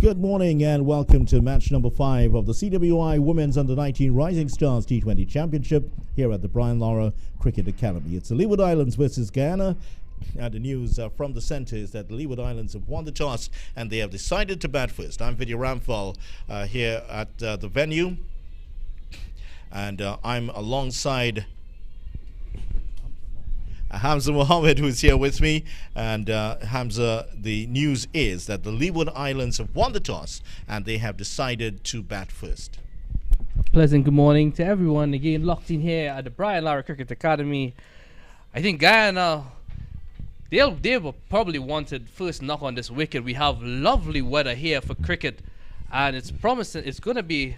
Good morning and welcome to match number 5 of the CWI Women's Under-19 Rising Stars T20 Championship here at the Lara Cricket Academy. It's the Leeward Islands versus Guyana. And the news from the centre is that the Leeward Islands have won the toss and they have decided to bat first. I'm Vidya Ramphal here at the venue, and I'm alongside Hamza Mohammed, who's here with me. And Hamza, the news is that the Leeward Islands have won the toss and they have decided to bat first. Pleasant good morning to everyone. Again, locked in here at the Lara Cricket Academy. I think Guyana, they were probably wanted first knock on this wicket. We have lovely weather here for cricket, and it's promising. It's going to be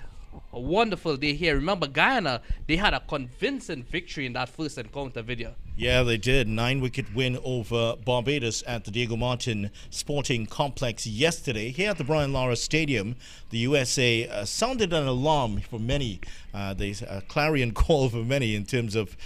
a wonderful day here. Remember, Guyana, they had a convincing victory in that first encounter video. Yeah, they did. 9-wicket win over Barbados at the Diego Martin Sporting Complex yesterday. Here at the Lara Stadium, the USA sounded an alarm for many. A clarion call for many in terms of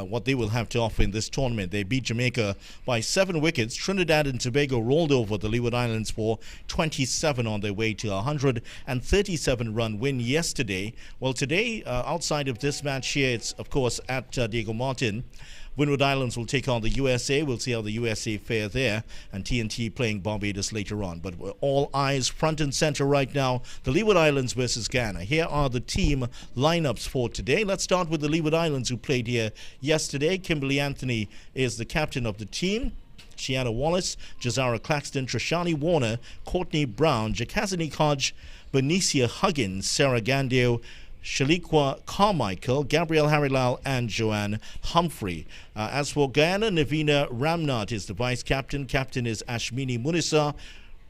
what they will have to offer in this tournament. They beat Jamaica by 7 wickets. Trinidad and Tobago rolled over the Leeward Islands for 27 on their way to a 137-run win yesterday. Well, today, outside of this match here, it's, of course, at Diego Martin. Windward Islands will take on the USA. We'll see how the USA fare there. And TNT playing Barbados later on. But we're all eyes front and center right now. The Leeward Islands versus Guyana. Here are the team lineups for today. Let's start with the Leeward Islands, who played here yesterday. Kimberly Anthony is the captain of the team. Shiana Wallace, Jazara Claxton, Trishani Warner, Courtney Brown, Jakazini Hodge, Benicia Huggins, Sarah Gandio, Shaliqua Carmichael, Gabrielle Harilal, and Joanne Humphrey. As for Guyana, Navina Ramnath is the vice captain. Captain is Ashmini Munisa,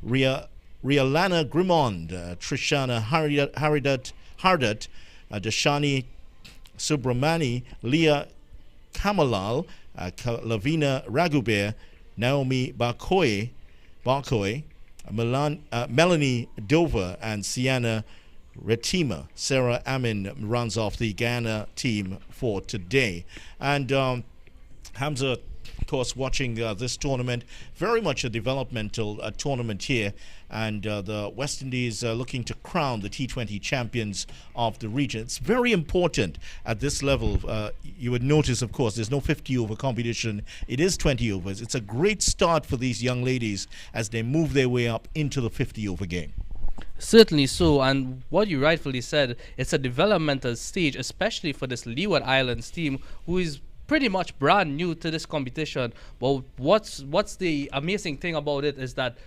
Rialana Grimond, Trishana Hardat, Dashani Subramani, Leah Kamalal, Lavina Raghuber, Naomi Barkoy, Melanie Dover, and Sienna Retima. Sarah Amin runs off the Guyana team for today. And Hamza, of course, watching this tournament, very much a developmental tournament here. And the West Indies looking to crown the T20 champions of the region. It's very important at this level. You would notice, of course, there's no 50-over competition. It is 20 overs. It's a great start for these young ladies as they move their way up into the 50-over game. Certainly so, and what you rightfully said, it's a developmental stage, especially for this Leeward Islands team, who is pretty much brand new to this competition. But what's the amazing thing about it is that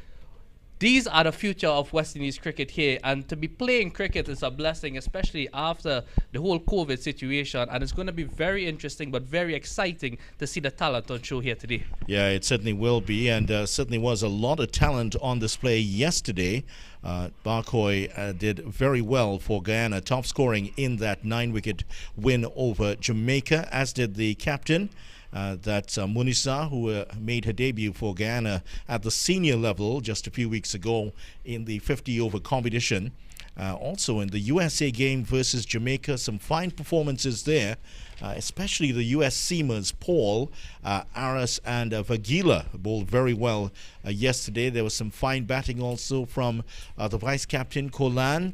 these are the future of West Indies cricket here, and to be playing cricket is a blessing, especially after the whole COVID situation, and it's going to be very interesting but very exciting to see the talent on show here today. Yeah, it certainly will be, and certainly was a lot of talent on display yesterday. Barkoy did very well for Guyana, top scoring in that 9-wicket win over Jamaica, as did the captain. That's Munisa, who made her debut for Guyana at the senior level just a few weeks ago in the 50-over competition. Also in the USA game versus Jamaica, some fine performances there, especially the US seamers Paul, Aras, and Vagila bowled very well yesterday. There was some fine batting also from the vice captain Kolan,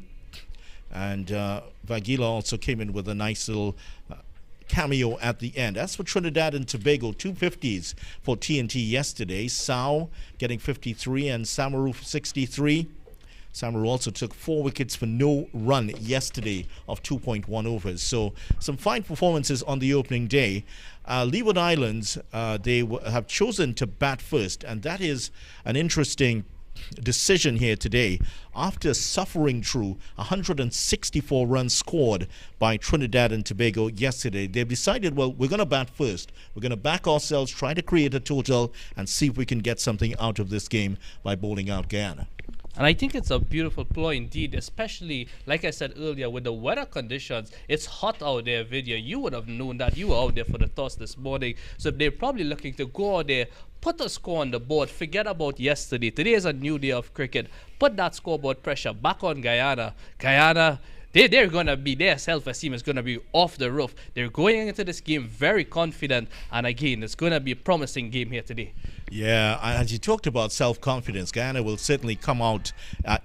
and Vagila also came in with a nice little cameo at the end. As for Trinidad and Tobago, 250s for TNT yesterday. Sao getting 53 and Samaru 63. Samaru also took 4 wickets for no run yesterday of 2.1 overs. So some fine performances on the opening day. Leeward Islands, they have chosen to bat first, and that is an interesting decision here today. After suffering through 164 runs scored by Trinidad and Tobago yesterday, they've decided, well, we're going to bat first. We're going to back ourselves, try to create a total, and see if we can get something out of this game by bowling out Guyana. And I think it's a beautiful ploy indeed, especially, like I said earlier, with the weather conditions. It's hot out there, Vidya. You would have known that. You were out there for the toss this morning. So they're probably looking to go out there, put a score on the board, forget about yesterday. Today is a new day of cricket. Put that scoreboard pressure back on Guyana. Guyana, they're going to be, their self-esteem is going to be off the roof. They're going into this game very confident. And again, it's going to be a promising game here today. Yeah, as you talked about self-confidence, Guyana will certainly come out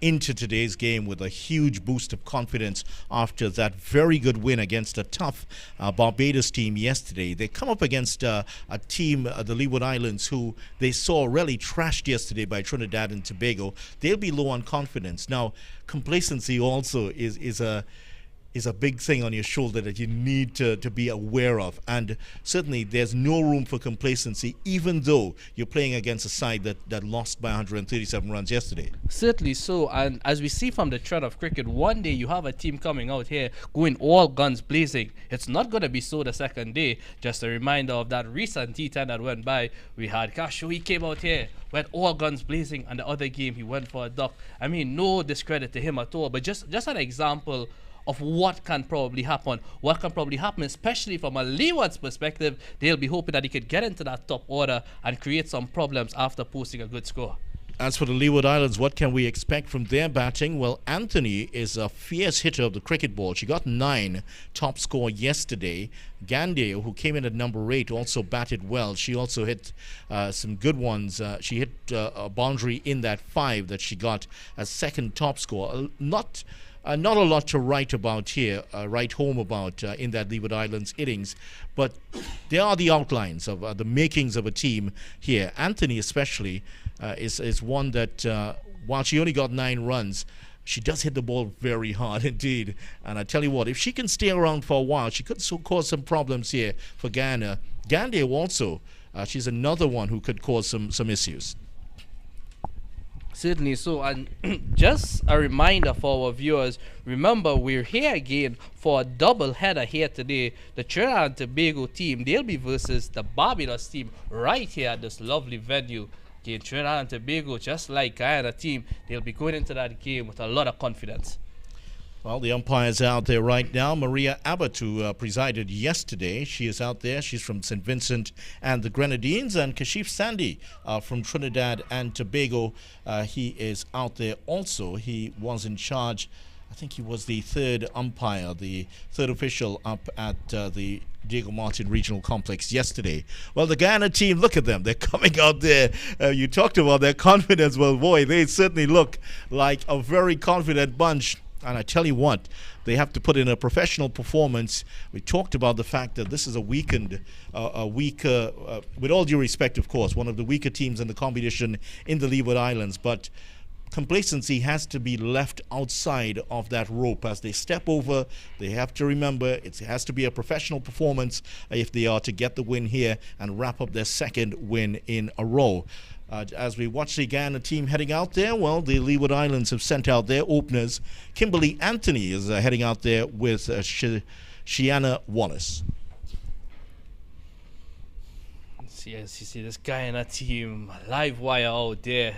into today's game with a huge boost of confidence after that very good win against a tough Barbados team yesterday. They come up against a team, the Leeward Islands, who they saw really trashed yesterday by Trinidad and Tobago. They'll be low on confidence. Now, complacency also is a big thing on your shoulder that you need to be aware of. And certainly there's no room for complacency, even though you're playing against a side that lost by 137 runs yesterday. Certainly so, and as we see from the trend of cricket, one day you have a team coming out here going all guns blazing. It's not going to be so the second day. Just a reminder of that recent T10 that went by. We had Kashu, he came out here, went all guns blazing, and the other game he went for a duck. I mean, no discredit to him at all, but just an example of what can probably happen. What can probably happen, especially from a Leewards perspective, they'll be hoping that he could get into that top order and create some problems after posting a good score. As for the Leeward Islands, what can we expect from their batting? Well, Anthony is a fierce hitter of the cricket ball. She got 9, top score yesterday. Gandhi, who came in at number 8, also batted well. She also hit some good ones. She hit a boundary in that 5 that she got as second top score. Not a lot to write about here, write home about in that Leeward Islands innings, but there are the outlines of the makings of a team here. Anthony especially is one that, while she only got 9 runs, she does hit the ball very hard indeed. And I tell you what, if she can stay around for a while, she could cause some problems here for Guyana. Gandhi also, she's another one who could cause some issues. Certainly so, and just a reminder for our viewers, remember we're here again for a double header here today. The Trinidad and Tobago team, they'll be versus the Barbados team right here at this lovely venue. Again, Trinidad and Tobago, just like Guyana team, they'll be going into that game with a lot of confidence. Well, the umpire's out there right now. Maria Abbott, who presided yesterday, she is out there. She's from St. Vincent and the Grenadines. And Kashif Sandy from Trinidad and Tobago, he is out there also. He was in charge. I think he was the third umpire, the third official up at the Diego Martin Regional Complex yesterday. Well, the Guyana team, look at them. They're coming out there. You talked about their confidence. Well, boy, they certainly look like a very confident bunch. And I tell you what, they have to put in a professional performance. We talked about the fact that this is a weaker, with all due respect, of course, one of the weaker teams in the competition in the Leeward Islands. But complacency has to be left outside of that rope as they step over. They have to remember it has to be a professional performance if they are to get the win here and wrap up their second win in a row. As we watch the Guyana team heading out there, well, the Leeward Islands have sent out their openers. Kimberly Anthony is heading out there with Shiana Wallace. Yes, you see this Guyana team, live wire out there.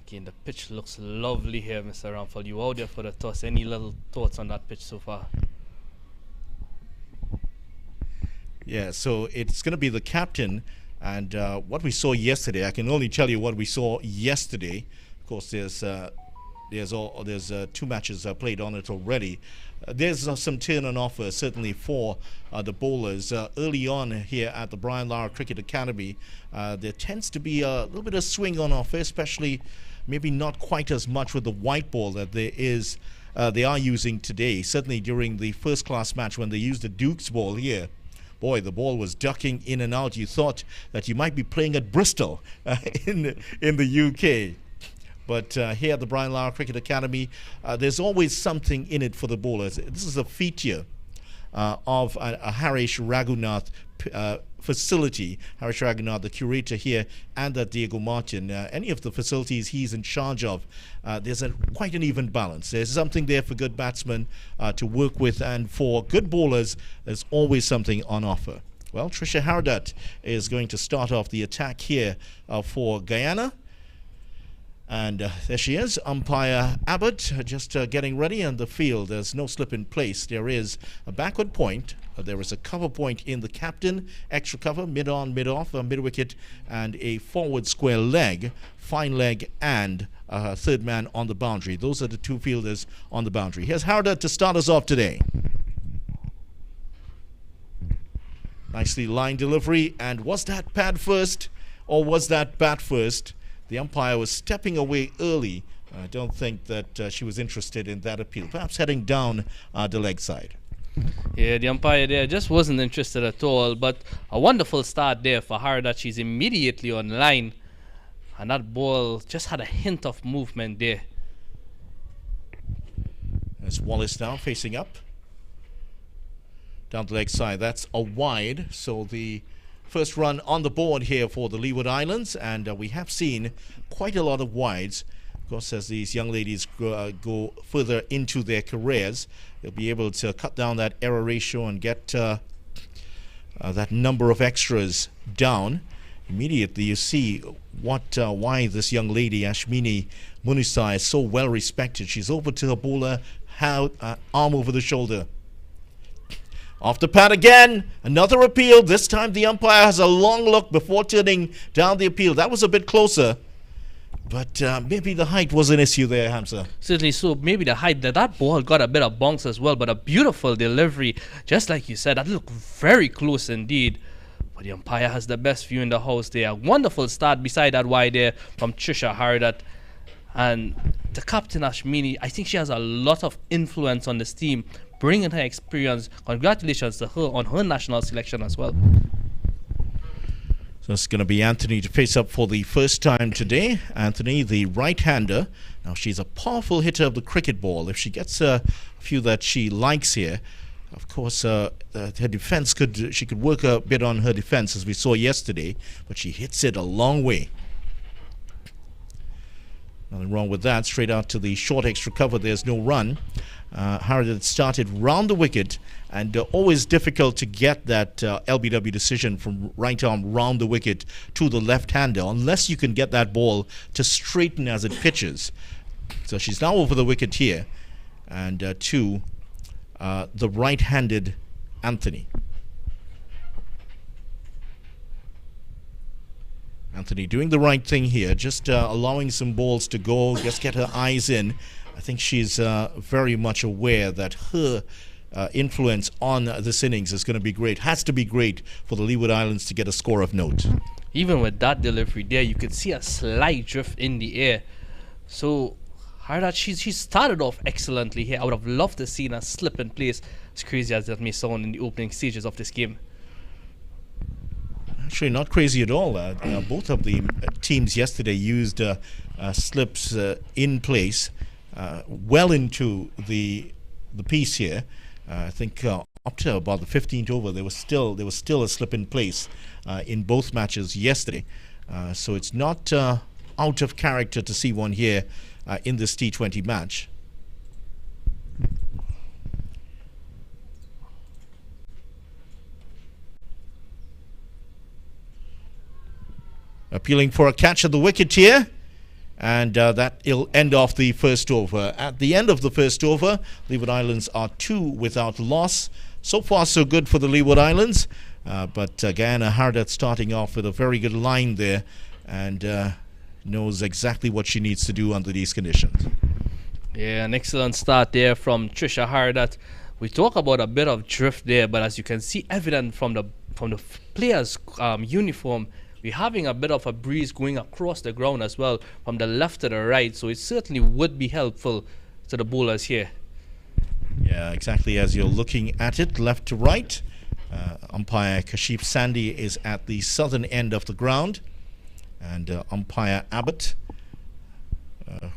Again, the pitch looks lovely here, Mr. Ramphal. You out there for the toss. Any little thoughts on that pitch so far? Yeah, so it's going to be the captain. And what we saw yesterday, I can only tell you what we saw yesterday. Of course, there's 2 matches played on it already. There's some turn and offer certainly for the bowlers early on here at the Lara Cricket Academy. There tends to be a little bit of swing on offer, especially maybe not quite as much with the white ball that they are using today. Certainly during the first class match when they used the Duke's ball here. Boy, the ball was ducking in and out. You thought that you might be playing at Bristol in the UK. But here at the Lara Cricket Academy, there's always something in it for the bowlers. This is a feature of a Harish Raghunath facility. Harish Raghunath, the curator here, and at Diego Martin. Any of the facilities he's in charge of, there's quite an even balance. There's something there for good batsmen to work with, and for good bowlers, there's always something on offer. Well, Trisha Hardat is going to start off the attack here for Guyana. And there she is, umpire Abbott, just getting ready on the field. There's no slip in place. There is a backward point. There is a cover point in the captain, extra cover, mid-on, mid-off, mid-wicket, and a forward square leg, fine leg, and a third man on the boundary. Those are the 2 fielders on the boundary. Here's Hardat to start us off today. Nicely line delivery. And was that pad first or was that bat first? The umpire was stepping away early. I don't think that she was interested in that appeal. Perhaps heading down the leg side. Yeah, the umpire there just wasn't interested at all. But a wonderful start there for her, that she's immediately on line. And that ball just had a hint of movement there. As Wallace now facing up. Down the leg side. That's a wide. So the first run on the board here for the Leeward Islands. And we have seen quite a lot of wides. Of course, as these young ladies go further into their careers, they'll be able to cut down that error ratio and get that number of extras down. Immediately you see why this young lady, Ashmini Munisa, is so well respected. She's over to her bowler, arm over the shoulder. Off the pad again, another appeal. This time the umpire has a long look before turning down the appeal. That was a bit closer. But maybe the height was an issue there, Hamza. Certainly so. Maybe the height. That ball got a bit of bounce as well, but a beautiful delivery. Just like you said, that looked very close indeed. But the umpire has the best view in the house there. A wonderful start beside that wide there from Trisha Hardat. And the captain, Ashmini, I think she has a lot of influence on this team, bringing her experience. Congratulations to her on her national selection as well. So it's going to be Anthony to face up for the first time today. Anthony, the right-hander. Now, she's a powerful hitter of the cricket ball. If she gets a few that she likes here, of course, her defense she could work a bit on her defense, as we saw yesterday, but she hits it a long way. Nothing wrong with that. Straight out to the short extra cover. There's no run. Harriet started round the wicket, and always difficult to get that LBW decision from right arm round the wicket to the left-hander, unless you can get that ball to straighten as it pitches. So she's now over the wicket here, and to the right-handed Anthony. Anthony doing the right thing here, just allowing some balls to go, just get her eyes in. I think she's very much aware that her influence on this innings is going to be great. Has to be great for the Leeward Islands to get a score of note. Even with that delivery there, you could see a slight drift in the air. So Hardat, she started off excellently here. I would have loved to see her slip in place, as crazy as that may sound in the opening stages of this game. Actually, not crazy at all. Both of the teams yesterday used slips in place well into the piece here. I think up to about the 15th over, there was still a slip in place in both matches yesterday. So it's not out of character to see one here in this T20 match. Appealing for a catch at the wicket here. And that'll end off the first over. At the end of the first over, Leeward Islands are 2 without loss. So far, so good for the Leeward Islands. But Guyana Hardat starting off with a very good line there, and knows exactly what she needs to do under these conditions. Yeah, an excellent start there from Trisha Hardat. We talk about a bit of drift there, but as you can see, evident from the players' uniform, we're having a bit of a breeze going across the ground as well, from the left to the right, so it certainly would be helpful to the bowlers here. Yeah, exactly as you're looking at it, left to right. Umpire Kashif Sandhi is at the southern end of the ground, and umpire Abbott,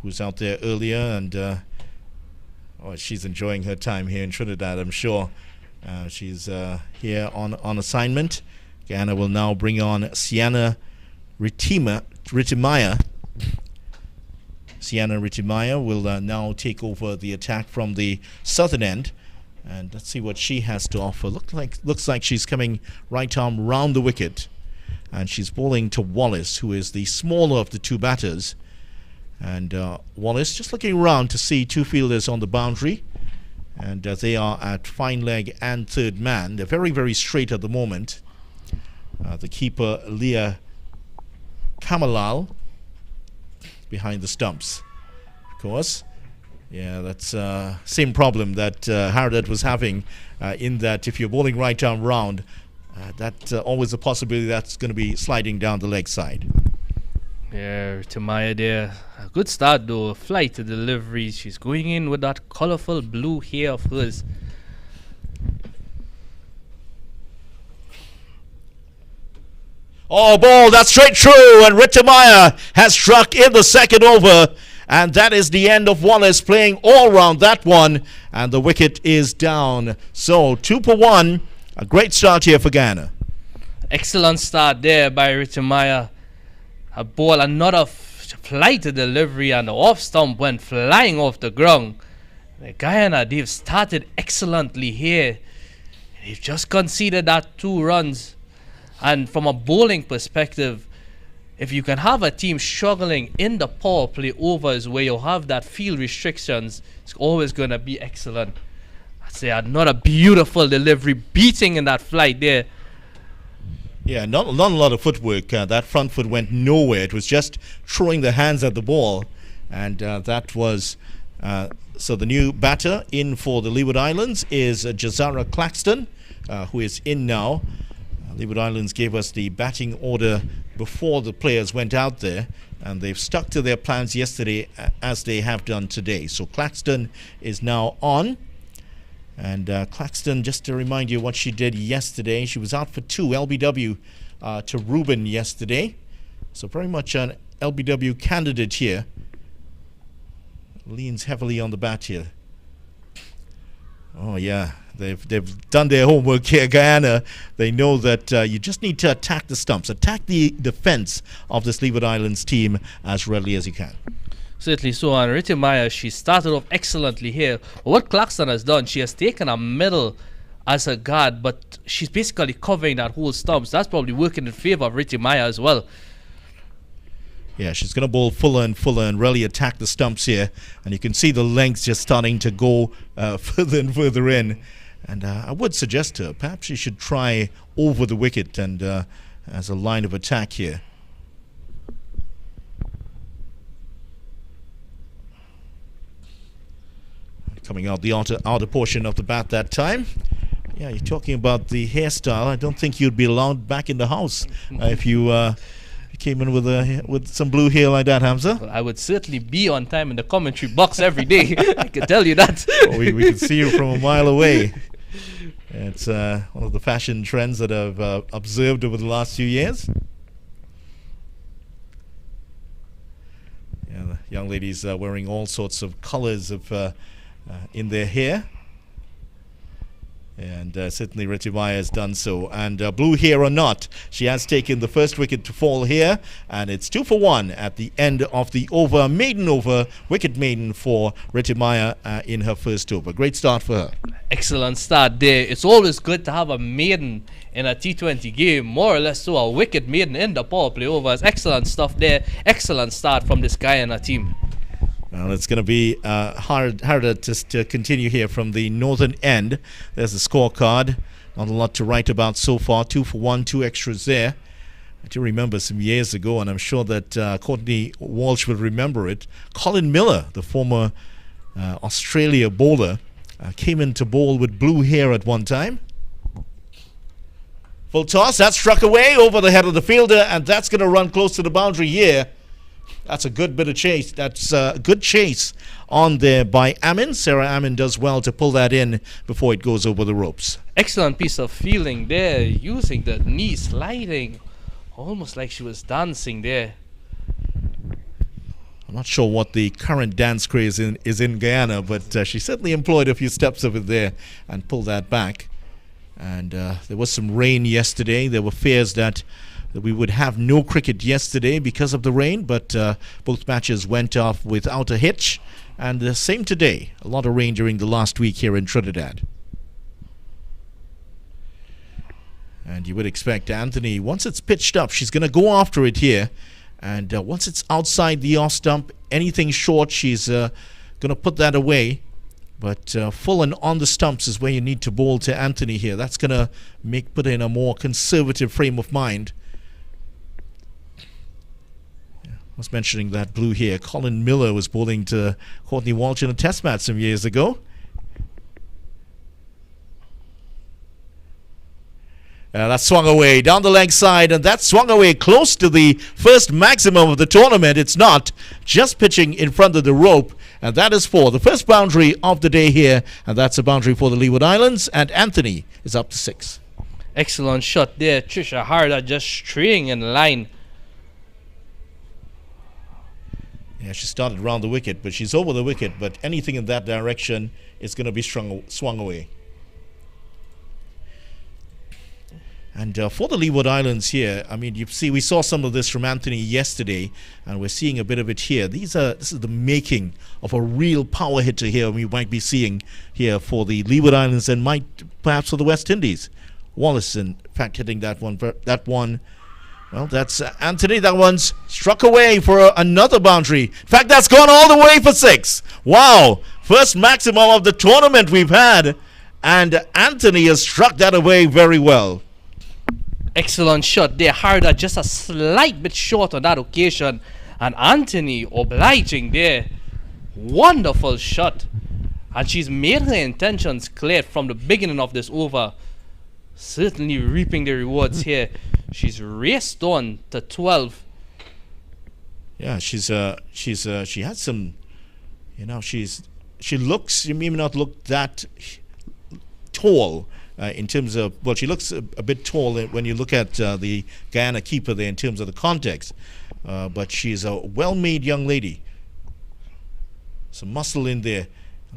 who's out there earlier, and she's enjoying her time here in Trinidad, I'm sure. She's here on assignment. Guyana will now bring on Sienna Ritimaya. Sienna Ritimaya will now take over the attack from the southern end. And let's see what she has to offer. Looks like she's coming right arm round the wicket. And she's bowling to Wallace, who is the smaller of the two batters. And Wallace just looking around to see two fielders on the boundary. And they are at fine leg and third man. They're very, very straight at the moment. The keeper, Leah Kamalal, behind the stumps, of course. Yeah, that's same problem that Harriet was having in that if you're bowling right arm round, That's always a possibility that's going to be sliding down the leg side. Yeah, to Maya there. A good start though. Flight to delivery. She's going in with that colorful blue hair of hers. Oh, ball, that's straight through, and Ritamaya has struck in the second over, and that is the end of Wallace playing all round that one, and the wicket is down. So 2 for 1, a great start here for Guyana. Excellent start there by Ritamaya. A ball, another flight to delivery, and the off stump went flying off the ground. Guyana, they've started excellently here. They've just conceded that 2 runs. And from a bowling perspective, if you can have a team struggling in the power play overs where you have that field restrictions, it's always going to be excellent. I'd say another beautiful delivery, beating in that flight there. Yeah, not a lot of footwork. That front foot went nowhere. It was just throwing the hands at the ball. And that was... so the new batter in for the Leeward Islands is Jazara Claxton, who is in now. Leeward Islands gave us the batting order before the players went out there, and they've stuck to their plans yesterday as they have done today. So Claxton is now on, and Claxton, just to remind you what she did yesterday, she was out for 2 LBW to Ruben yesterday, so very much an LBW candidate here. Leans heavily on the bat here. Oh yeah, they've done their homework here, Guyana. They know that you just need to attack the stumps, attack the defense of this Leeward Islands team as readily as you can. Certainly so, and Ritamaya, she started off excellently here. But what Claxton has done, she has taken a middle as a guard, but she's basically covering that whole stumps. That's probably working in favor of Ritamaya as well. Yeah, she's going to bowl fuller and really attack the stumps here. And you can see the lengths just starting to go further and further in. And I would suggest to her, perhaps she should try over the wicket and as a line of attack here. Coming out the outer portion of the bat that time. Yeah, you're talking about the hairstyle. I don't think you'd be allowed back in the house if you... came in with some blue hair like that, Hamza. Well, I would certainly be on time in the commentary box every day. I can tell you that. Oh, we can see you from a mile away. It's one of the fashion trends that I've observed over the last few years. Yeah, the young ladies wearing all sorts of colors of in their hair. And certainly Ritamaya has done so. And blue hair or not, she has taken the first wicket to fall here. And it's 2 for 1 at the end of the over. Maiden over, wicket maiden for Ritamaya in her first over. Great start for her. Excellent start there. It's always good to have a maiden in a T20 game. More or less so, a wicket maiden in the power play overs. Excellent stuff there. Excellent start from this Guyana team. Well, it's going to be harder to continue here from the northern end. There's the scorecard. Not a lot to write about so far. 2 for 1, 2 extras there. I do remember some years ago, and I'm sure that Courtney Walsh will remember it. Colin Miller, the former Australia bowler, came in to bowl with blue hair at one time. Full toss. That struck away over the head of the fielder, and that's going to run close to the boundary here. That's a good bit of chase. That's a good chase on there by Amin. Sarah Amin does well to pull that in before it goes over the ropes. Excellent piece of fielding there, using the knee sliding, almost like she was dancing there. I'm not sure what the current dance craze is in Guyana, but she certainly employed a few steps of it there and pulled that back. And there was some rain yesterday. There were fears that we would have no cricket yesterday because of the rain, but both matches went off without a hitch. And the same today. A lot of rain during the last week here in Trinidad. And you would expect Anthony, once it's pitched up, she's going to go after it here. And once it's outside the off stump, anything short, she's going to put that away. But full and on the stumps is where you need to bowl to Anthony here. That's going to put in a more conservative frame of mind. I was mentioning that blue here. Colin Miller was bowling to Courtney Walsh in a test match some years ago. That swung away down the leg side, and that swung away close to the first maximum of the tournament. It's not, just pitching in front of the rope, and that is for the first boundary of the day here, and that's a boundary for the Leeward Islands, and Anthony is up to 6. Excellent shot there. Trisha Harder just straying in line. Yeah, she started around the wicket, but she's over the wicket, but anything in that direction is going to be swung away. And for the Leeward Islands here, I mean, you see, we saw some of this from Anthony yesterday, and we're seeing a bit of it here. This is the making of a real power hitter here we might be seeing here for the Leeward Islands and might perhaps for the West Indies. Wallace, in fact, hitting that one. Well, that's Anthony. That one's struck away for another boundary. In fact, that's gone all the way for 6. Wow. First maximum of the tournament we've had, and Anthony has struck that away very well. Excellent shot there. Harder just a slight bit short on that occasion. And Anthony obliging there. Wonderful shot. And she's made her intentions clear from the beginning of this over. Certainly reaping the rewards here. She's raced on to 12. Yeah, she has some, she looks, you may not look that tall. In terms of, well, she looks a bit tall when you look at the Guyana keeper there in terms of the context. But she's a well-made young lady. Some muscle in there.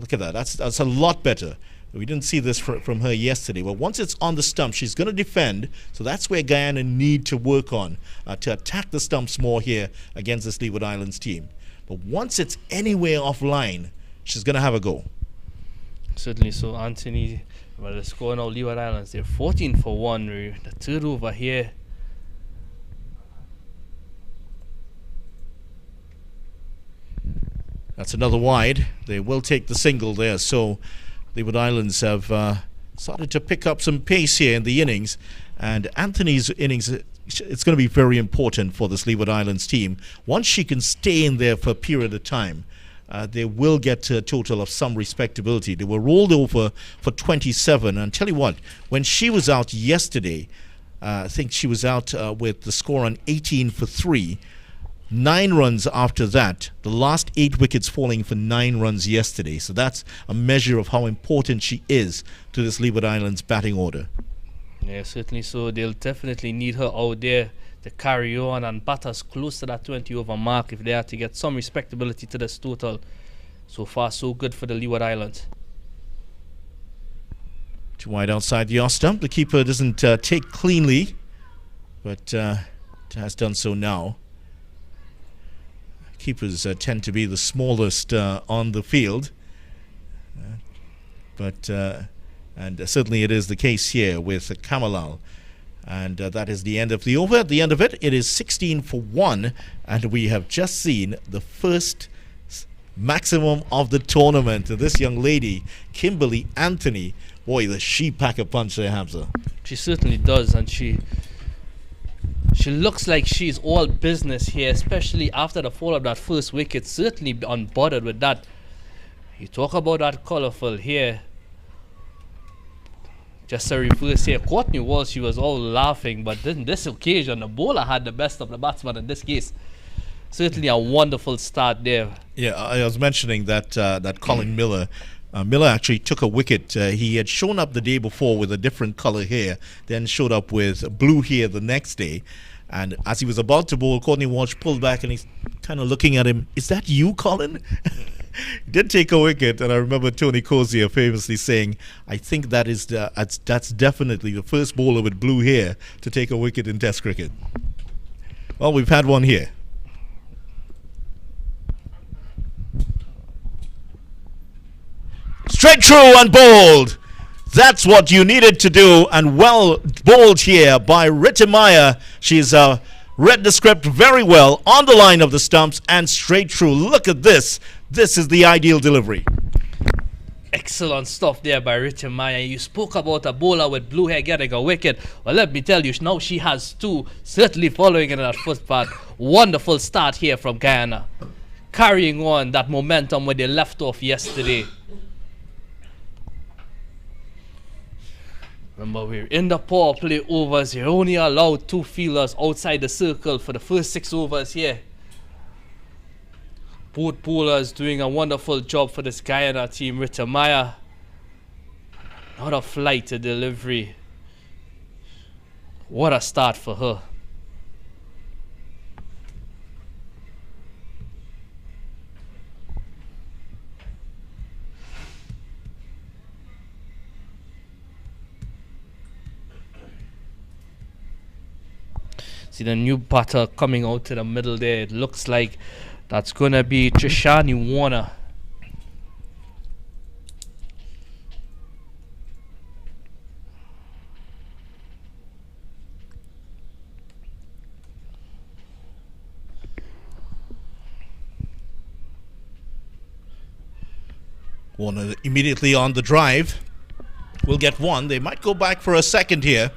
Look at that. That's a lot better. We didn't see this from her yesterday. But once it's on the stump, she's going to defend. So that's where Guyana need to work on to attack the stumps more here against this Leeward Islands team. But once it's anywhere offline, she's going to have a go. Certainly so, Anthony. Well, the score now, Leeward Islands, they're 14 for 1. The third over here. That's another wide. They will take the single there. So Leeward Islands have started to pick up some pace here in the innings. And Anthony's innings, it's going to be very important for this Leeward Islands team. Once she can stay in there for a period of time, they will get to a total of some respectability. They were rolled over for 27. And tell you what, when she was out yesterday, I think she was out with the score on 18 for 3. 9 runs after that. The last 8 wickets falling for 9 runs yesterday. So that's a measure of how important she is to this Leeward Islands batting order. Yeah, certainly so. They'll definitely need her out there to carry on and bat us close to that 20 over mark if they are to get some respectability to this total. So far, so good for the Leeward Islands. Too wide outside the off stump. The keeper doesn't take cleanly, but has done so now. Keepers tend to be the smallest on the field, and certainly it is the case here with Kamalal. And that is the end of the over. At the end of it, it is 16 for 1. And we have just seen the first maximum of the tournament. This young lady, Kimberly Anthony, boy, does she pack a punch there, Hamza. She certainly does. And she looks like she's all business here, especially after the fall of that first wicket. Certainly unbothered with that. You talk about that colourful here. Just a reverse here. Courtney Walsh, she was all laughing, but in this occasion, the bowler had the best of the batsman in this case. Certainly a wonderful start there. Yeah, I was mentioning that Colin Miller. Miller actually took a wicket. He had shown up the day before with a different color hair, then showed up with blue hair the next day. And as he was about to bowl, Courtney Walsh pulled back and he's kind of looking at him. Is that you, Colin? He did take a wicket, and I remember Tony Cozier famously saying, I think that is that's definitely the first bowler with blue hair to take a wicket in Test cricket. Well, we've had one here. Straight through and bowled. That's what you needed to do, and well bowled here by Ritimaya. She's read the script very well on the line of the stumps and straight through. Look at this. This is the ideal delivery. Excellent stuff there by Ritimaya. You spoke about a bowler with blue hair getting a wicket. Well, let me tell you, now she has 2, certainly following in that first part. Wonderful start here from Guyana. Carrying on that momentum where they left off yesterday. Remember, we're in the power play overs. You're only allowed 2 fielders outside the circle for the first 6 overs here. Both bowlers doing a wonderful job for this Guyana team. Rita Maya, not a flight to delivery. What a start for her. See the new batter coming out to the middle there. It looks like that's going to be Trishani Warner. Warner immediately on the drive. Will get 1. They might go back for a second here.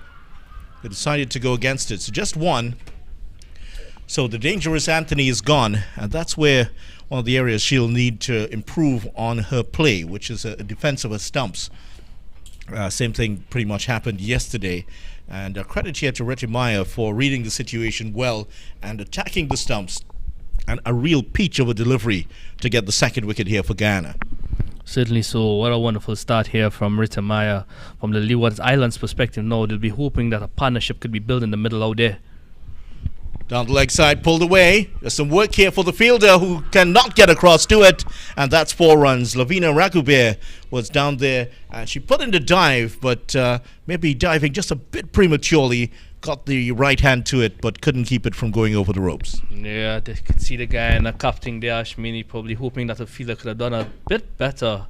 They decided to go against it. So just 1. So the dangerous Anthony is gone. And that's where one of the areas she'll need to improve on her play, which is a defense of her stumps. Same thing pretty much happened yesterday. And credit here to Reti Maya for reading the situation well and attacking the stumps. And a real peach of a delivery to get the second wicket here for Guyana. Certainly so. What a wonderful start here from Rita Maya. From the Leewards Islands perspective now, they'll be hoping that a partnership could be built in the middle out there. Down the leg side, pulled away. There's some work here for the fielder who cannot get across to it. And that's 4 runs. Lavina Rakubir was down there. And she put in the dive, but maybe diving just a bit prematurely. Got the right hand to it, but couldn't keep it from going over the ropes. Yeah, they could see the guy in the captain there, Ashmini, probably hoping that the fielder could have done a bit better.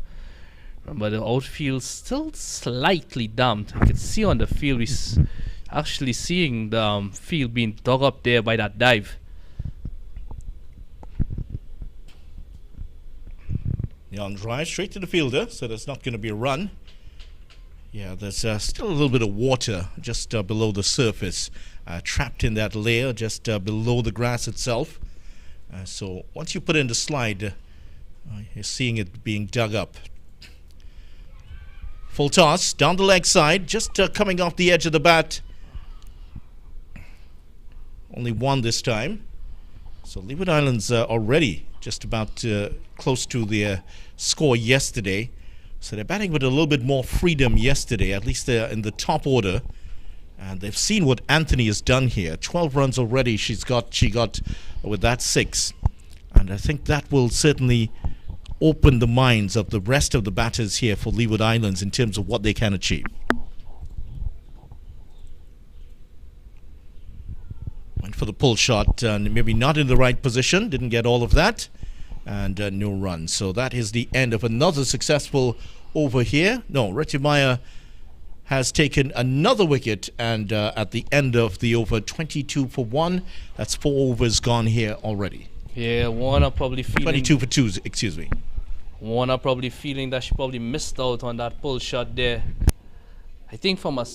But the outfield still slightly damped. You could see on the field, we're actually seeing the field being dug up there by that dive. On drive, straight to the fielder, so there's not going to be a run. Yeah, there's still a little bit of water just below the surface, trapped in that layer just below the grass itself. So once you put in the slide, you're seeing it being dug up. Full toss, down the leg side, just coming off the edge of the bat. Only 1 this time. So Leeward Islands already just about close to their score yesterday. So they're batting with a little bit more freedom yesterday, at least they're in the top order. And they've seen what Anthony has done here. 12 runs already she got with that 6. And I think that will certainly open the minds of the rest of the batters here for Leeward Islands in terms of what they can achieve. Went for the pull shot, maybe not in the right position, didn't get all of that. And no run. So that is the end of another successful over here. No, Reti Maya has taken another wicket, and at the end of the over, 22 for 1. That's 4 overs gone here already. Yeah, Warner probably feeling 22 for 2, excuse me. Warner probably feeling that she probably missed out on that pull shot there. I think from a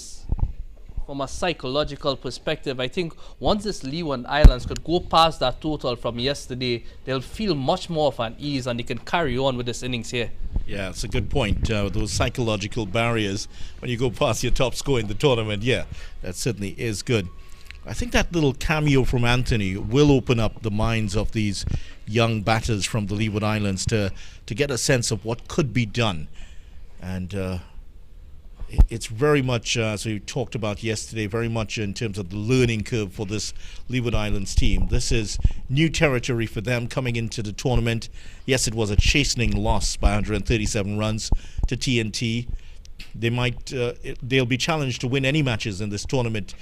psychological perspective, I think once this Leeward Islands could go past that total from yesterday, they'll feel much more of an ease and they can carry on with this innings here. Yeah, it's a good point. Those psychological barriers when you go past your top score in the tournament, yeah, that certainly is good. I think that little cameo from Anthony will open up the minds of these young batters from the Leeward Islands to get a sense of what could be done. And it's very much, as we talked about yesterday, very much in terms of the learning curve for this Leeward Islands team. This is new territory for them coming into the tournament. Yes, it was a chastening loss by 137 runs to TNT. They'll be challenged to win any matches in this tournament,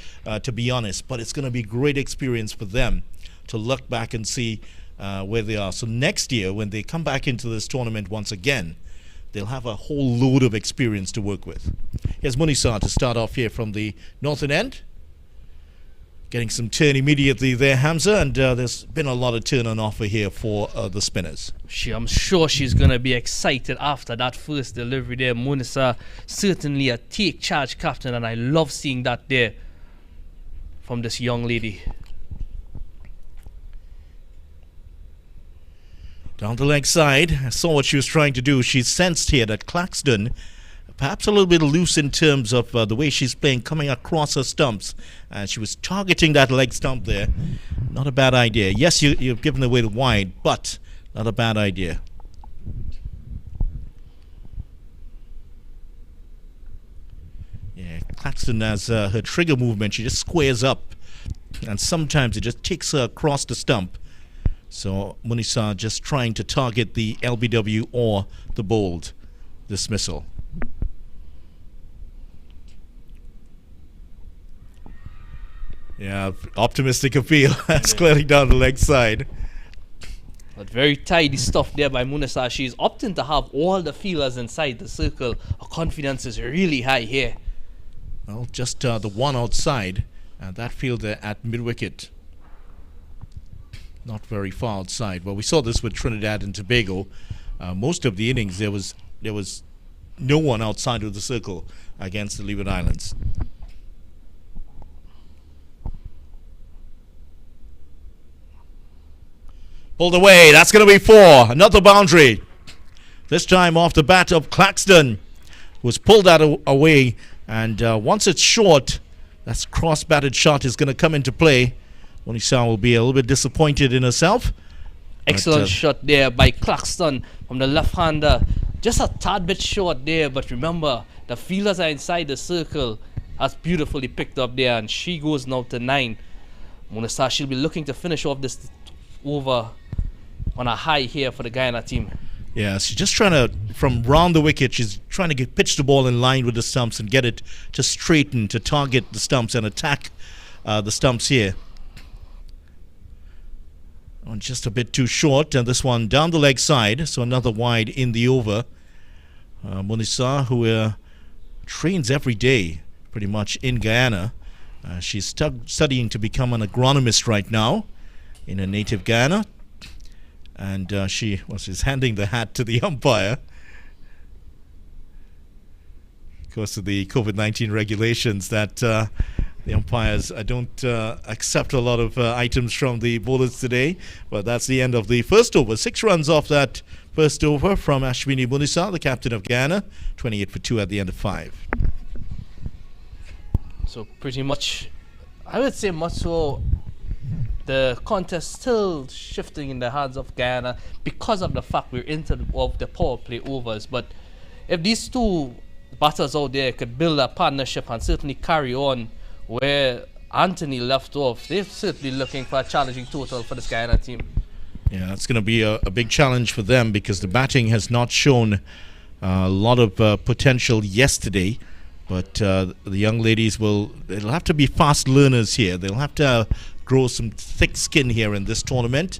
to be honest. But it's going to be great experience for them to look back and see where they are. So next year, when they come back into this tournament once again, they'll have a whole load of experience to work with. Here's Munisa to start off here from the northern end. Getting some turn immediately there, Hamza, and there's been a lot of turn on offer here for the spinners. I'm sure she's going to be excited after that first delivery there. Munisa, certainly a take charge captain, and I love seeing that there from this young lady. Down the leg side, I saw what she was trying to do. She sensed here that Claxton perhaps a little bit loose in terms of the way she's playing, coming across her stumps. And she was targeting that leg stump there. Not a bad idea. Yes, you've given away the wide, but not a bad idea. Yeah, Claxton has her trigger movement. She just squares up, and sometimes it just takes her across the stump. So Munisa just trying to target the LBW or the bowled dismissal. Yeah, optimistic appeal. That's clearly down the leg side. But very tidy stuff there by Munisa. She's opting to have all the feelers inside the circle. Her confidence is really high here. Well, just the one outside, and that fielder at mid-wicket. Not very far outside. Well, we saw this with Trinidad and Tobago. Most of the innings, there was no one outside of the circle against the Leeward Islands. Pulled away. That's going to be 4. Another boundary. This time off the bat of Claxton, was pulled that away. And once it's short, that cross-batted shot is going to come into play. Munisa will be a little bit disappointed in herself. Excellent shot there by Claxton from the left-hander. Just a tad bit short there, but remember, the fielders are inside the circle. That's beautifully picked up there, and she goes now to 9. Munisa, she'll be looking to finish off this over on a high here for the Guyana team. Yeah, she's just trying to, from round the wicket, she's trying to pitch the ball in line with the stumps and get it to straighten, to target the stumps and attack the stumps here. Oh, just a bit too short, and this one down the leg side, so another wide in the over. Munisa, who trains every day, pretty much in Guyana. She's studying to become an agronomist right now in her native Guyana. And she's handing the hat to the umpire. Of course, of the COVID-19 regulations that the umpires don't accept a lot of items from the bowlers today. But that's the end of the first over. 6 runs off that first over from Ashwini Munisa, the captain of Guyana. 28 for 2 at the end of 5. So pretty much, I would say much so, the contest still shifting in the hands of Guyana because of the fact we're into the power play overs. But if these two batters out there could build a partnership and certainly carry on where Anthony left off, they're certainly looking for a challenging total for this Guyana team. Yeah, it's going to be a big challenge for them because the batting has not shown a lot of potential yesterday. But the young ladies they'll have to be fast learners here. They'll have to grow some thick skin here in this tournament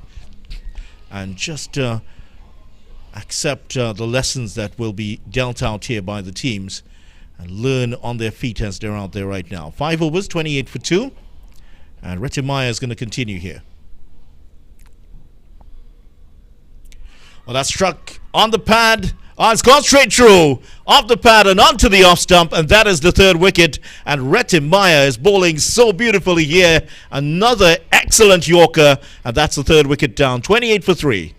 and just accept the lessons that will be dealt out here by the teams and learn on their feet as they're out there right now. 5 overs, 28 for 2. And Retimaya is going to continue here. Well, that struck on the pad. Oh, it's gone straight through, off the pad and onto the off stump, and that is the 3rd wicket. And Retimaya is bowling so beautifully here. Another excellent Yorker, and that's the 3rd wicket down, 28 for 3.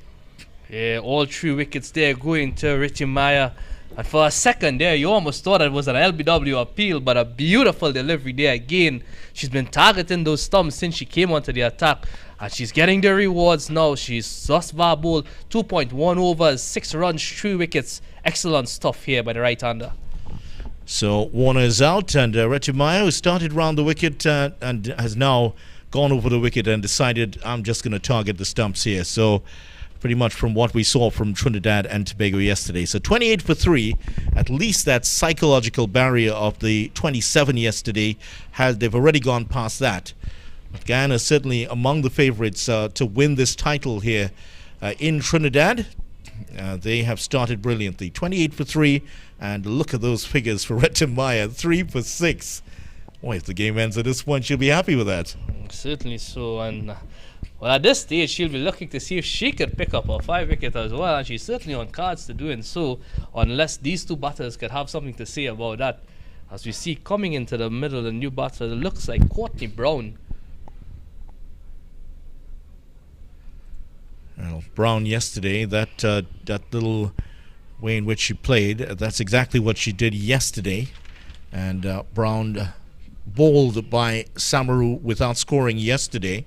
Yeah, all 3 wickets there going to Retimaya. And for a second there, you almost thought it was an LBW appeal, but a beautiful delivery there again. She's been targeting those stumps since she came onto the attack. And she's getting the rewards now. She's thus far bowled 2.1 overs, 6 runs, 3 wickets. Excellent stuff here by the right-hander. So Warner is out, and Retimaya, who started round the wicket and has now gone over the wicket and decided, I'm just going to target the stumps here. So pretty much from what we saw from Trinidad and Tobago yesterday. So 28 for 3, at least that psychological barrier of the 27 yesterday, they've already gone past that. But Guyana is certainly among the favorites to win this title here in Trinidad. They have started brilliantly. 28 for 3, and look at those figures for Retimaya, 3 for 6. Boy, if the game ends at this point, she'll be happy with that. Certainly so, and well, at this stage, she'll be looking to see if she could pick up a 5 wicket as well, and she's certainly on cards to doing so, unless these two batters could have something to say about that. As we see coming into the middle, the new batter, it looks like Courtney Brown. Well, Brown yesterday, that little way in which she played. That's exactly what she did yesterday. And Brown bowled by Samaru without scoring yesterday.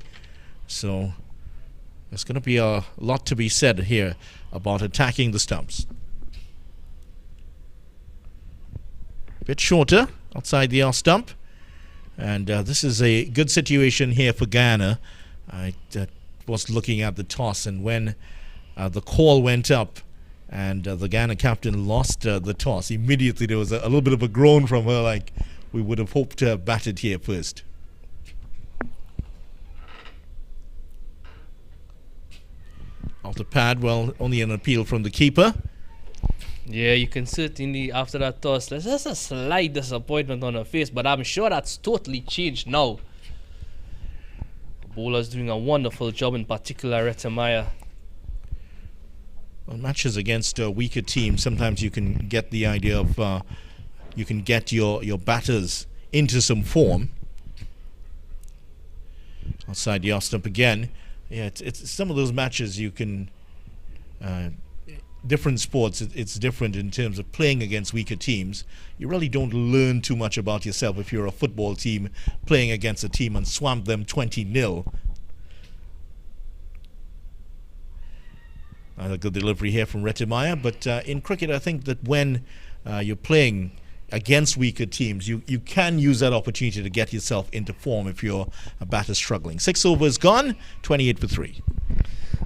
So there's going to be a lot to be said here about attacking the stumps. Bit shorter outside the off stump. And this is a good situation here for Guyana. I was looking at the toss, and when the call went up and the Guyana captain lost the toss, immediately there was a little bit of a groan from her, like we would have hoped to have batted here first. Off the pad, well, only an appeal from the keeper. Yeah, you can certainly, after that toss, there's just a slight disappointment on her face, but I'm sure that's totally changed now. The bowler's doing a wonderful job, in particular, Retemaya. Well, matches against weaker teams, sometimes you can get the idea of you can get your batters into some form. Outside the off stump again. Yeah, it's some of those matches you can... different sports, it's different in terms of playing against weaker teams. You really don't learn too much about yourself if you're a football team playing against a team and swamp them 20-0. A good delivery here from Retemaya, but in cricket I think that when you're playing against weaker teams, you can use that opportunity to get yourself into form if you're a batter struggling. 6 overs gone, 28 for 3.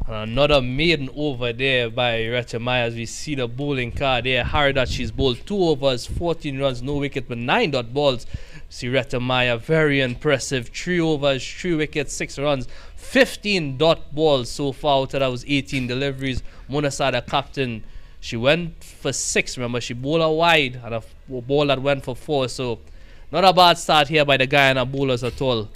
Another maiden over there by Retemaya, as we see the bowling card there. Hard she's bowled 2 overs, 14 runs, no wicket, but 9 dot balls. See Retemaya, very impressive. 3 overs, 3 wickets, 6 runs, 15 dot balls so far out of those 18 deliveries. Munasa, the captain, she went for 6. Remember, she bowled a wide and a ball that went for 4. So not a bad start here by the Guyana bowlers at all.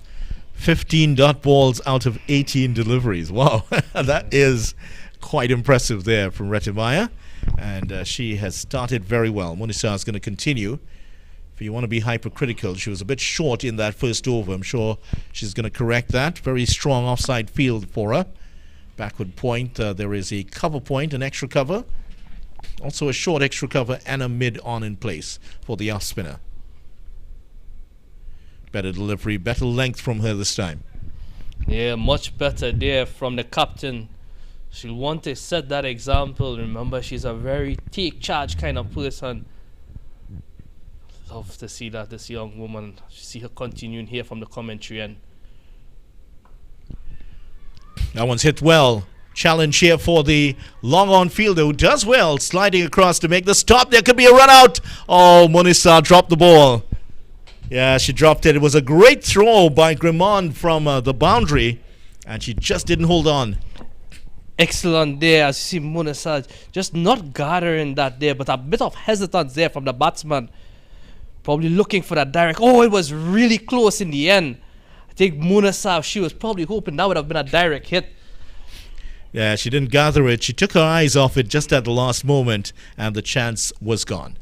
15 dot balls out of 18 deliveries. Wow, that is quite impressive there from Retemaya. And she has started very well. Munisa is going to continue. If you want to be hypercritical, she was a bit short in that first over. I'm sure she's going to correct that. Very strong offside field for her. Backward point, there is a cover point, an extra cover. Also a short extra cover and a mid on in place for the off spinner. Better delivery, better length from her this time. Yeah, much better there from the captain. She'll want to set that example. Remember, she's a very take charge kind of person. Love to see that, this young woman. See her continuing here from the commentary end. That one's hit well. Challenge here for the long on fielder who does well, sliding across to make the stop. There could be a run out. Oh, Munisa dropped the ball. Yeah, she dropped it. It was a great throw by Grimond from the boundary, and she just didn't hold on. Excellent there. As you see Munasa just not gathering that there, but a bit of hesitance there from the batsman. Probably looking for that direct. Oh, it was really close in the end. I think Munasa, she was probably hoping that would have been a direct hit. Yeah, she didn't gather it. She took her eyes off it just at the last moment, and the chance was gone.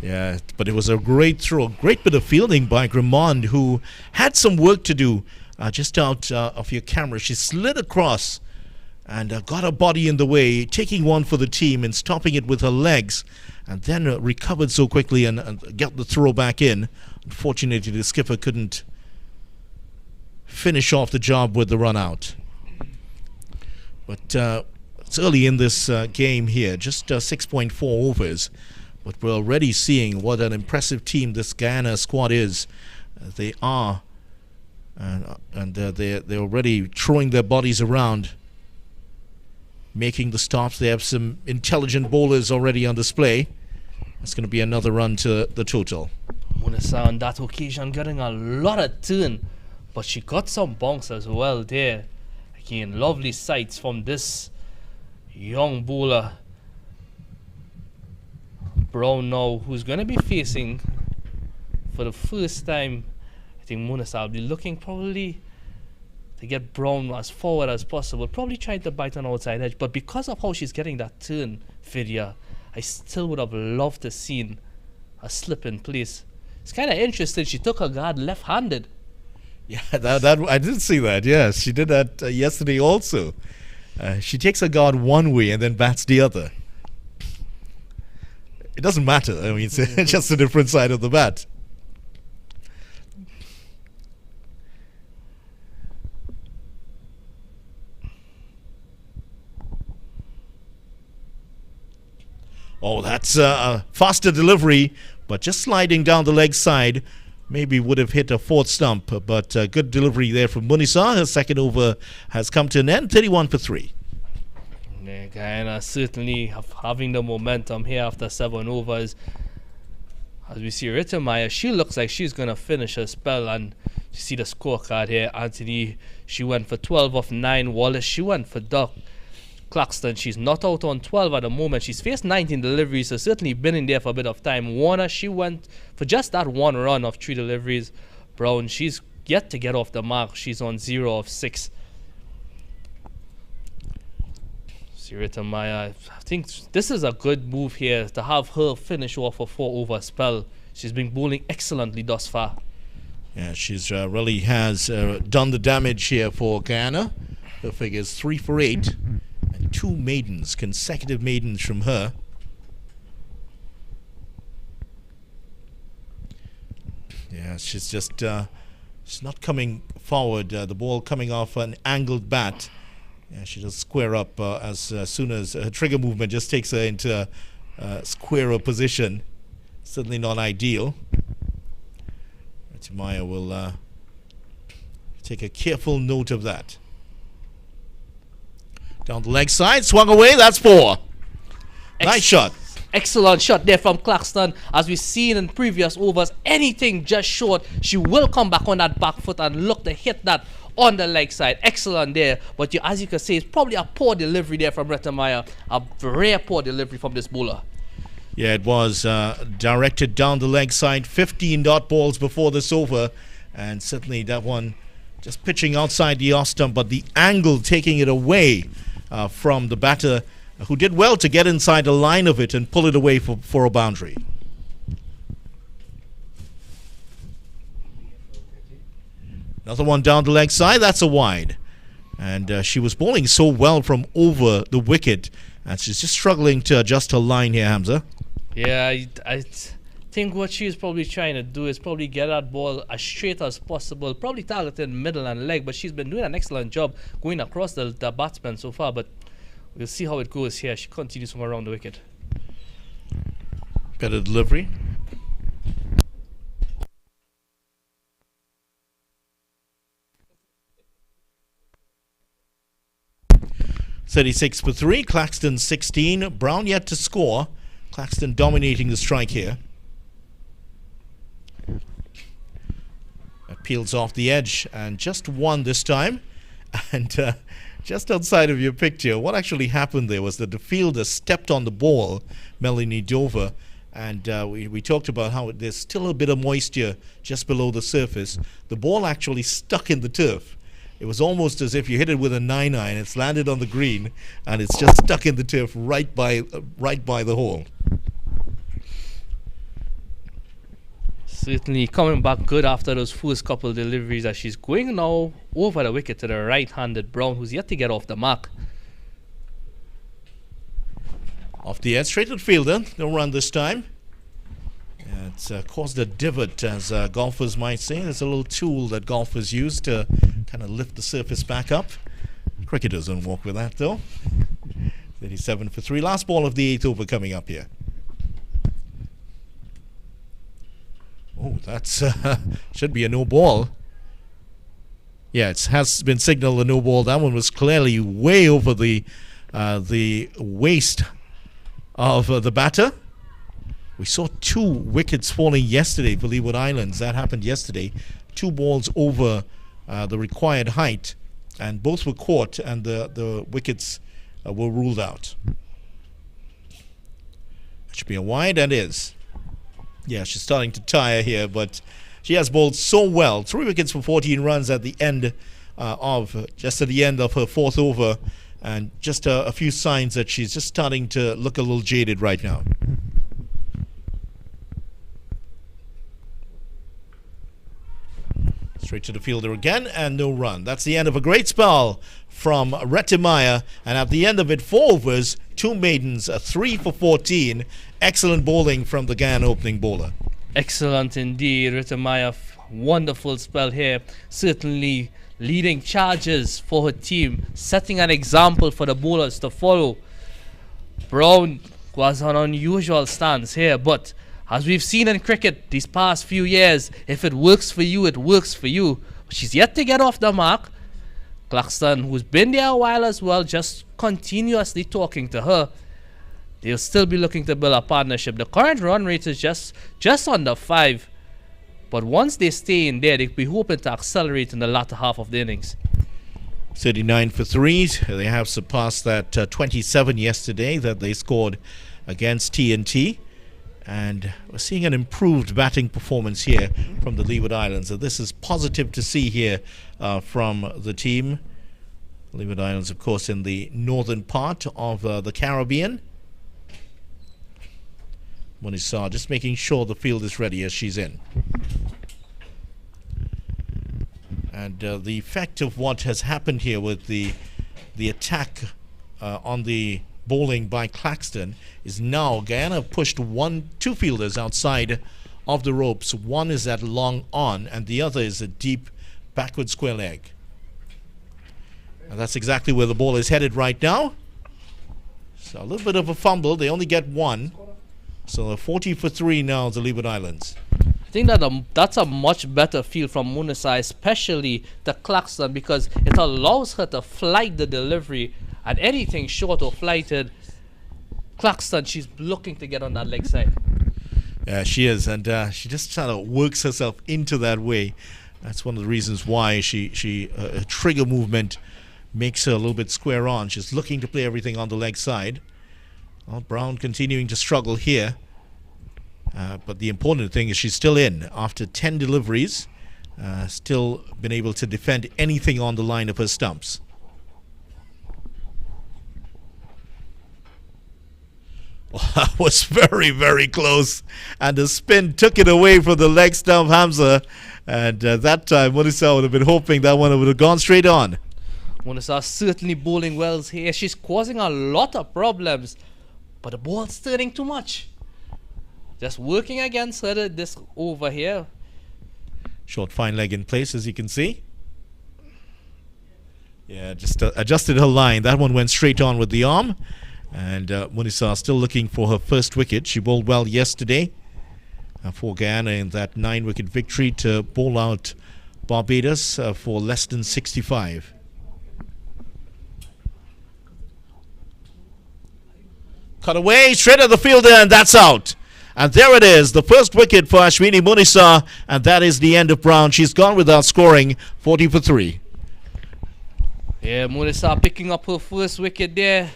Yeah, but it was a great throw, great bit of fielding by Grimond, who had some work to do just out of your camera. She slid across and got her body in the way, taking one for the team and stopping it with her legs, and then recovered so quickly and got the throw back in. Unfortunately, the skipper couldn't finish off the job with the run out. But it's early in this game here, just 6.4 overs. But we're already seeing what an impressive team this Guyana squad is. They are, and they're already throwing their bodies around, making the stops. They have some intelligent bowlers already on display. That's going to be another run to the total. Munasa on that occasion getting a lot of turn, but she got some bounce as well there. Again, lovely sights from this young bowler. Brown now, who's going to be facing for the first time, I think Munasa will be looking probably to get Brown as forward as possible, probably trying to bite on outside edge, but because of how she's getting that turn, Vidya, I still would have loved to seen a slip in place. It's kind of interesting, she took her guard left-handed. Yeah, that I did see that, yes. She did that yesterday also. She takes her guard one way and then bats the other. It doesn't matter. I mean, it's just a different side of the bat. Oh, that's a faster delivery, but just sliding down the leg side. Maybe would have hit a fourth stump, but good delivery there from Munisa. Her second over has come to an end, 31 for 3. Yeah, Guyana certainly having the momentum here after 7 overs. As we see Rita Maya, she looks like she's going to finish her spell, and you see the scorecard here. Anthony, she went for 12 off 9. Wallace, she went for duck. Claxton, she's not out on 12 at the moment. She's faced 19 deliveries, so certainly been in there for a bit of time. Warner, she went for just that one run of 3 deliveries. Brown, she's yet to get off the mark. She's on 0 of 6. Sirita Maya, I think this is a good move here to have her finish off a 4-over spell. She's been bowling excellently thus far. Yeah, she's really has done the damage here for Guyana. Her figures 3 for 8. 2 maidens, consecutive maidens from her. Yeah, she's just she's not coming forward. The ball coming off an angled bat. Yeah, she does square up as soon as her trigger movement just takes her into a squarer position. Certainly not ideal. Maya will take a careful note of that. Down the leg side, swung away, that's 4. Nice shot. Excellent shot there from Claxton. As we've seen in previous overs, anything just short, she will come back on that back foot and look to hit that on the leg side. Excellent there. But as you can see, it's probably a poor delivery there from Rita Maya. A rare poor delivery from this bowler. Yeah, it was directed down the leg side. 15 dot balls before this over. And certainly that one just pitching outside the off stump, but the angle taking it away from the batter, who did well to get inside the line of it and pull it away for a boundary. Another one down the leg side, that's a wide. And she was bowling so well from over the wicket, and she's just struggling to adjust her line here, Hamza. Yeah, I think what she's probably trying to do is probably get that ball as straight as possible, probably targeting middle and leg, but she's been doing an excellent job going across the batsman so far, but we'll see how it goes here. She continues from around the wicket. Better delivery. .36 for 3. Claxton 16. Brown yet to score. Claxton dominating the strike here. Peels off the edge and just one this time. And just outside of your picture, what actually happened there was that the fielder stepped on the ball, Melanie Dover, and we talked about how there's still a bit of moisture just below the surface. The ball actually stuck in the turf. It was almost as if you hit it with a 9-iron. It's landed on the green and it's just stuck in the turf right by the hole. Certainly coming back good after those first couple deliveries, as she's going now over the wicket to the right-handed Brown, who's yet to get off the mark. Off the edge, straight to the fielder. No run this time. Yeah, it's caused a divot, as golfers might say. There's a little tool that golfers use to kind of lift the surface back up. Cricketers don't walk with that, though. 37 for 3. Last ball of the 8th over coming up here. Oh, that's should be a no ball. Yeah, it has been signaled a no ball. That one was clearly way over the waist of the batter. We saw 2 wickets falling yesterday for Leeward Islands. That happened yesterday. 2 balls over the required height, and both were caught, and the wickets were ruled out. It should be a wide, and is. Yeah, she's starting to tire here, but she has bowled so well. 3 wickets for 14 runs at the end just at the end of her 4th over, and just a few signs that she's just starting to look a little jaded right now. Straight to the fielder again, and no run. That's the end of a great spell from Retimaya. And at the end of it, 4 overs, 2 maidens, a 3 for 14. Excellent bowling from the Guyana opening bowler. Excellent indeed, Retimaya. Wonderful spell here. Certainly leading charges for her team, setting an example for the bowlers to follow. Brown was an unusual stance here, but as we've seen in cricket these past few years, if it works for you, it works for you. She's yet to get off the mark. Claxton, who's been there a while as well, just continuously talking to her. They'll still be looking to build a partnership. The current run rate is just under 5. But once they stay in there, they'll be hoping to accelerate in the latter half of the innings. 39 for 3s. They have surpassed that 27 yesterday that they scored against TNT. And we're seeing an improved batting performance here from the Leeward Islands. So this is positive to see here from the team. Leeward Islands, of course, in the northern part of the Caribbean. Munisa just making sure the field is ready as she's in. And the effect of what has happened here with the attack on the bowling by Claxton is now Guyana pushed 2 fielders outside of the ropes. One is at long on and the other is a deep backward square leg. And that's exactly where the ball is headed right now. So a little bit of a fumble. They only get 1. So 40 for 3 now, the Leeward Islands. I think that that's a much better feel from Munisa, especially the Claxton, because it allows her to flight the delivery, and anything short of flighted, Claxton, she's looking to get on that leg side. Yeah, she is, and she just kind of works herself into that way. That's one of the reasons why her trigger movement makes her a little bit square on. She's looking to play everything on the leg side. Well, Brown continuing to struggle here. But the important thing is she's still in after 10 deliveries. Still been able to defend anything on the line of her stumps. Well, that was very, very close. And the spin took it away from the leg stump, Hamza. And that time, Munisa would have been hoping that one would have gone straight on. Munisa certainly bowling well here. She's causing a lot of problems. But the ball's turning too much. Just working against her this over here. Short fine leg in place, as you can see. Yeah, just adjusted her line. That one went straight on with the arm. And Munisa still looking for her first wicket. She bowled well yesterday for Guyana in that 9-wicket victory to bowl out Barbados for less than 65. Cut away, straight at the fielder, and that's out. And there it is, the first wicket for Ashwini Munisa, and that is the end of Brown. She's gone without scoring, 40 for 3. Yeah, Munisa picking up her first wicket there.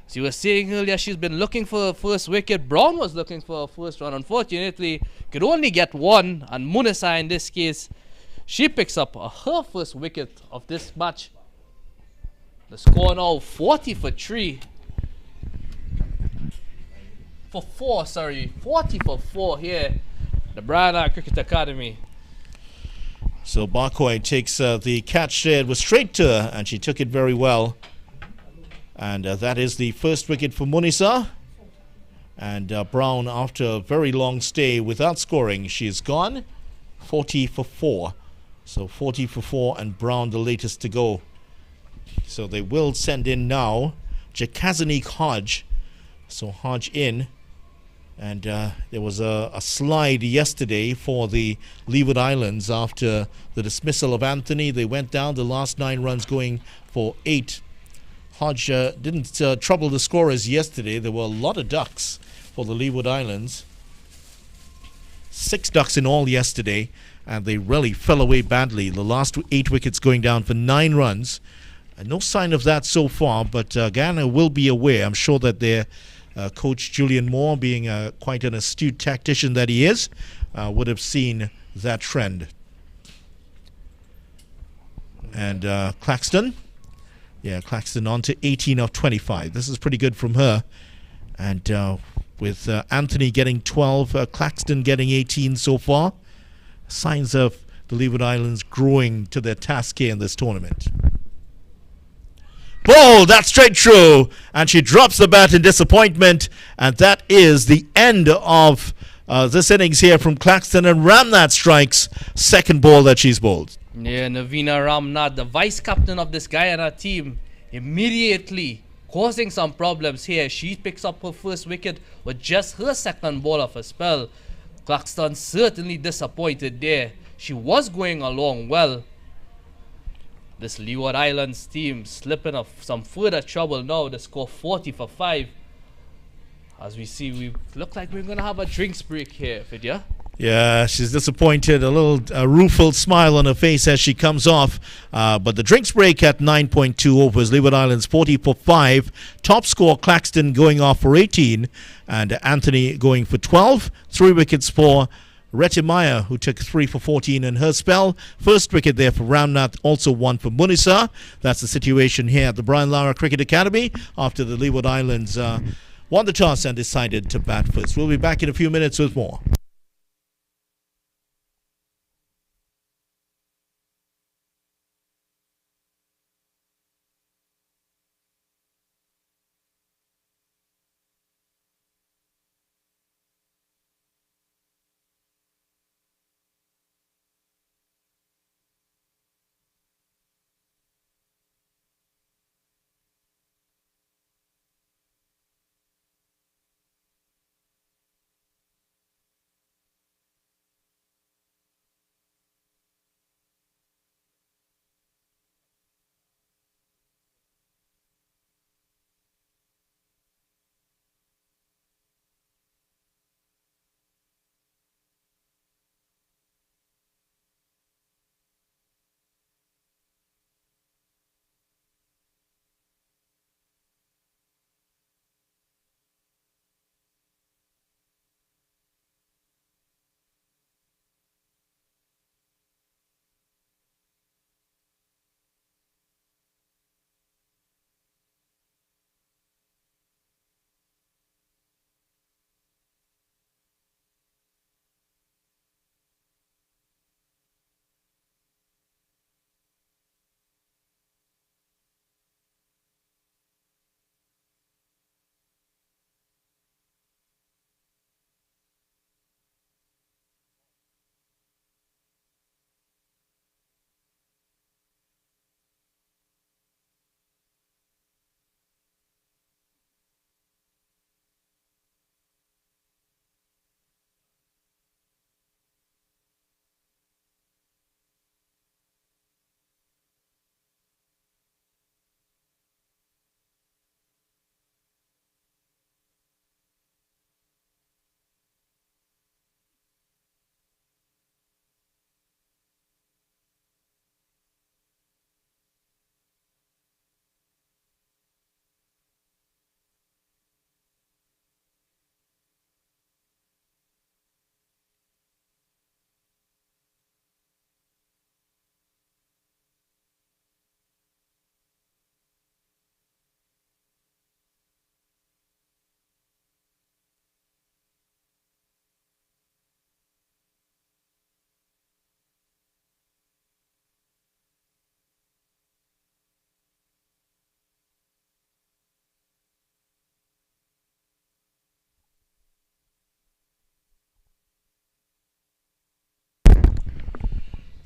As you were saying earlier, she's been looking for her first wicket. Brown was looking for her first run. Unfortunately, could only get 1, and Munisa in this case, she picks up her first wicket of this match. The score now 40 for 3. 40 for 4 here, the Brian Cricket Academy. So Barkoi takes the catch there. It was straight to her, and she took it very well. And that is the first wicket for Munisa. And Brown, after a very long stay without scoring, she's gone 40 for 4. So 40 for 4, and Brown the latest to go. So they will send in now Jakazanik Hodge. So Hodge in. And there was a slide yesterday for the Leeward Islands after the dismissal of Anthony. They went down the last 9 runs going for 8. Hodge didn't trouble the scorers yesterday. There were a lot of ducks for the Leeward Islands. 6 ducks in all yesterday, and they really fell away badly. The last 8 wickets going down for 9 runs. No sign of that so far, but Guyana will be aware. I'm sure that their coach Julian Moore, being quite an astute tactician that he is, would have seen that trend. And Claxton. Yeah, Claxton on to 18 of 25. This is pretty good from her. And with Anthony getting 12, Claxton getting 18 so far. Signs of the Leeward Islands growing to their task here in this tournament. Ball, that's straight through, and she drops the bat in disappointment, and that is the end of this innings here from Claxton, and Ramnath strikes second ball that she's bowled. Yeah, Navina Ramnath, the vice captain of this Guyana team, immediately causing some problems here. She picks up her first wicket with just her second ball of a spell. Claxton certainly disappointed there. She was going along well. This Leeward Islands team slipping of some further trouble now. The score 40 for 5. As we see, we look like we're going to have a drinks break here, Vidya. Yeah, she's disappointed. A little rueful smile on her face as she comes off. But the drinks break at 9.2 overs. Leeward Islands 40 for 5. Top score, Claxton going off for 18. And Anthony going for 12. 3 wickets for Retimaya, who took 3 for 14 in her spell. First wicket there for Ramnath, also 1 for Munisa. That's the situation here at the Brian Lara Cricket Academy after the Leeward Islands won the toss and decided to bat first. We'll be back in a few minutes with more.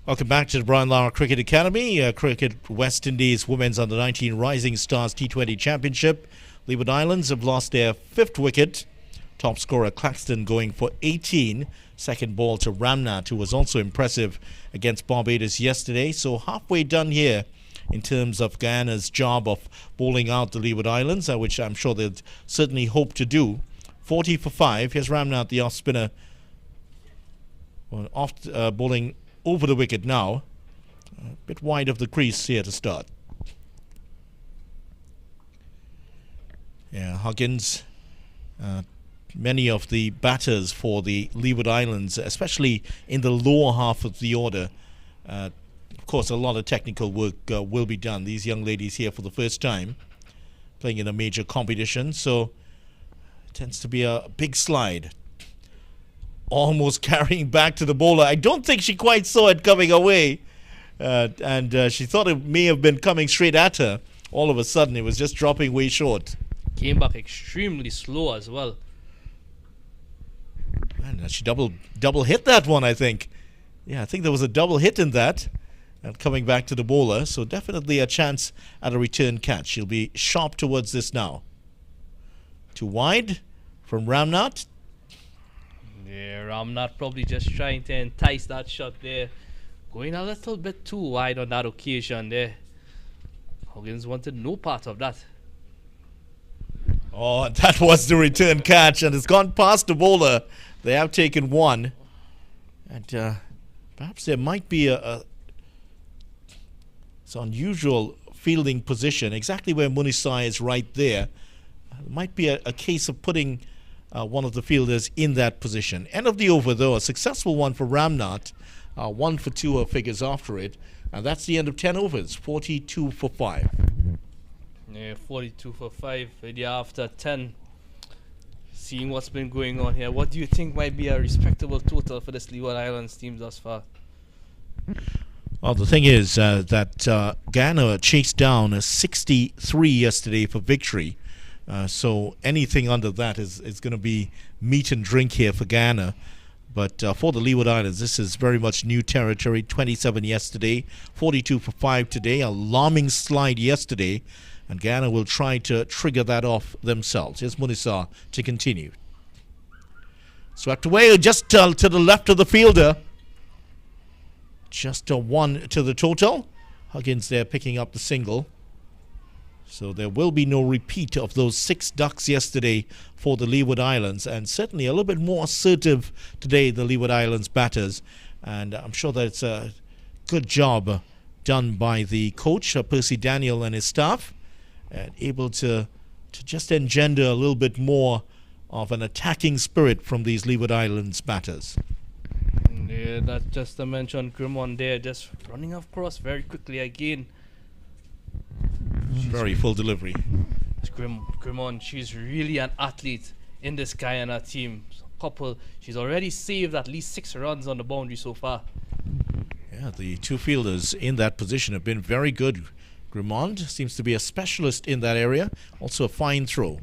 Welcome back to the Brian Lara Cricket Academy. Cricket West Indies Women's Under-19 Rising Stars T20 Championship. Leeward Islands have lost their 5th wicket. Top scorer Claxton going for 18. Second ball to Ramnath, who was also impressive against Barbados yesterday. So halfway done here in terms of Guyana's job of bowling out the Leeward Islands, which I'm sure they'll certainly hope to do. 40 for 5. Here's Ramnath, the off spinner, bowling over the wicket now. A bit wide of the crease here to start. Yeah, Huggins. Many of the batters for the Leeward Islands, especially in the lower half of the order. Of course, a lot of technical work will be done. These young ladies here for the first time playing in a major competition, so it tends to be a big slide. almost carrying back to the bowler. I don't think she quite saw it coming away, and she thought it may have been coming straight at her. All of a sudden, it was just dropping way short. Came back extremely slow as well. And she double hit that one, I think. Yeah, I think there was a double hit in that. And coming back to the bowler, so definitely a chance at a return catch. She'll be sharp towards this now. Too wide from Ramnath. Yeah, Ramnath probably just trying to entice that shot there. Going a little bit too wide on that occasion there. Huggins wanted no part of that. Oh, that was the return catch, and it's gone past the bowler. They have taken one. And perhaps there might be it's unusual fielding position, exactly where Munisa is right there. It might be a case of putting one of the fielders in that position. End of the over, though, a successful one for Ramnath. 1 for 2 figures after it. And that's the end of 10 overs, 42 for 5. Yeah, 42 for 5 after 10. Seeing what's been going on here, what do you think might be a respectable total for this Leeward Islands team thus far? Well, the thing is that Guyana chased down a 63 yesterday for victory. So anything under that is going to be meat and drink here for Guyana. But for the Leeward Islands, this is very much new territory. 27 yesterday, 42 for 5 today. Alarming slide yesterday. And Guyana will try to trigger that off themselves. Here's Munisa to continue. Swept away just to the left of the fielder. Just a 1 to the total. Huggins there picking up the single. So there will be no repeat of those 6 ducks yesterday for the Leeward Islands. And certainly a little bit more assertive today, the Leeward Islands batters. And I'm sure that it's a good job done by the coach, Percy Daniel, and his staff. And able to just engender a little bit more of an attacking spirit from these Leeward Islands batters. Yeah, that's just to mention Grimon there, just running across very quickly again. Very full delivery. Grimon, she's really an athlete in this Guyana team. She's already saved at least 6 runs on the boundary so far. Yeah, the 2 fielders in that position have been very good. Grimond seems to be a specialist in that area. Also a fine throw.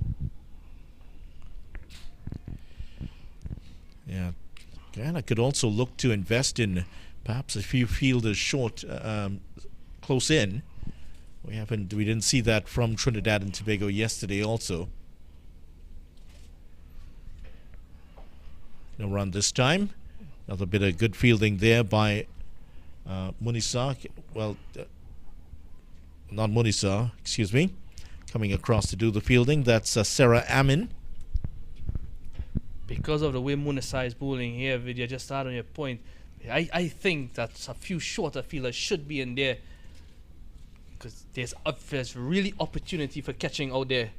Yeah, Guyana could also look to invest in perhaps a few fielders short, close in. We didn't see that from Trinidad and Tobago yesterday also. No run this time. Another bit of good fielding there by Munisa. Well, not Munisa, excuse me. Coming across to do the fielding. That's Sarah Amin. Because of the way Munisa is bowling here, Vidya, just start on your point. I think that a few shorter fielders should be in there. Because there's really opportunity for catching out there.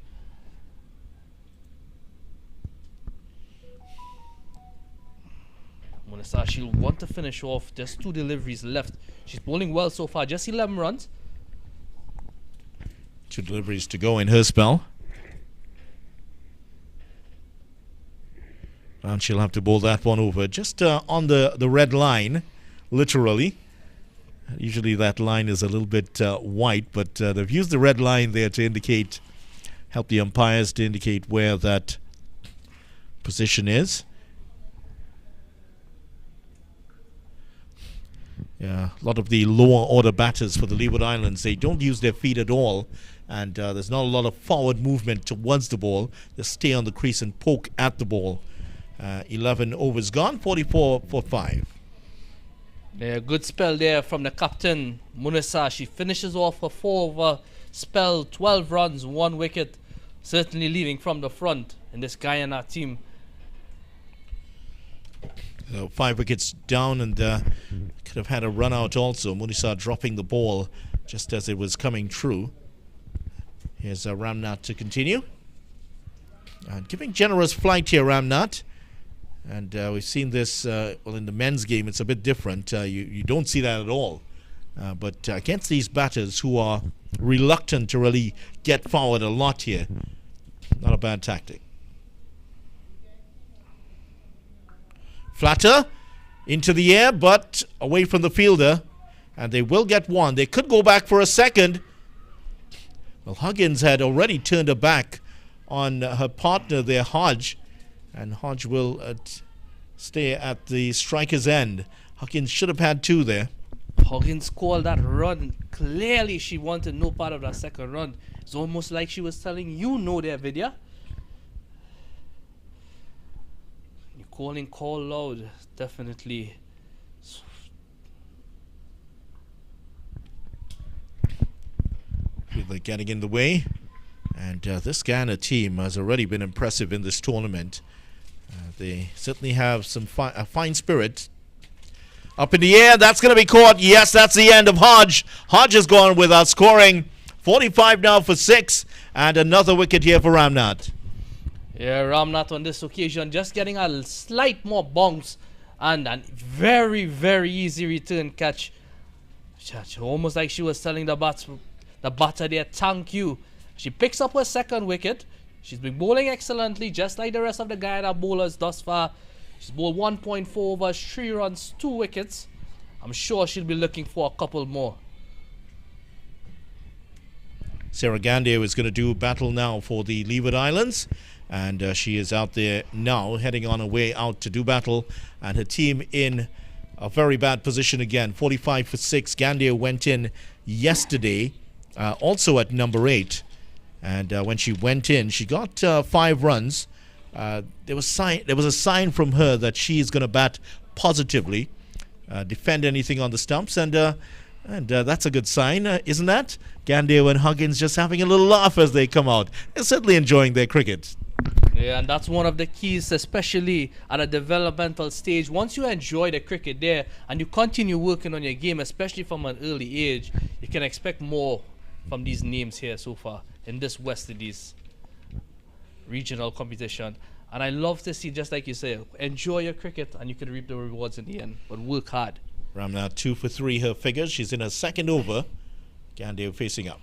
Munisa, she'll want to finish off. There's 2 deliveries left. She's bowling well so far. Just 11 runs. 2 deliveries to go in her spell. And she'll have to bowl that one over just on the red line, literally. Usually that line is a little bit white, but they've used the red line there to help the umpires to indicate where that position is. Yeah, a lot of the lower order batters for the Leeward Islands, they don't use their feet at all, and there's not a lot of forward movement towards the ball. They stay on the crease and poke at the ball. 11 overs gone, 44 for 5. Yeah, good spell there from the captain, Munisa. She finishes off a 4 over spell, 12 runs, 1 wicket. Certainly leading from the front in this Guyana team. 5 wickets down, and could have had a run out also. Munisa dropping the ball just as it was coming through. Here's Ramnath to continue. Giving generous flight here, Ramnath. And we've seen this, well, in the men's game, it's a bit different. You don't see that at all. But against these batters who are reluctant to really get forward a lot here, not a bad tactic. Flatter into the air, but away from the fielder. And they will get one. They could go back for a second. Well, Huggins had already turned her back on her partner there, Hodge. And Hodge will stay at the striker's end. Huggins should have had 2 there. Huggins called that run. Clearly, she wanted no part of that second run. It's almost like she was telling you no there, Vidya. You're calling call loud, definitely. They're getting in the way. And this Guyana team has already been impressive in this tournament. They certainly have some a fine spirit. Up in the air, that's going to be caught. Yes, that's the end of Hodge. Hodge has gone without scoring. 45 now for 6. And another wicket here for Ramnath. Yeah, Ramnath on this occasion just getting a slight more bounce. And a very, very easy return catch. Almost like she was telling the batter there, thank you. She picks up her second wicket. She's been bowling excellently, just like the rest of the Guyana bowlers thus far. She's bowled 1.4 overs, 3 runs, 2 wickets. I'm sure she'll be looking for a couple more. Sarah Gandeo is going to do battle now for the Leeward Islands. And she is out there now, heading on her way out to do battle. And her team in a very bad position again. 45 for 6. Gandeo went in yesterday, also at number 8. And when she went in, she got 5 runs. There was a sign from her that she is going to bat positively, defend anything on the stumps, and that's a good sign, isn't that? Gandeo and Huggins just having a little laugh as they come out. They're certainly enjoying their cricket. Yeah, and that's one of the keys, especially at a developmental stage. Once you enjoy the cricket there and you continue working on your game, especially from an early age, you can expect more from these names here so far in this West Indies regional competition. And I love to see, just like you say, enjoy your cricket and you can reap the rewards in the end, but work hard. Ramnath 2 for 3 her figures. She's in her second over. Gandeo facing up.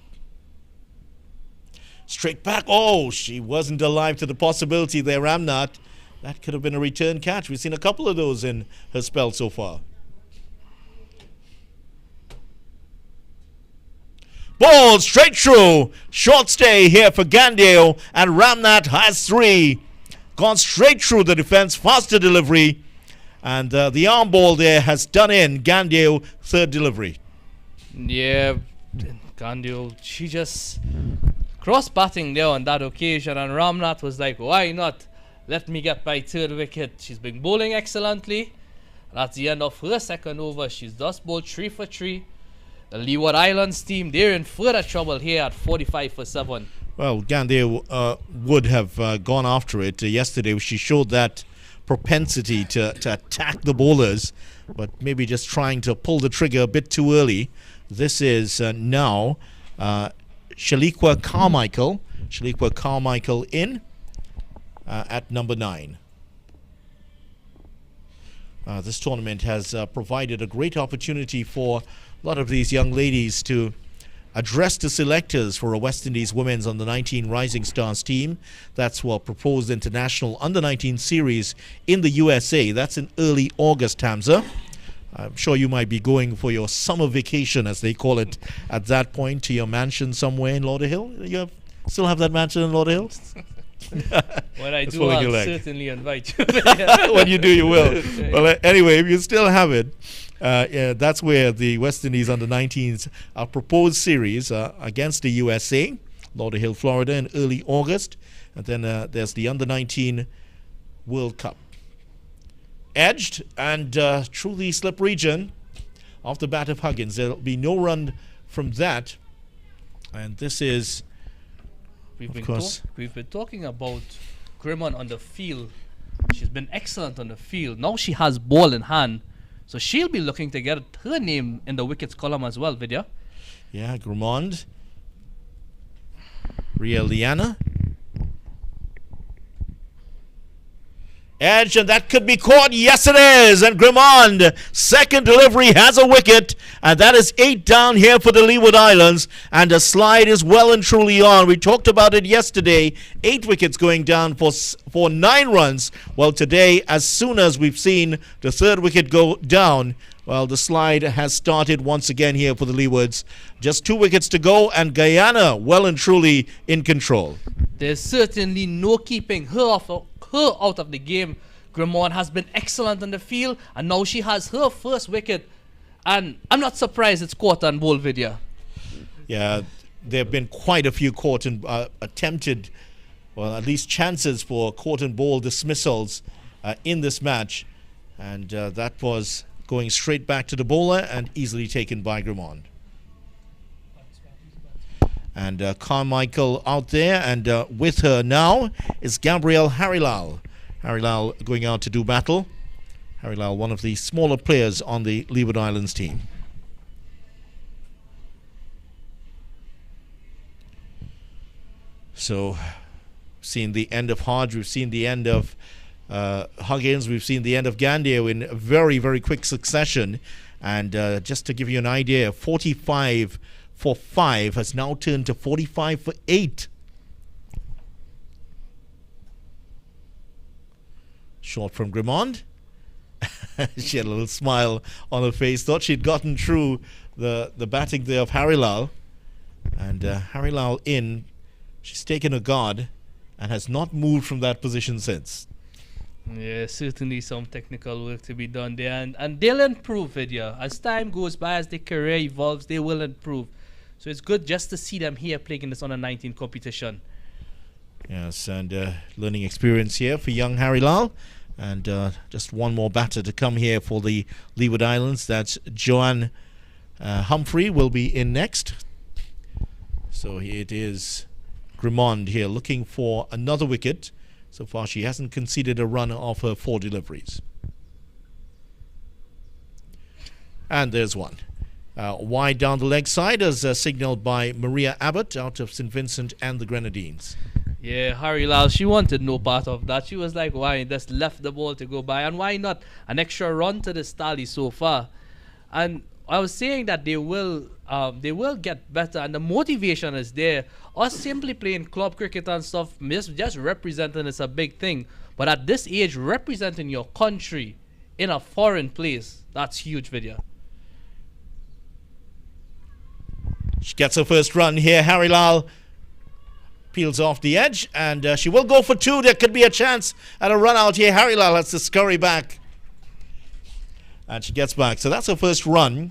Straight back. Oh, she wasn't alive to the possibility there, Ramnath. That could have been a return catch. We've seen a couple of those in her spell so far. Ball straight through. Short stay here for Gandeo, and Ramnath has 3. Gone straight through the defense. Faster delivery. And the arm ball there has done in. Gandeo, third delivery. Yeah, Gandeo, she just cross-batting there on that occasion, and Ramnath was like, why not? Let me get my third wicket. She's been bowling excellently. That's the end of her second over. She's just bowled 3 for 3. The Leeward Islands team, they're in further trouble here at 45 for 7. Well, Gandeo would have gone after it yesterday. She showed that propensity to attack the bowlers, but maybe just trying to pull the trigger a bit too early. This is now Shaliqua Carmichael. Shaliqua Carmichael in at number 9. This tournament has provided a great opportunity for a lot of these young ladies to address the selectors for a West Indies Women's Under-19 Rising Stars team. That's what proposed international Under-19 series in the USA. That's in early August, Hamza. I'm sure you might be going for your summer vacation, as they call it, at that point, to your mansion somewhere in Lauderhill. You still have that mansion in Lauderhill? When I do, I'll certainly invite you. When you do, you will. Well, anyway, if you still have it, yeah, that's where the West Indies Under-19s proposed series against the USA, Lauderhill, Florida, in early August. And then there's the Under-19 World Cup. Edged and through the slip region off the bat of Huggins. There'll be no run from that. And this is, we've been talking about Grimmon on the field. She's been excellent on the field. Now she has ball in hand. So she'll be looking to get her name in the wickets column as well, Vidya. Yeah, Grimmond. Ria Liana. Edge, and that could be caught. Yes, it is. And Grimond, second delivery, has a wicket. And that is 8 down here for the Leeward Islands. And the slide is well and truly on. We talked about it yesterday. 8 wickets going down for 9 runs. Well, today, as soon as we've seen the third wicket go down, well, the slide has started once again here for the Leewards. Just 2 wickets to go, and Guyana well and truly in control. There's certainly no keeping her out of the game. Grimond has been excellent on the field, and now she has her first wicket. And I'm not surprised it's caught on bowl video. Yeah, there have been quite a few caught and attempted, well, at least chances for caught and ball dismissals in this match. And that was going straight back to the bowler and easily taken by Grimond. And Carmichael out there, and with her now is Gabrielle Harilal. Harilal going out to do battle. Harilal, one of the smaller players on the Leeward Islands team. So, we've seen the end of Hodge, we've seen the end of Huggins, we've seen the end of Gandio in very, very quick succession. And just to give you an idea, 45 for 5 has now turned to 45 for 8. Short from Grimond. She had a little smile on her face. Thought she'd gotten through the batting there of Harilal. And Harilal in. She's taken a guard and has not moved from that position since. Yeah, certainly some technical work to be done there. And they'll improve, Vidya. As time goes by, as their career evolves, they will improve. So it's good just to see them here playing in this under-19 competition. Yes, and learning experience here for young Harilal. And just one more batter to come here for the Leeward Islands. That's Joanne Humphrey will be in next. So it is Grimond here looking for another wicket. So far she hasn't conceded a run off her 4 deliveries. And there's one. Wide down the leg side as signalled by Maria Abbott out of St. Vincent and the Grenadines. Yeah, Harilal, she wanted no part of that. She was like, why? Just left the ball to go by. And why not an extra run to the tally so far? And I was saying that they will get better, and the motivation is there. Us simply playing club cricket and stuff, just representing is a big thing. But at this age, representing your country in a foreign place, that's huge, Vidya. She gets her first run here. Harilal peels off the edge, and she will go for 2. There could be a chance at a run out here. Harilal has to scurry back, and she gets back. So that's her first run.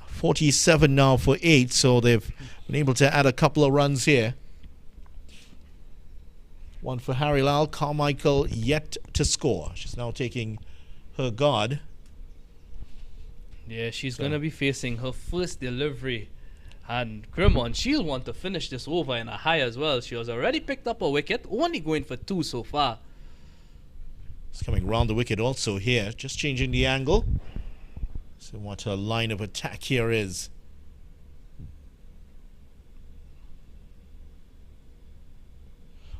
47 now for 8, so they've been able to add a couple of runs here. One for Harilal. Carmichael yet to score. She's now taking her guard. Yeah, she's going to be facing her first delivery. And Grimond, she'll want to finish this over in a high as well. She has already picked up a wicket, only going for 2 so far. It's coming round the wicket also here, just changing the angle. So what her line of attack here is.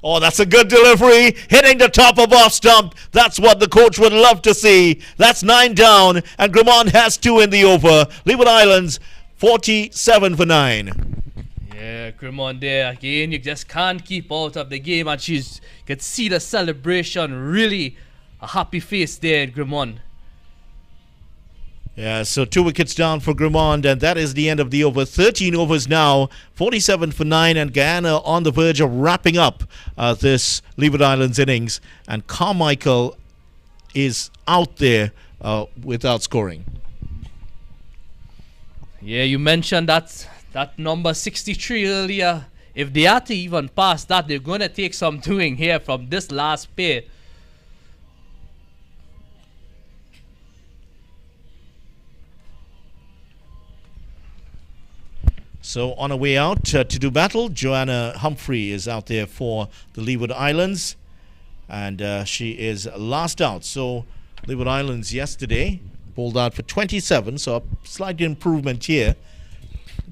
Oh, that's a good delivery, hitting the top of off stump. That's what the coach would love to see. That's 9 down, and Grimond has 2 in the over. Leeward Islands 47 for 9. Yeah, Grimond there again. You just can't keep out of the game, and you could see the celebration. Really a happy face there at Grimond. Yeah, so 2 wickets down for Grimond, and that is the end of the over. 13 overs now, 47 for 9, and Guyana on the verge of wrapping up this Leeward Islands innings, and Carmichael is out there without scoring. Yeah, you mentioned that number 63 earlier. If they are to even pass that, they're going to take some doing here from this last pair. So on her way out to do battle, Joanna Humphrey is out there for the Leeward Islands, and she is last out. So Leeward Islands yesterday bowled out for 27, so a slight improvement here.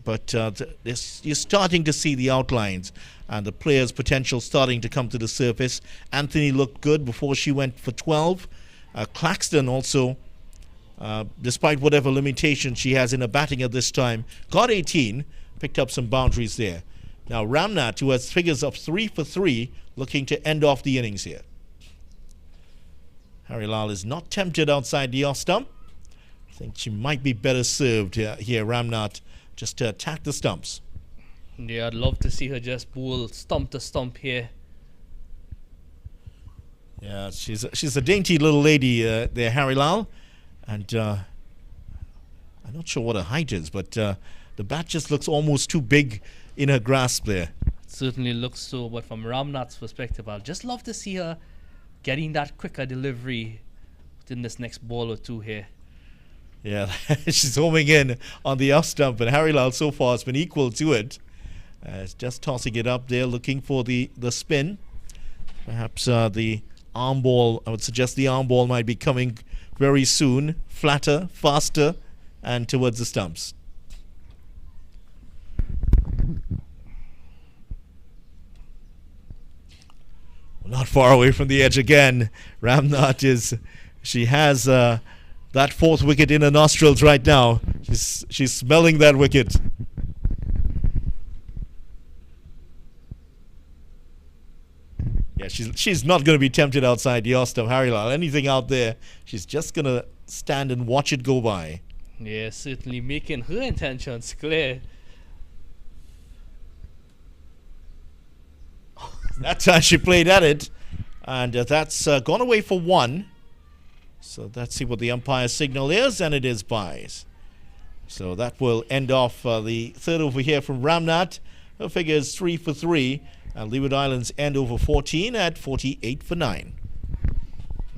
But you're starting to see the outlines. and the players' potential starting to come to the surface. Anthony looked good before she went for 12. Claxton also, despite whatever limitations she has in her batting at this time, got 18, picked up some boundaries there. Now Ramnath, who has figures of 3 for 3, looking to end off the innings here. Harry Lal is not tempted outside the off stump. I think she might be better served here, Ramnath, just to attack the stumps. Yeah, I'd love to see her just bowl stump to stump here. Yeah, she's a dainty little lady there, Harry Lal. And I'm not sure what her height is, but the bat just looks almost too big in her grasp there. Certainly looks so, but from Ramnath's perspective, I'd just love to see her getting that quicker delivery within this next ball or two here. Yeah, she's homing in on the off stump, and Harry Lal so far has been equal to it. Just tossing it up there, looking for the spin. Perhaps the arm ball, I would suggest the arm ball might be coming very soon, flatter, faster, and towards the stumps. Not far away from the edge again. Ramnath she has that 4th wicket in her nostrils right now. She's smelling that wicket. Yeah, she's not going to be tempted outside the off stump, Harry Lal. Anything out there, she's just going to stand and watch it go by. Yeah, certainly making her intentions clear. That's how she played at it. And that's gone away for 1. So let's see what the umpire's signal is, and it is byes. So that will end off the 3rd over here from Ramnath. Her figure is 3 for 3. And Leeward Islands end over 14 at 48 for 9.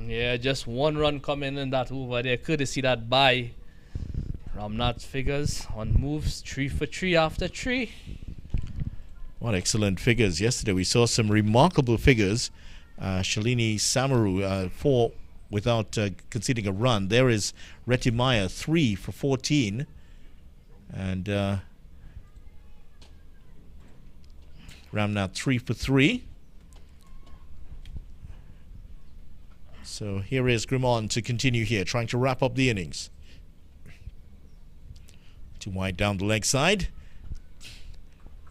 Yeah, just 1 run coming in that over there. Courtesy that bye. Ramnath's figures on moves 3 for 3 after 3. What excellent figures. Yesterday we saw some remarkable figures. Shalini Samaru, 4 without conceding a run. There is Retimaya, 3 for 14. And Ramnath 3 for 3. So here is Grimond to continue here, trying to wrap up the innings. Too wide down the leg side.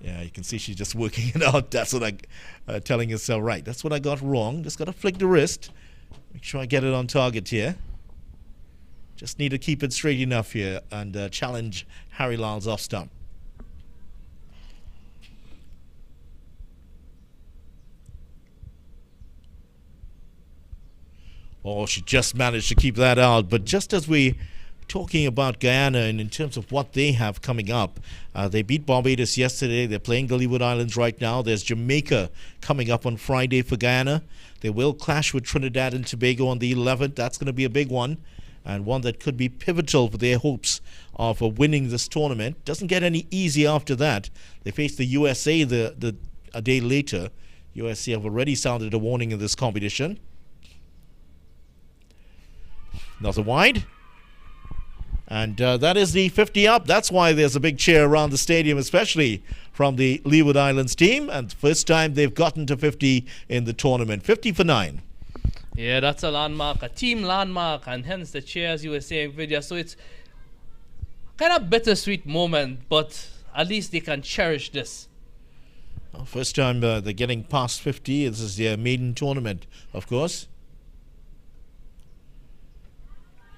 Yeah, you can see she's just working it out. That's what telling herself, right, that's what I got wrong. Just got to flick the wrist. Make sure I get it on target here. Just need to keep it straight enough here and challenge Harry Lal's off stump. Oh, she just managed to keep that out. But just as we talking about Guyana and in terms of what they have coming up, they beat Barbados yesterday. They're playing the Leeward Islands right now. There's Jamaica coming up on Friday for Guyana. They will clash with Trinidad and Tobago on the 11th. That's going to be a big one, and one that could be pivotal for their hopes of winning this tournament. Doesn't get any easier after that. They face the USA a day later. USA have already sounded a warning in this competition. Another wide. And that is the 50 up. That's why there's a big cheer around the stadium, especially from the Leeward Islands team. And first time they've gotten to 50 in the tournament. 50 for 9. Yeah, that's a landmark, a team landmark, and hence the cheer, as you were saying, Vidya. So it's kind of bittersweet moment, but at least they can cherish this. Well, first time they're getting past 50. This is their maiden tournament, of course.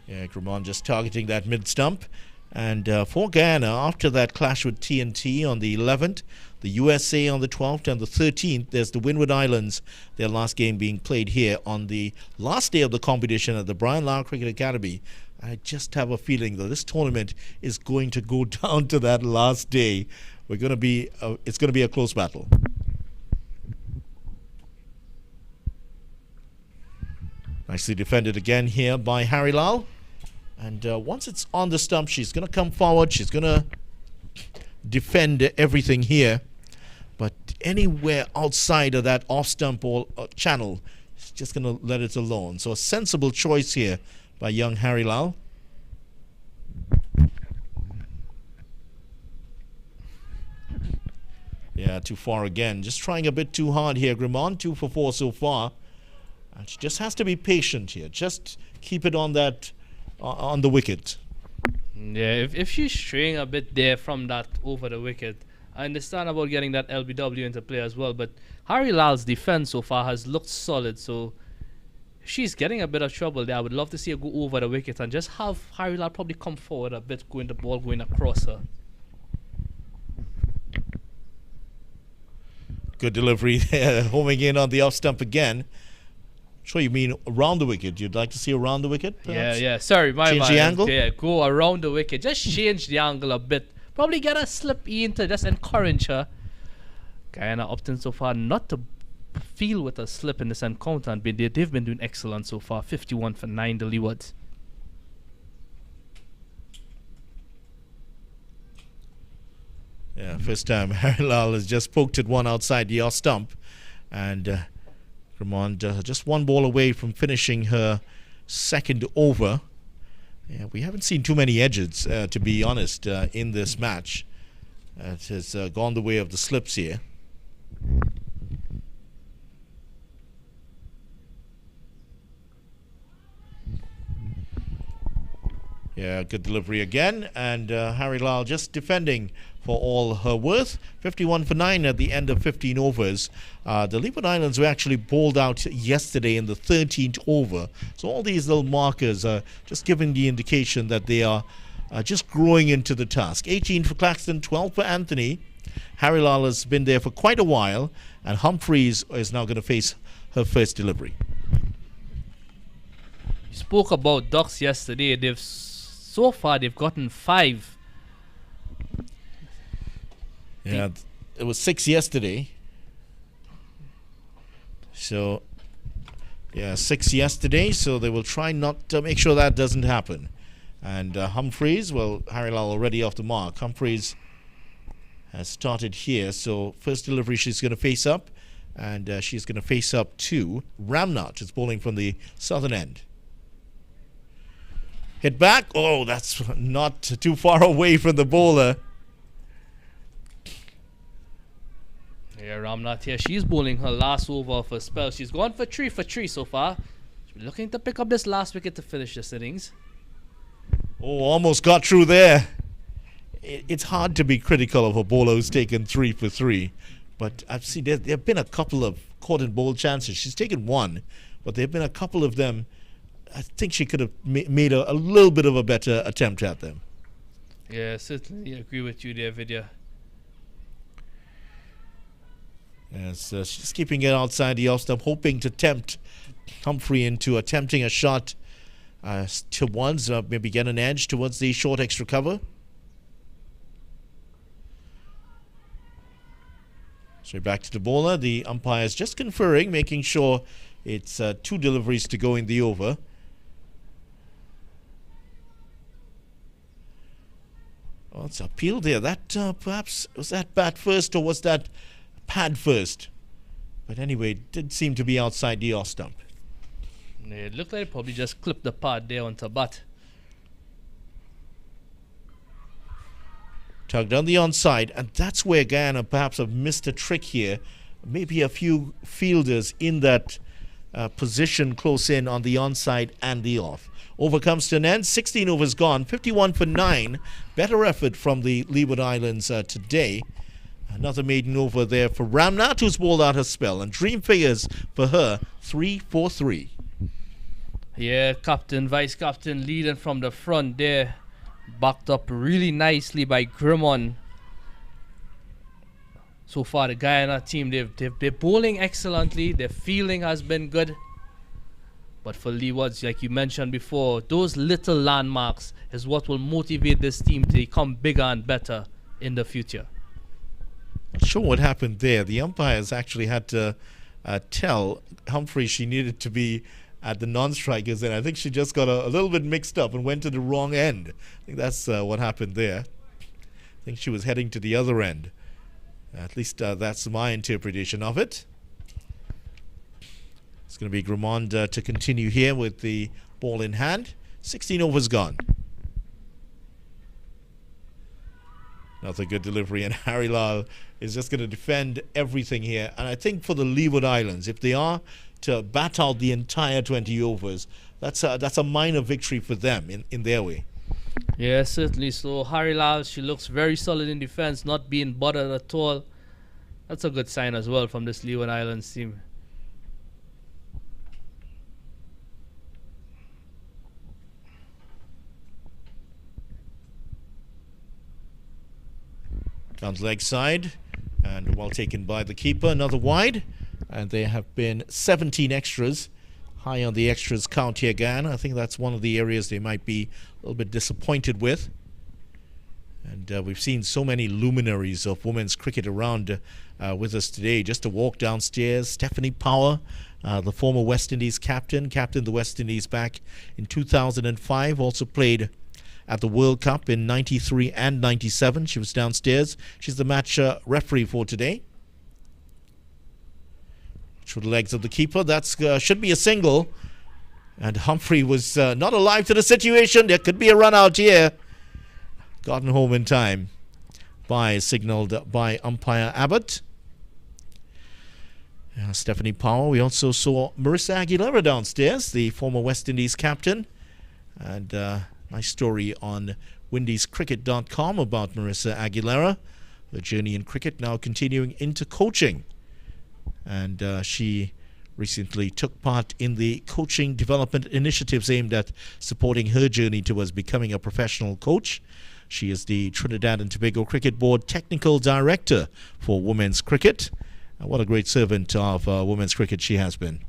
Yeah, Grimond just targeting that mid-stump. And for Guyana, after that clash with TNT on the 11th, the USA on the 12th, and the 13th, there's the Windward Islands, their last game being played here on the last day of the competition at the Brian Lara Cricket Academy. I just have a feeling that this tournament is going to go down to that last day. It's going to be a close battle. Nicely defended again here by Harry Lal. And once it's on the stump, she's going to come forward. She's going to defend everything here. But anywhere outside of that off-stump or channel, she's just going to let it alone. So a sensible choice here by young Harry Lal. Yeah, too far again. Just trying a bit too hard here. Grimond, 2 for 4 so far. And she just has to be patient here. Just keep it on that, on the wicket. Yeah, if she's straying a bit there from that over the wicket, I understand about getting that LBW into play as well, but Harry Lal's defense so far has looked solid, so if she's getting a bit of trouble there, I would love to see her go over the wicket and just have Harry Lal probably come forward a bit, going the ball going across her. Good delivery there, homing in on the off stump again. Sure, you mean around the wicket? You'd like to see around the wicket, perhaps? Yeah. Sorry, my Change bad. the angle? Yeah, go around the wicket. Just change the angle a bit. Probably get a slip in to just encourage her. Guyana opting so far not to feel with a slip in this encounter, and they've been doing excellent so far. 51 for 9, the Leewards. Yeah, first time Harry Lal has just poked at one outside the off stump, and Grimond just one ball away from finishing her second over. Yeah, we haven't seen too many edges, to be honest, in this match. It has gone the way of the slips here. Yeah, good delivery again, and Harry Lal just defending for all her worth. 51 for 9 at the end of 15 overs. The Leeward Islands were actually bowled out yesterday in the 13th over. So all these little markers are just giving the indication that they are just growing into the task. 18 for Claxton, 12 for Anthony. Harry Lal has been there for quite a while, and Humphreys is now going to face her first delivery. You spoke about ducks yesterday. So far they've gotten 5. Yeah, it was 6 yesterday. So, yeah, 6 yesterday. So they will try not to make sure that doesn't happen. And Humphreys, well, Harry Lal already off the mark. Humphreys has started here. So first delivery she's going to face up. And she's going to face up to Ramnat, who's bowling from the southern end. Hit back. Oh, that's not too far away from the bowler. Yeah, Ramnath here. She's bowling her last over of her spell. She's gone for 3 for 3 so far. She's looking to pick up this last wicket to finish this innings. Oh, almost got through there. It's hard to be critical of a bowler who's taken 3 for 3. But I've seen there have been a couple of caught and bowled chances. She's taken 1, but there have been a couple of them. I think she could have made a little bit of a better attempt at them. Yeah, certainly agree with you there, Vidya. Yes, she's keeping it outside the off stump, hoping to tempt Humphrey into attempting a shot towards, maybe get an edge towards the short extra cover. So back to the bowler. The umpire's just conferring, making sure it's 2 deliveries to go in the over. Oh, it's appeal there. That perhaps was that bat first or was that pad first? But anyway, it did seem to be outside the off stump. Yeah, it looked like it probably just clipped the pad there onto bat. Tugged on the onside, and that's where Guyana perhaps have missed a trick here. Maybe a few fielders in that position close in on the onside and the off. Over comes to an end. 16 overs gone. 51 for 9. Better effort from the Leeward Islands today. Another maiden over there for Ramnat, who's bowled out her spell. And dream figures for her, 3 for 3. Yeah, captain, vice captain leading from the front there. Backed up really nicely by Grimond. So far, the Guyana team, they're bowling excellently. Their fielding has been good. But for Leewards, like you mentioned before, those little landmarks is what will motivate this team to become bigger and better in the future. Not sure what happened there. The umpires actually had to tell Humphrey she needed to be at the non-strikers, and I think she just got a little bit mixed up and went to the wrong end. I think that's what happened there. I think she was heading to the other end. At least that's my interpretation of it. It's going to be Grimond to continue here with the ball in hand. 16 overs gone. Another good delivery, and Harry Lal is just going to defend everything here. And I think for the Leeward Islands, if they are to bat out the entire 20 overs, that's a minor victory for them in their way. Yeah, certainly. So Harry Lal, she looks very solid in defense, not being bothered at all. That's a good sign as well from this Leeward Islands team. Down the leg side, and well taken by the keeper. Another wide, and there have been 17 extras. High on the extras count here, Guyana. I think that's one of the areas they might be a little bit disappointed with. And we've seen so many luminaries of women's cricket around with us today. Just to walk downstairs, Stephanie Power, the former West Indies captained the West Indies back in 2005, also played at the World Cup in 93 and 97. She was downstairs. She's the match referee for today. Through the legs of the keeper. That's should be a single. And Humphrey was not alive to the situation. There could be a run out here. Gotten home in time. Signaled by umpire Abbott. Stephanie Power. We also saw Marissa Aguilera downstairs, the former West Indies captain. And nice story on windiescricket.com about Marissa Aguilera. Her journey in cricket now continuing into coaching. And she recently took part in the coaching development initiatives aimed at supporting her journey towards becoming a professional coach. She is the Trinidad and Tobago Cricket Board Technical Director for women's cricket. What a great servant of women's cricket she has been.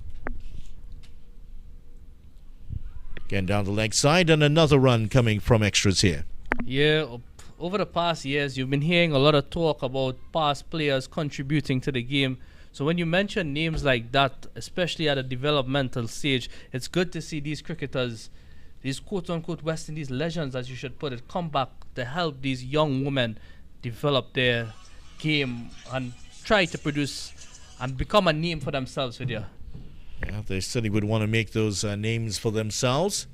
Again down the leg side, and another run coming from extras here. Yeah, over the past years, you've been hearing a lot of talk about past players contributing to the game. So when you mention names like that, especially at a developmental stage, it's good to see these cricketers, these quote-unquote West Indies legends, as you should put it, come back to help these young women develop their game and try to produce and become a name for themselves with you. Yeah, they certainly would want to make those names for themselves.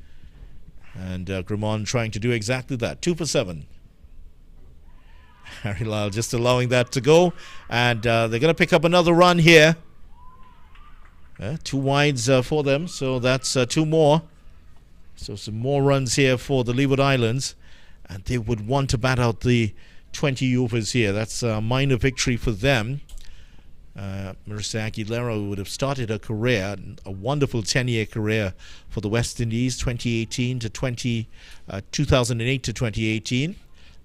And Grimond trying to do exactly that. 2 for 7. Harry Lal just allowing that to go. And they're going to pick up another run here. 2 wides for them. So that's 2 more. So some more runs here for the Leeward Islands. And they would want to bat out the 20 overs here. That's a minor victory for them. Marissa Aguilera would have started her career, a wonderful 10-year career for the West Indies, 2008 to 2018,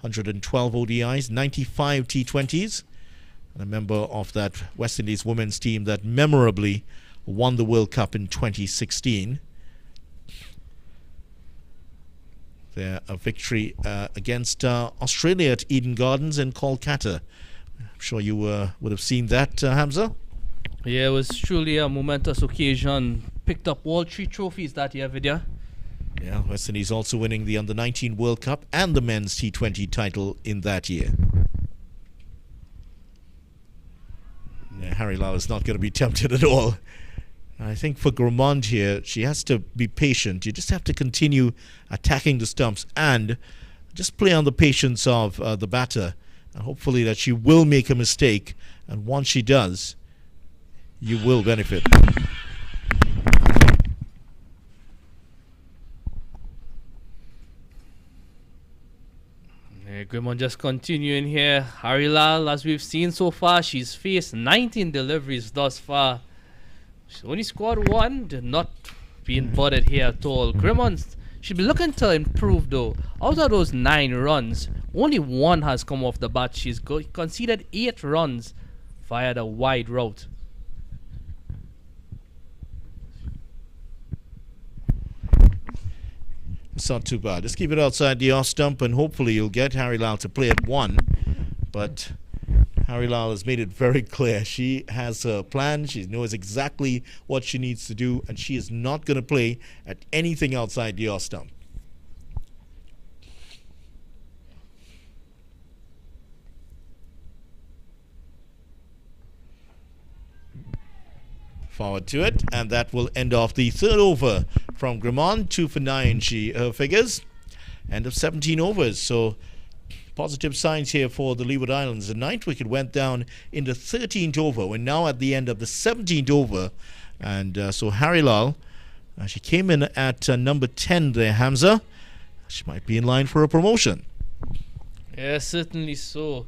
112 ODIs, 95 T20s, and a member of that West Indies women's team that memorably won the World Cup in 2016. A victory against Australia at Eden Gardens in Kolkata. I'm sure you would have seen that, Hamza. Yeah, it was truly a momentous occasion. Picked up all 3 trophies that year, Vidya. Yeah, West Indies also winning the Under-19 World Cup and the men's T20 title in that year. Yeah, Harry Lal is not going to be tempted at all. I think for Grimond here, she has to be patient. You just have to continue attacking the stumps and just play on the patience of the batter. And hopefully that she will make a mistake, and once she does, you will benefit. Yeah, Grimond just continuing here. Harry Lal, as we've seen so far, she's faced 19 deliveries thus far. She's only scored 1, not being bothered here at all. Grimond should be looking to improve though. Out of those 9 runs, only 1 has come off the bat. She's conceded 8 runs via the wide route. It's not too bad. Just keep it outside the off stump, and hopefully you'll get Harry Lal to play at 1. But Harry Lal has made it very clear. She has a plan. She knows exactly what she needs to do, and she is not going to play at anything outside the off stump. Forward to it, and that will end off the 3rd over from Grimond. 2 for 9 she figures. End of 17 overs, so positive signs here for the Leeward Islands. The 9th wicket went down in the 13th over. We're now at the end of the 17th over. And so Harry Lal, she came in at number 10 there, Hamza. She might be in line for a promotion. Yeah, certainly so.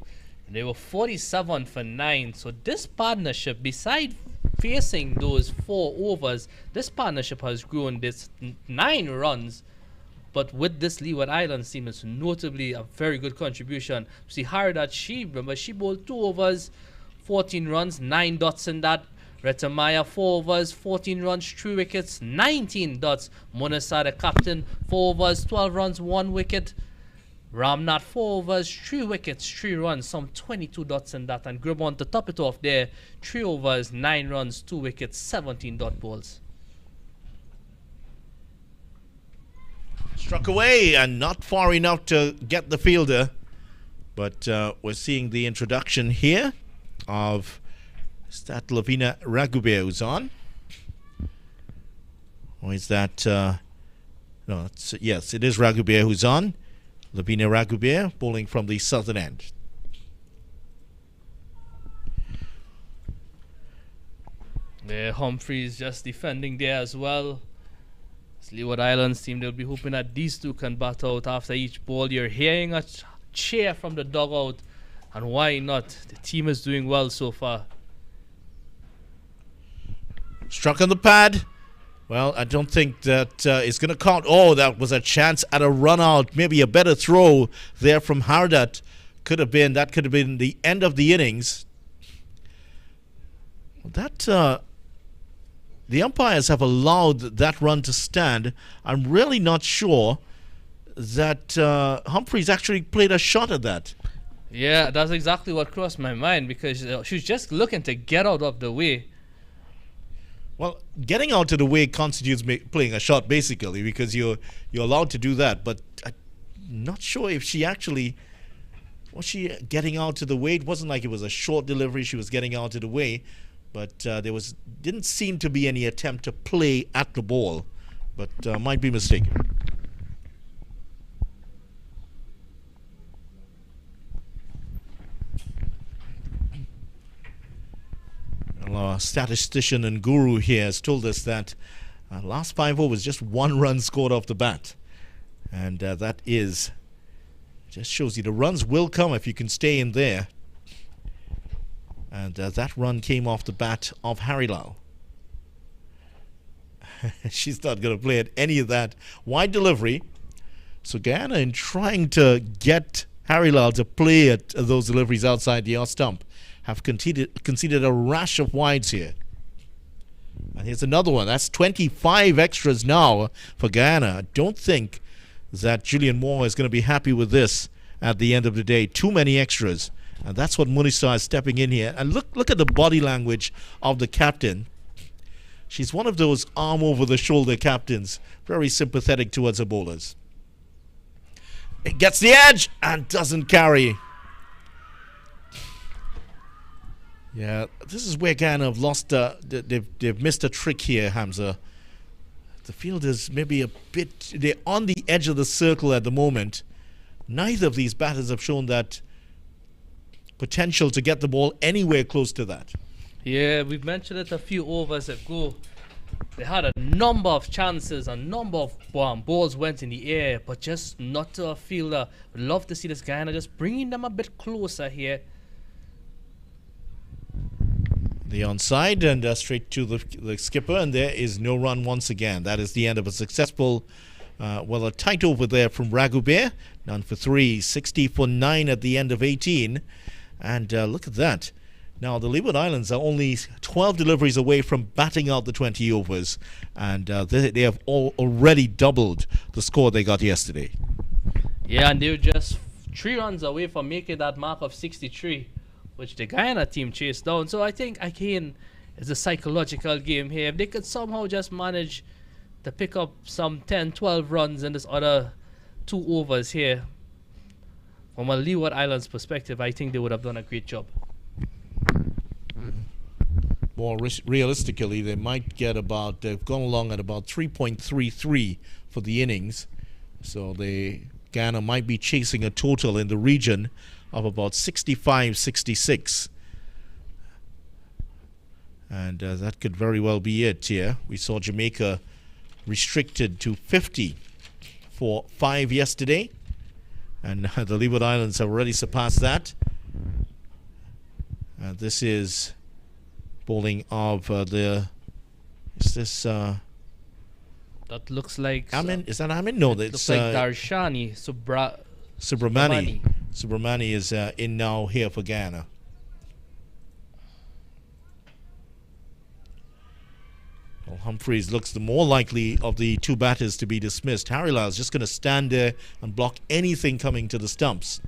They were 47 for 9. So this partnership, beside facing those 4 overs, this partnership has grown this 9 runs. But with this Leeward Islands team, it's notably a very good contribution. See, Haridat, she bowled 2 overs, 14 runs, 9 dots in that. Retamaya, 4 overs, 14 runs, 3 wickets, 19 dots. Munasa, the captain, 4 overs, 12 runs, 1 wicket. Ramnath, 4 overs, 3 wickets, 3 runs, some 22 dots in that. And Gribon to top it off there, 3 overs, 9 runs, 2 wickets, 17 dot balls. Struck away and not far enough to get the fielder. But we're seeing the introduction here of, is that Lavina Raghubir who's on? Or is that, no, yes, it is Raghubir who's on. Lavina Raghubir bowling from the southern end. Yeah, Humphreys just defending there as well. This Leeward Islands team, they'll be hoping that these two can bat out after each ball. You're hearing a cheer from the dugout, and why not? The team is doing well so far. Struck on the pad. Well, I don't think that it's going to count. Oh, that was a chance at a run out. Maybe a better throw there from Haridat. That could have been the end of the innings. That the umpires have allowed that run to stand. I'm really not sure that Humphreys actually played a shot at that. Yeah, that's exactly what crossed my mind, because she was just looking to get out of the way. Well, getting out of the way constitutes playing a shot, basically, because you're allowed to do that. But I'm not sure if she actually was she getting out of the way. It wasn't like it was a short delivery. She was getting out of the way, but didn't seem to be any attempt to play at the ball. But might be mistaken. Our statistician and guru here has told us that last 5 overs, just 1 run scored off the bat. And that just shows you the runs will come if you can stay in there. And that run came off the bat of Harry Lal. She's not going to play at any of that wide delivery. So Guyana, in trying to get Harry Lal to play at those deliveries outside the off stump, have conceded a rash of wides here. And here's another one. That's 25 extras now for Guyana. I don't think that Julian Moore is going to be happy with this at the end of the day. Too many extras. And that's what Munisa is stepping in here. And look at the body language of the captain. She's one of those arm-over-the-shoulder captains. Very sympathetic towards her bowlers. It gets the edge and doesn't carry. Yeah, this is where Guyana have lost. They've missed a trick here, Hamza. The fielders maybe a bit. They're on the edge of the circle at the moment. Neither of these batters have shown that potential to get the ball anywhere close to that. Yeah, we've mentioned it a few overs ago. They had a number of chances, a number of balls went in the air, but just not to a fielder. Would love to see this Guyana just bringing them a bit closer here. The onside and straight to the skipper, and there is no run once again. That is the end of a successful, a tight over there from Raghubir. None for 3, 60 for 9 at the end of 18. And look at that. Now, the Leeward Islands are only 12 deliveries away from batting out the 20 overs. And they have already doubled the score they got yesterday. Yeah, and they were just 3 runs away from making that mark of 63. Which the Guyana team chased down. So I think, again, it's a psychological game here. If they could somehow just manage to pick up some 10, 12 runs in this other 2 overs here, from a Leeward Islands perspective, I think they would have done a great job. More realistically, they might get they've gone along at about 3.33 for the innings. So they Guyana might be chasing a total in the region of about 65, 66. And that could very well be it here. We saw Jamaica restricted to 50 for 5 yesterday. And the Leeward Islands have already surpassed that. This is bowling of the... Is this... That looks like... Amin? Is that Amin? No, it looks like Darshani Subramani. Subramani is in now here for Guyana. Well, Humphreys looks the more likely of the two batters to be dismissed. Harry Lyle's just going to stand there and block anything coming to the stumps.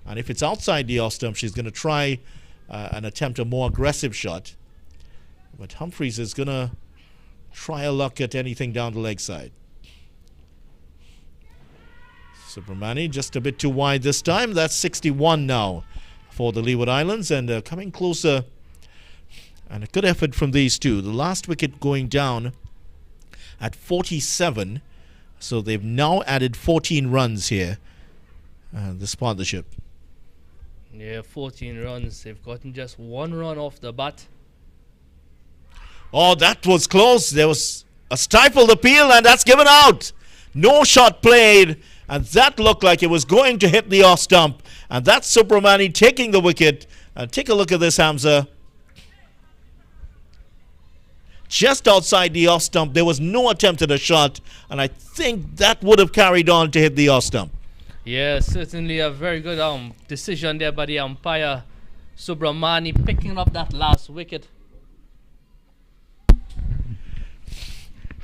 And if it's outside the off stump, she's going to try and attempt a more aggressive shot. But Humphreys is going to try a luck at anything down the leg side. Subramani just a bit too wide this time. That's 61 now for the Leeward Islands, and coming closer. And a good effort from these two. The last wicket going down at 47. So they've now added 14 runs here, this partnership. Yeah, 14 runs. They've gotten just 1 run off the bat. Oh, that was close. There was a stifled appeal, and that's given out. No shot played, and that looked like it was going to hit the off stump. And that's Subramani taking the wicket. And take a look at this, Hamza. Just outside the off stump, there was no attempt at a shot, and I think that would have carried on to hit the off stump. Yeah, certainly a very good decision there by the umpire. Subramani picking up that last wicket.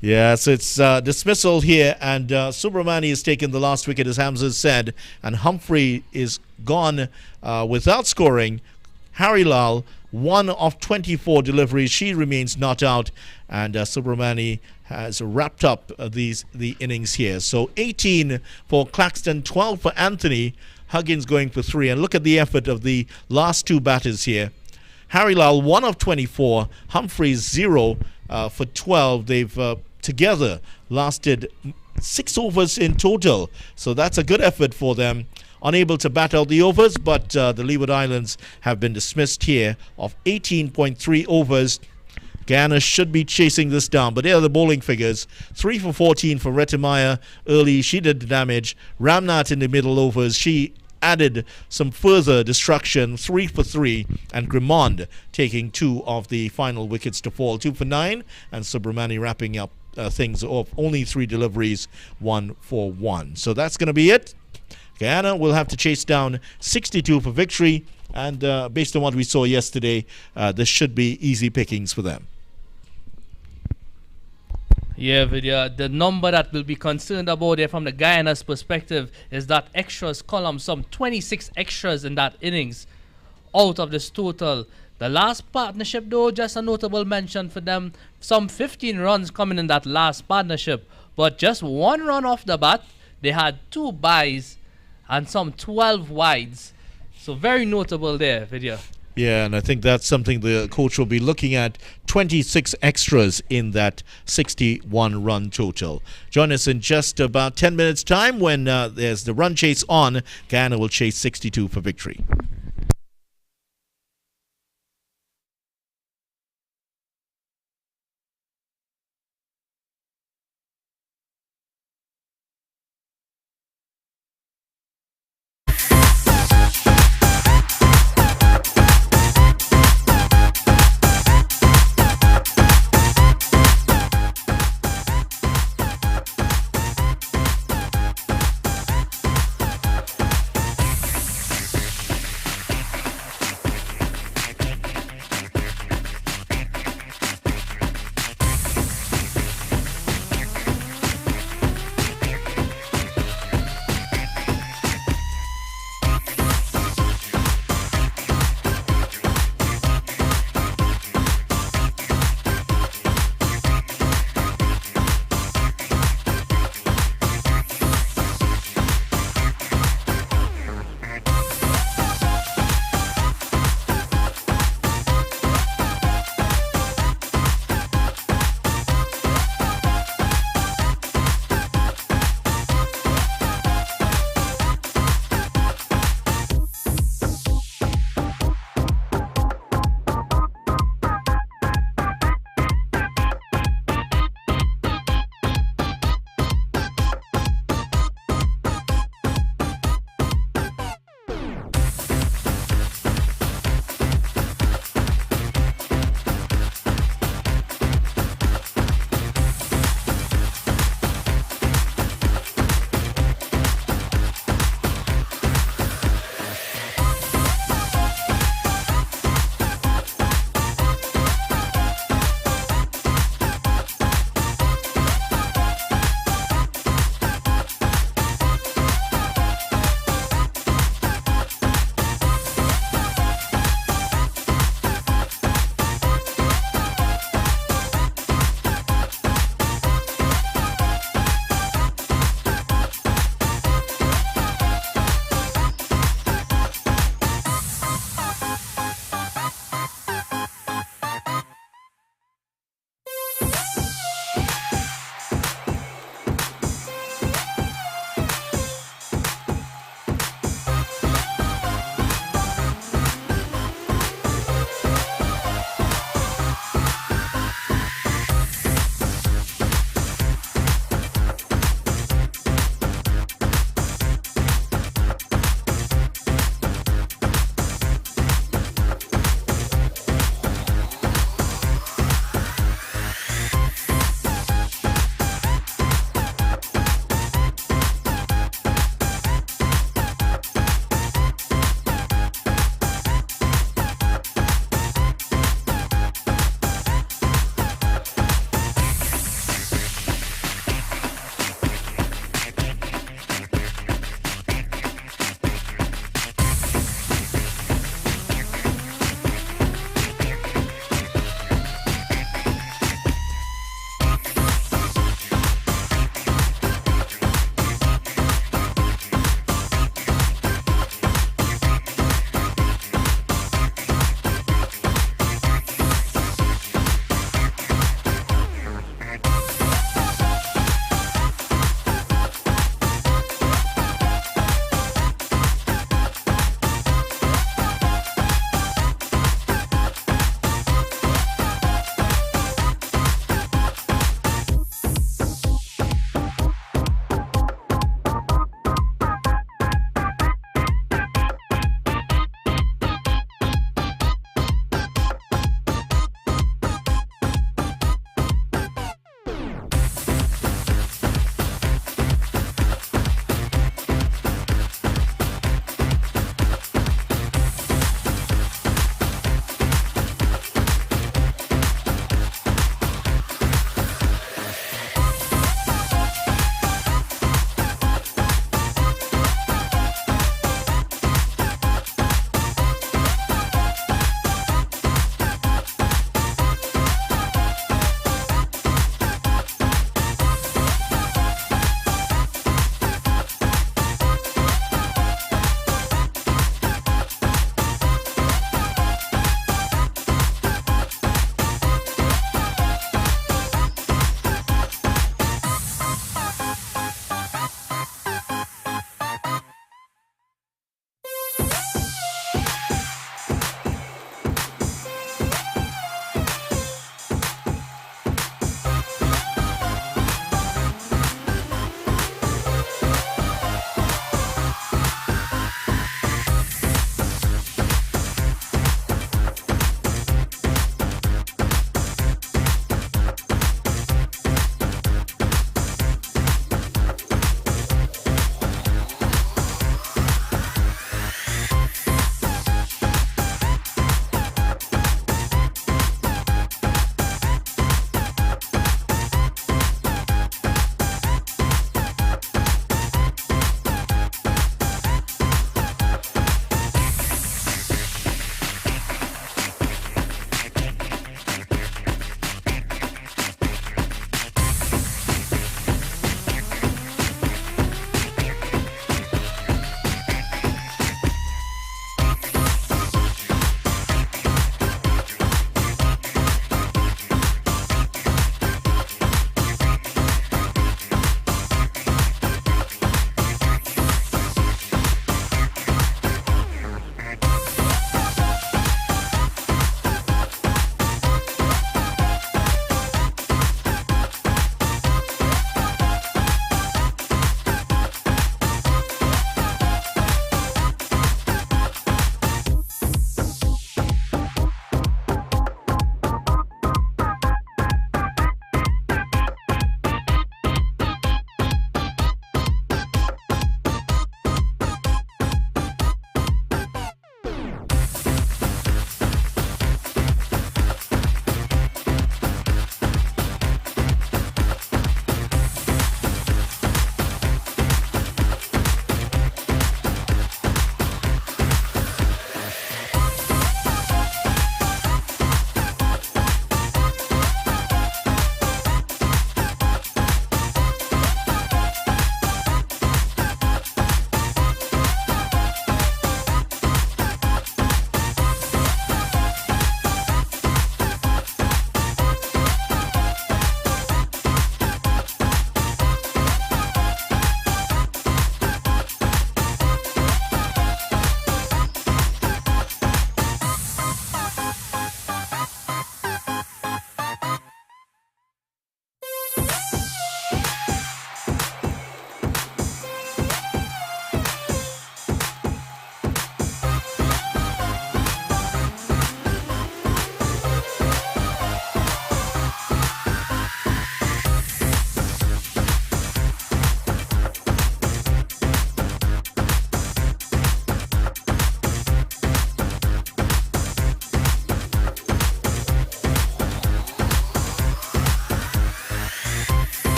Yeah, so it's dismissal here, and Subramani has taken the last wicket, as Hamza said, and Humphrey is gone without scoring. Harry Lal, 1 of 24 deliveries. She remains not out, and Subramani has wrapped up the innings here. So 18 for Claxton, 12 for Anthony. Huggins going for 3. And look at the effort of the last two batters here. Harry Lal, 1 of 24. Humphreys, 0 for 12. They've together lasted 6 overs in total. So that's a good effort for them. Unable to bat out the overs, but the Leeward Islands have been dismissed here of 18.3 overs. Guyana should be chasing this down, but there are the bowling figures. 3 for 14 for Retimaya early. She did the damage. Ramnath in the middle overs. She added some further destruction. 3 for 3. And Grimond taking 2 of the final wickets to fall. 2 for 9. And Subramani wrapping up things off. Only 3 deliveries. 1 for 1. So that's going to be it. Guyana will have to chase down 62 for victory, and based on what we saw yesterday, this should be easy pickings for them. Yeah, Vidya, the number that will be concerned about there from the Guyana's perspective is that extras column, some 26 extras in that innings out of this total. The last partnership, though, just a notable mention for them, some 15 runs coming in that last partnership, but just 1 run off the bat. They had 2 byes and some 12 wides. So very notable there, Vidya. Yeah, and I think that's something the coach will be looking at. 26 extras in that 61 run total. Join us in just about 10 minutes time when there's the run chase on. Guyana will chase 62 for victory.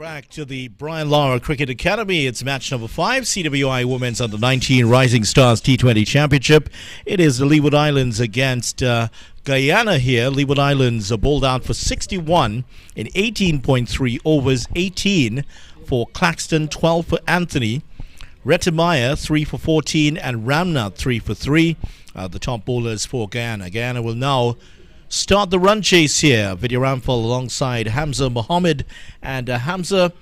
Back to the Brian Lara Cricket Academy. It's match number 5, CWI Women's Under-19 Rising Stars T20 Championship. It is the Leeward Islands against Guyana here. Leeward Islands are bowled out for 61 in 18.3 overs, 18 for Claxton, 12 for Anthony, Retimaya 3 for 14, and Ramnath 3 for 3. The top bowlers for Guyana. Guyana will now start the run chase here. Vidya Ramphal alongside Hamza Mohammed. And Hamza,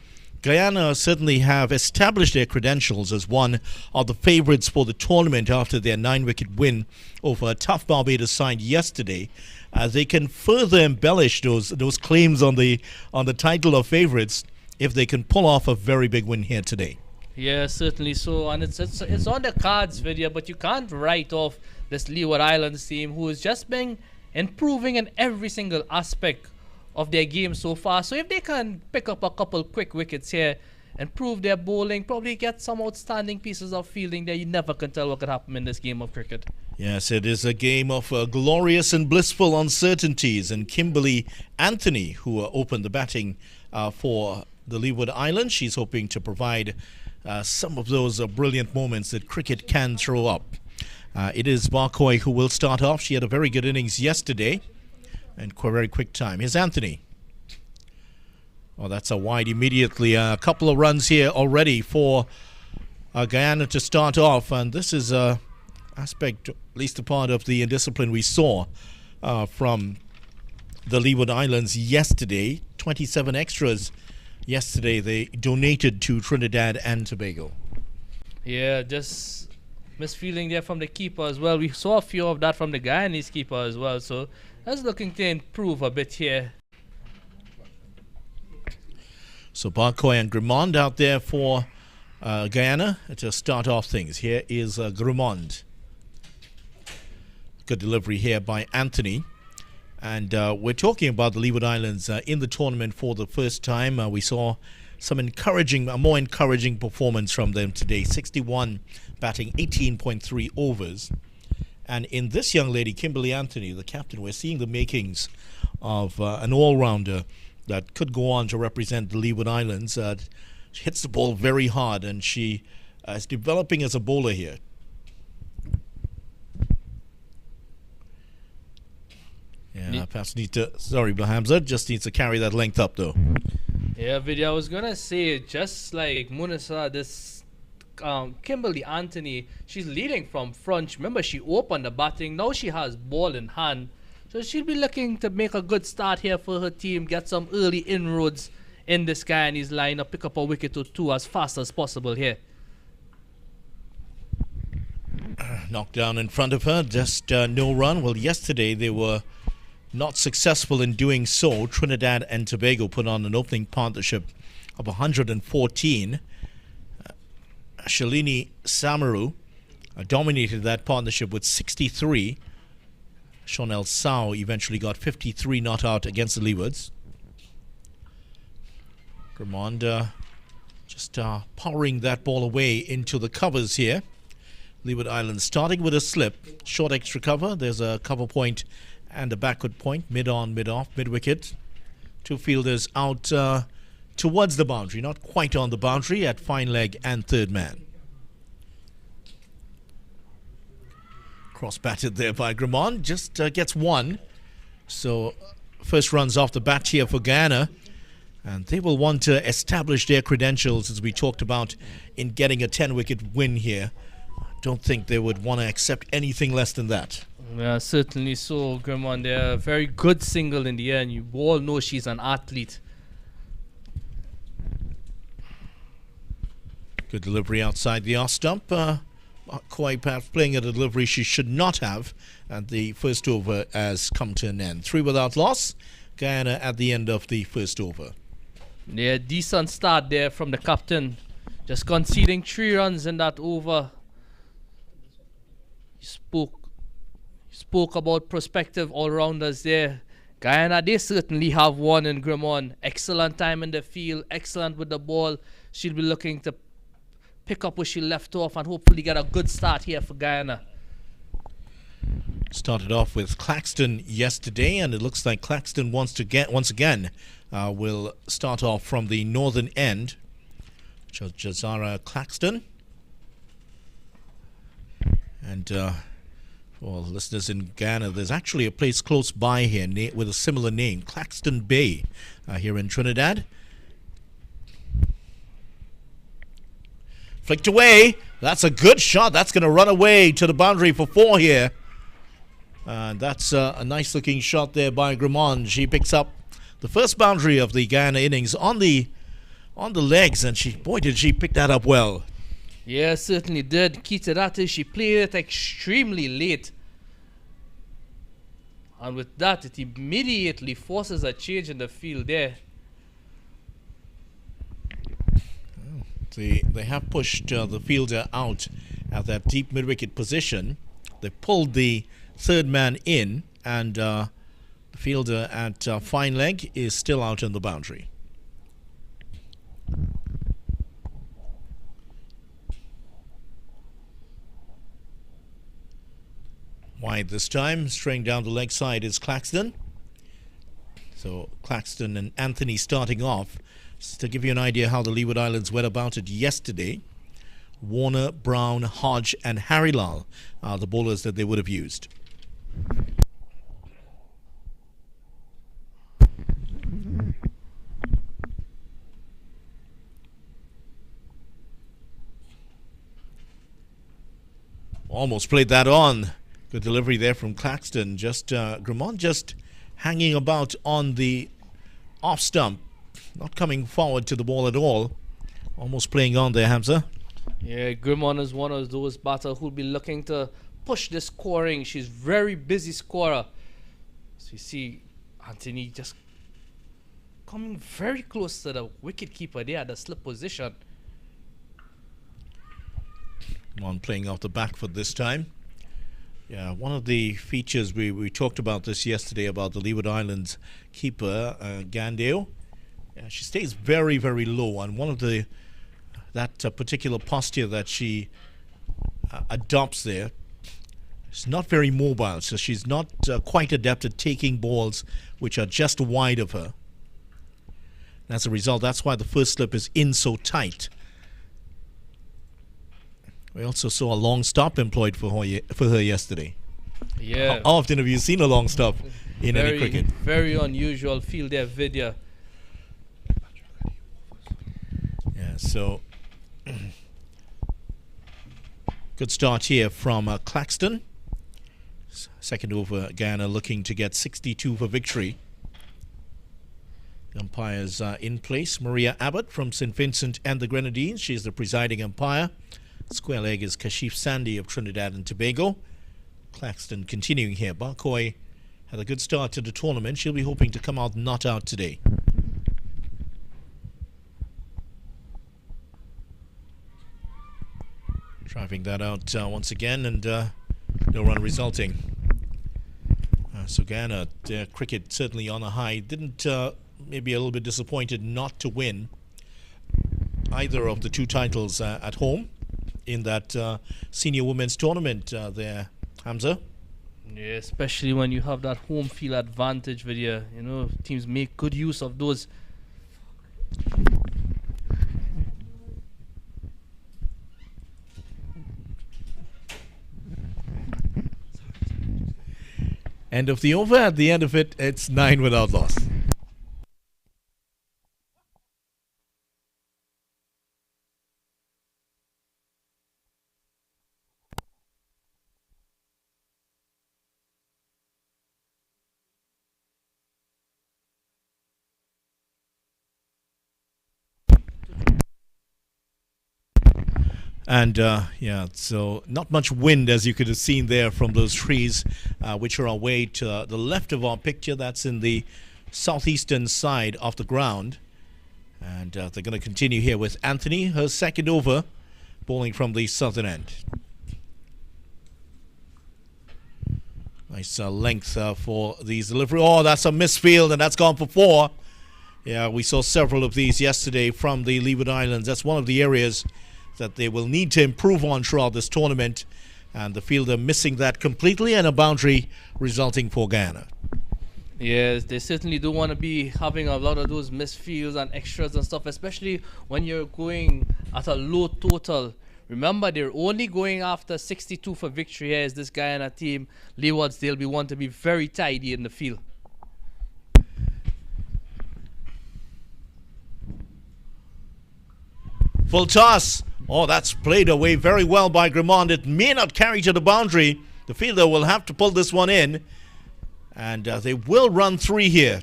Guyana certainly have established their credentials as one of the favourites for the tournament after their 9-wicket win over a tough Barbados side yesterday. They can further embellish those claims on the title of favourites if they can pull off a very big win here today. Yeah, certainly so, and it's on the cards, Vidya, but you can't write off this Leeward Islands team, who has just been improving in every single aspect of their game so far. So if they can pick up a couple quick wickets here, improve their bowling, probably get some outstanding pieces of fielding there, you never can tell what could happen in this game of cricket. Yes, it is a game of glorious and blissful uncertainties. And Kimberly Anthony, who opened the batting for the Leeward Islands, she's hoping to provide some of those brilliant moments that cricket can throw up. It is Barkoi who will start off. She had a very good innings yesterday and very quick time. Here's Anthony. Oh, that's a wide immediately. A couple of runs here already for Guyana to start off. And this is aspect, at least a part of the indiscipline we saw from the Leeward Islands yesterday. 27 extras yesterday they donated to Trinidad and Tobago. Yeah, just misfeeling there from the keeper as well. We saw a few of that from the Guyanese keeper as well, so that's looking to improve a bit here. So Barkoi and Grimond out there for Guyana to start off things. Here is Grimond. Good delivery here by Anthony. And we're talking about the Leeward Islands in the tournament for the first time. We saw some more encouraging performance from them today. 61 batting, 18.3 overs. And in this young lady, Kimberly Anthony, the captain, we're seeing the makings of an all-rounder that could go on to represent the Leeward Islands. She hits the ball very hard, and she is developing as a bowler here. Yeah, perhaps Hamza just needs to carry that length up, though. Yeah, Vidya, I was gonna say, just like Munisa, this Kimberly Anthony, she's leading from front. Remember, she opened the batting. Now she has ball in hand, so she'll be looking to make a good start here for her team, get some early inroads in this Guyanese lineup, pick up a wicket or two as fast as possible here. Knocked down in front of her, just no run. Well, yesterday they were not successful in doing so. Trinidad and Tobago put on an opening partnership of 114. Shalini Samaru dominated that partnership with 63. Shonel Sao eventually got 53 not out against the Leewards. Grimond just powering that ball away into the covers here. Leeward Islands starting with a slip. Short extra cover. There's a cover point and a backward point, mid-on, mid-off, mid-wicket. Two fielders out towards the boundary, not quite on the boundary, at fine leg and third man. Cross-batted there by Grimond, just gets one. So first runs off the bat here for Guyana. And they will want to establish their credentials, as we talked about, in getting a 10-wicket win here. Don't think they would want to accept anything less than that. Yeah, certainly so, Grimond. They're a very good single in the air, and you all know she's an athlete. Good delivery outside the off stump. Quite perhaps playing a delivery she should not have. And the first over has come to an end. 3 without loss. Guyana at the end of the first over. Yeah, decent start there from the captain. Just conceding 3 runs in that over. Spoke about prospective all-rounders there. Guyana, they certainly have one in Grimond. Excellent time in the field, excellent with the ball. She'll be looking to pick up where she left off and hopefully get a good start here for Guyana. Started off with Claxton yesterday, and it looks like Claxton once again will start off from the northern end. Jazara Claxton. And for listeners in Guyana, there's actually a place close by here with a similar name, Claxton Bay, here in Trinidad. Flicked away. That's a good shot. That's going to run away to the boundary for 4 here. That's a nice looking shot there by Grimond. She picks up the first boundary of the Guyana innings on the legs, and did she pick that up well. Yeah, certainly did. Key to that is she played it extremely late. And with that, it immediately forces a change in the field there. They have pushed the fielder out at that deep mid-wicket position. They pulled the third man in, and the fielder at fine leg is still out on the boundary. Wide this time, straying down the leg side is Claxton. So Claxton and Anthony starting off. Just to give you an idea how the Leeward Islands went about it yesterday, Warner, Brown, Hodge and Harry Lal are the bowlers that they would have used. Almost played that on. Good delivery there from Claxton. Grimond just hanging about on the off stump, not coming forward to the ball at all. Almost playing on there, Hamza. Yeah, Grimond is one of those batters who'll be looking to push the scoring. She's very busy scorer. So you see Anthony just coming very close to the wicket keeper there at the slip position. On playing off the back foot this time. Yeah, one of the features we talked about this yesterday about the Leeward Islands keeper, Gandeo. Yeah, she stays very, very low, and one of that particular posture that she adopts there, she's not very mobile, so she's not quite adept at taking balls which are just wide of her. And as a result, that's why the first slip is in so tight. We also saw a long stop employed for her yesterday. Yeah. How often have you seen a long stop in any cricket? Very unusual field there, video. Yeah, so good start here from Claxton. Second over, Guyana looking to get 62 for victory. The umpires in place. Maria Abbott from St. Vincent and the Grenadines. She's the presiding umpire. Square leg is Kashif Sandy of Trinidad and Tobago. Claxton continuing here. Barcoy had a good start to the tournament. She'll be hoping to come out not out today. Driving that out once again, and no run resulting. So Guyana, their cricket certainly on a high. Didn't maybe a little bit disappointed not to win either of the 2 titles at home in that senior women's tournament there, Hamza. Yeah, especially when you have that home field advantage video. You know, teams make good use of those. End of the over. At the end of it, it's 9 without loss. And yeah, so not much wind, as you could have seen there from those trees, which are away to the left of our picture. That's in the southeastern side of the ground. And they're going to continue here with Anthony, her second over, bowling from the southern end. Nice length for these delivery. Oh, that's a misfield, and that's gone for 4. Yeah, we saw several of these yesterday from the Leeward Islands. That's one of the areas that they will need to improve on throughout this tournament. and the fielder missing that completely, and a boundary resulting for Guyana. Yes, they certainly do want to be having a lot of those misfields and extras and stuff, especially when you're going at a low total. Remember, they're only going after 62 for victory here. Is this Guyana team. Leewards, they'll be want to be very tidy in the field. Full toss. Oh, that's played away very well by Grimond. It may not carry to the boundary. The fielder will have to pull this one in. And they will run 3 here.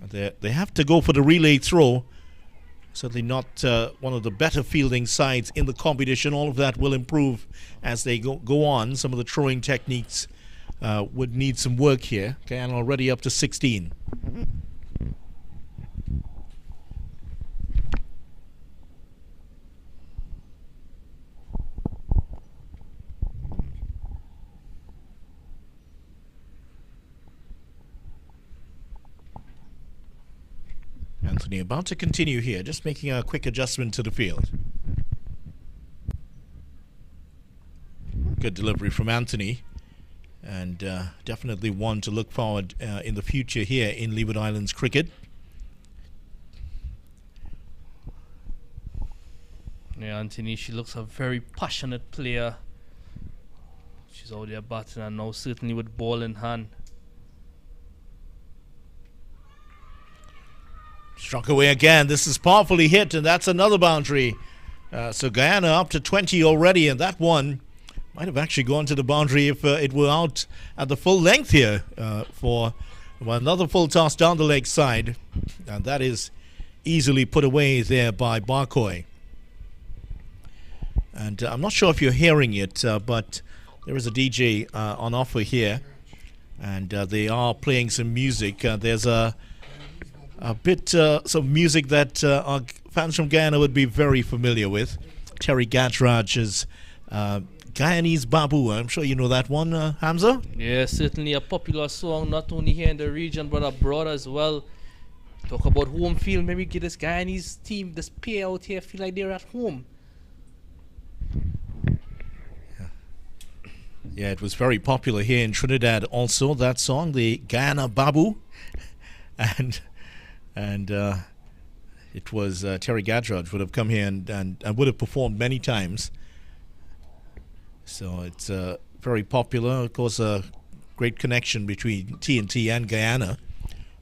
They have to go for the relay throw. Certainly not one of the better fielding sides in the competition. All of that will improve as they go on. Some of the throwing techniques would need some work here. Guyana already up to 16. Anthony about to continue here, just making a quick adjustment to the field. Good delivery from Anthony, and definitely one to look forward in the future here in Leeward Islands cricket. Yeah, Anthony, she looks a very passionate player. She's out there batting and now certainly with ball in hand. Struck away again. This is powerfully hit, and that's another boundary. So Guyana up to 20 already, and that one might have actually gone to the boundary if it were out at the full length here for another full toss down the leg side. And that is easily put away there by Barcoy. And I'm not sure if you're hearing it, but there is a DJ on offer here, and they are playing some music. There's a bit some music that our fans from Guyana would be very familiar with. Terry Gajraj's Guyanese Babu. I'm sure you know that one, Hamza? Yeah, certainly a popular song, not only here in the region, but abroad as well. Talk about home field. Maybe get this Guyanese team, this pair out here, feel like they're at home. Yeah, it was very popular here in Trinidad also, that song, the Guyana Babu. And it was Terry Gajraj would have come here and would have performed many times. So it's very popular. Of course, a great connection between TNT and Guyana,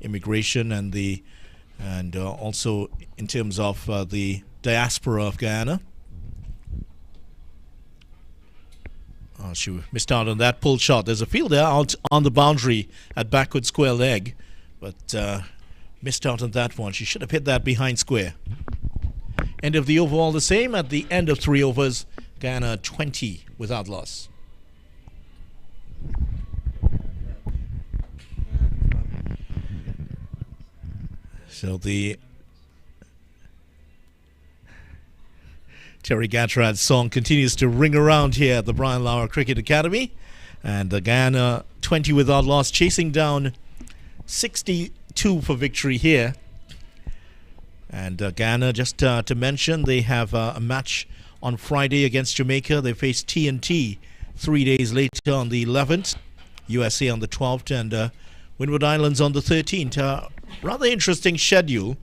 immigration and also in terms of the diaspora of Guyana. Oh, she missed out on that pull shot. There's a fielder out on the boundary at backward square leg, but missed out on that one. She should have hit that behind square. End of the over all the same. At the end of 3 overs, Guyana 20 without loss. So the Terry Gajrad's song continues to ring around here at the Brian Lara Cricket Academy. And the Guyana 20 without loss, chasing down 62 for victory here. And Guyana, just to mention, they have a match on Friday against Jamaica. They face TNT 3 days later on the 11th, USA on the 12th, and Windward Islands on the 13th. Rather interesting schedule.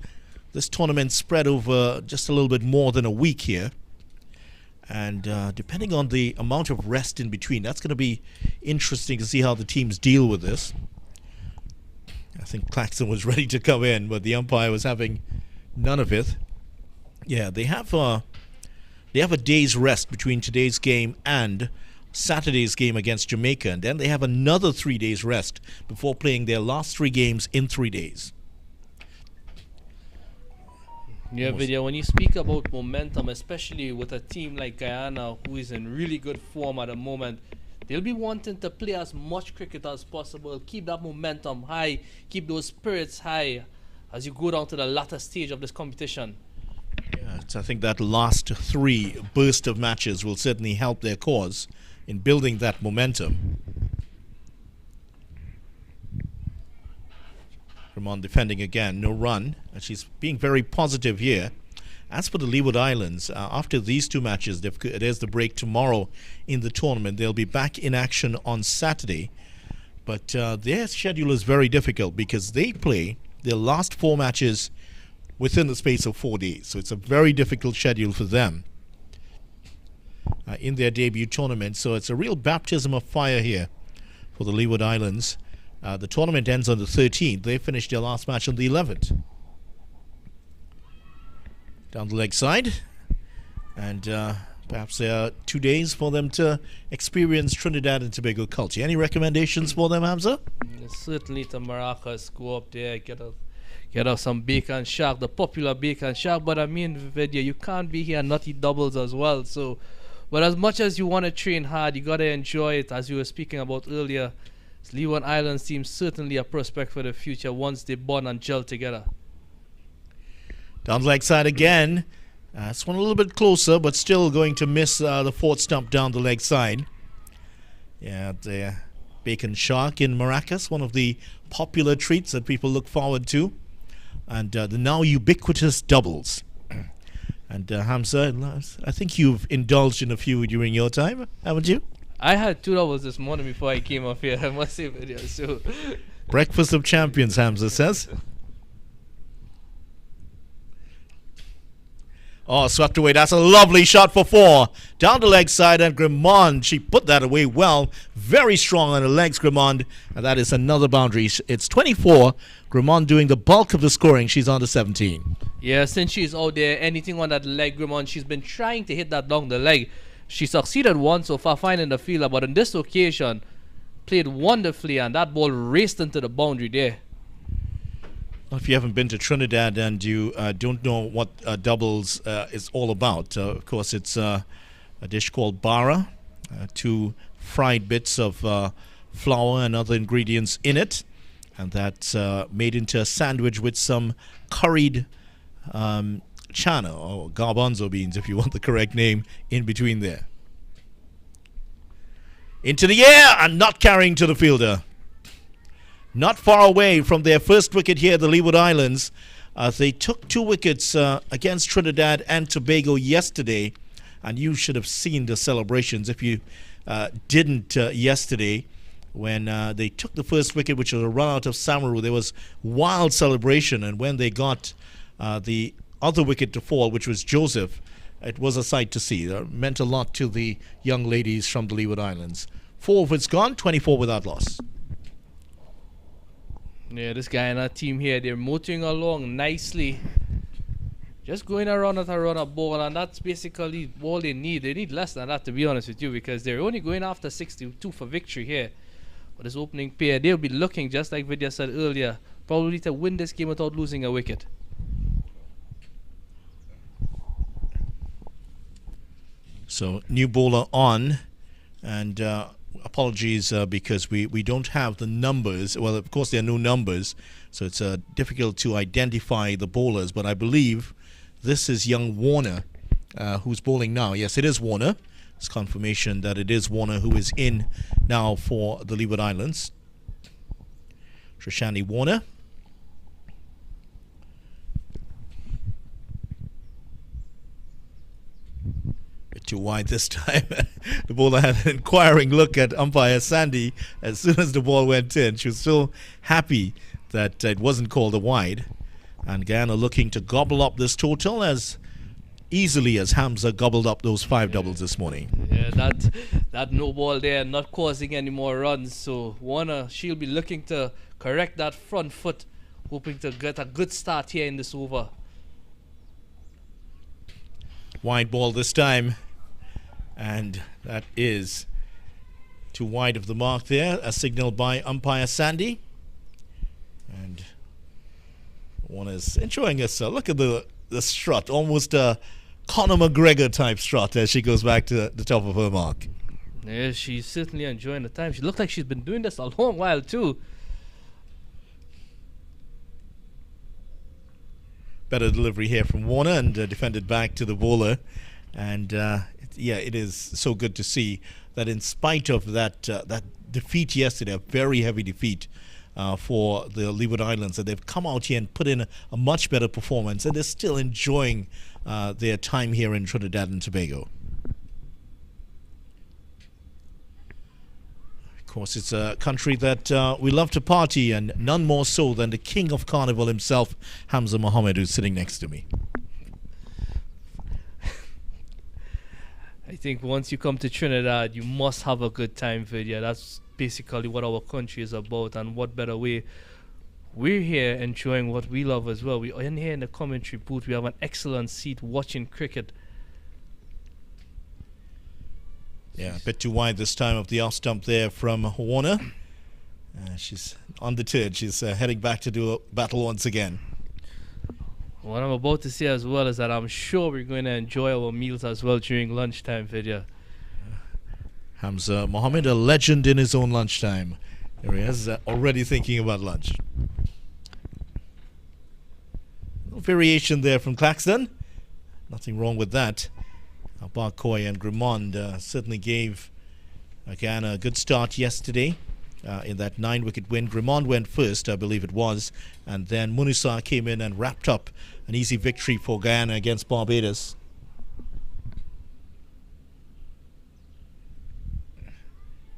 This tournament spread over just a little bit more than a week here. And depending on the amount of rest in between, that's going to be interesting to see how the teams deal with this. I think Claxton was ready to come in, but the umpire was having none of it. Yeah, they have a day's rest between today's game and Saturday's game against Jamaica, and then they have another 3 days rest before playing their last 3 games in 3 days. Yeah, Vidya, when you speak about momentum, especially with a team like Guyana, who is in really good form at the moment, they'll be wanting to play as much cricket as possible, keep that momentum high, keep those spirits high as you go down to the latter stage of this competition. Yeah, I think that last 3 burst of matches will certainly help their cause in building that momentum. Ramon defending again, no run. She's being very positive here. As for the Leeward Islands, after these two matches, there's the break tomorrow in the tournament. They'll be back in action on Saturday. But their schedule is very difficult because they play their last 4 matches within the space of 4 days. So it's a very difficult schedule for them in their debut tournament. So it's a real baptism of fire here for the Leeward Islands. The tournament ends on the 13th. They finished their last match on the 11th. Down the leg side. And perhaps there are 2 days for them to experience Trinidad and Tobago culture. Any recommendations for them, Hamza? Certainly to Maracas, go up there, get us some bacon shark, the popular bacon shark. But I mean, Vidya, you can't be here and not eat doubles as well. So, but as much as you want to train hard, you got to enjoy it. As you were speaking about earlier, Leeward Islands team certainly a prospect for the future once they bond and gel together. Down the leg side again. This one a little bit closer, but still going to miss the 4th stump down the leg side. Yeah, the bacon shark in Maracas, one of the popular treats that people look forward to. And the now ubiquitous doubles. And Hamza, I think you've indulged in a few during your time, haven't you? I had 2 doubles this morning before I came up here. I must say, Vidya. So Breakfast of champions, Hamza says. Oh, swept away. That's a lovely shot for 4. Down the leg side, and Grimond, she put that away well. Very strong on the legs, Grimond. And that is another boundary. It's 24. Grimond doing the bulk of the scoring. She's on to 17. Yeah, since she's out there, anything on that leg, Grimond, she's been trying to hit that down the leg. She succeeded once so far finding the fielder, but on this occasion, played wonderfully, and that ball raced into the boundary there. If you haven't been to Trinidad and you don't know what doubles is all about, of course it's a dish called bara, 2 fried bits of flour and other ingredients in it, and that's made into a sandwich with some curried chana or garbanzo beans, if you want the correct name, in between there. Into the air and not carrying to the fielder. Not far away from their first wicket here at the Leeward Islands. They took 2 wickets against Trinidad and Tobago yesterday. And you should have seen the celebrations if you didn't yesterday. When they took the first wicket, which was a run out of Samaru, there was wild celebration. And when they got the other wicket to fall, which was Joseph, it was a sight to see. It meant a lot to the young ladies from the Leeward Islands. 4 of it's gone, 24 without loss. Yeah, this Guyana team here, they're motoring along nicely. Just going around at a runner ball, and that's basically all they need. They need less than that, to be honest with you, because they're only going after 62 for victory here. But this opening pair, they'll be looking, just like Vidya said earlier, probably to win this game without losing a wicket. So, new bowler on, and apologies because we don't have the numbers. Well, of course, there are no numbers, so it's difficult to identify the bowlers. But I believe this is young Warner who's bowling now. Yes, it is Warner. It's confirmation that it is Warner who is in now for the Leeward Islands. Trishani Warner. Too wide this time. The bowler had an inquiring look at umpire Sandy as soon as the ball went in. She was so happy that it wasn't called a wide. And Guyana looking to gobble up this total as easily as Hamza gobbled up those 5 doubles this morning. Yeah, that no ball there not causing any more runs. So Warner, she'll be looking to correct that front foot, hoping to get a good start here in this over. Wide ball this time. And that is too wide of the mark there, as signaled by umpire Sandy. And one is enjoying herself. Look at the strut, almost a Conor McGregor type strut as she goes back to the top of her mark. Yeah, she's certainly enjoying the time. She looks like she's been doing this a long while too. Better delivery here from Warner and defended back to the bowler. And yeah, it is so good to see that in spite of that defeat yesterday, a very heavy defeat for the Leeward Islands, and they've come out here and put in a much better performance, and they're still enjoying their time here in Trinidad and Tobago. Of course, it's a country that we love to party, and none more so than the king of carnival himself, Hamza Mohammed, who's sitting next to me. I think once you come to Trinidad, you must have a good time, Vidya. That's basically what our country is about, and what better way. We're here enjoying what we love as well. We're in here in the commentary booth. We have an excellent seat watching cricket. Yeah, a bit too wide this time of the off stump there from Warner. She's undeterred. She's heading back to do a battle once again. What I'm about to say as well is that I'm sure we're going to enjoy our meals as well during lunchtime, Vidya. Hamza Mohammed, a legend in his own lunchtime. There he is, already thinking about lunch. No variation there from Claxton. Nothing wrong with that. Barcoy and Grimond certainly gave Guyana a good start yesterday in that 9-wicket win. Grimond went first, I believe it was, and then Munusa came in and wrapped up an easy victory for Guyana against Barbados. A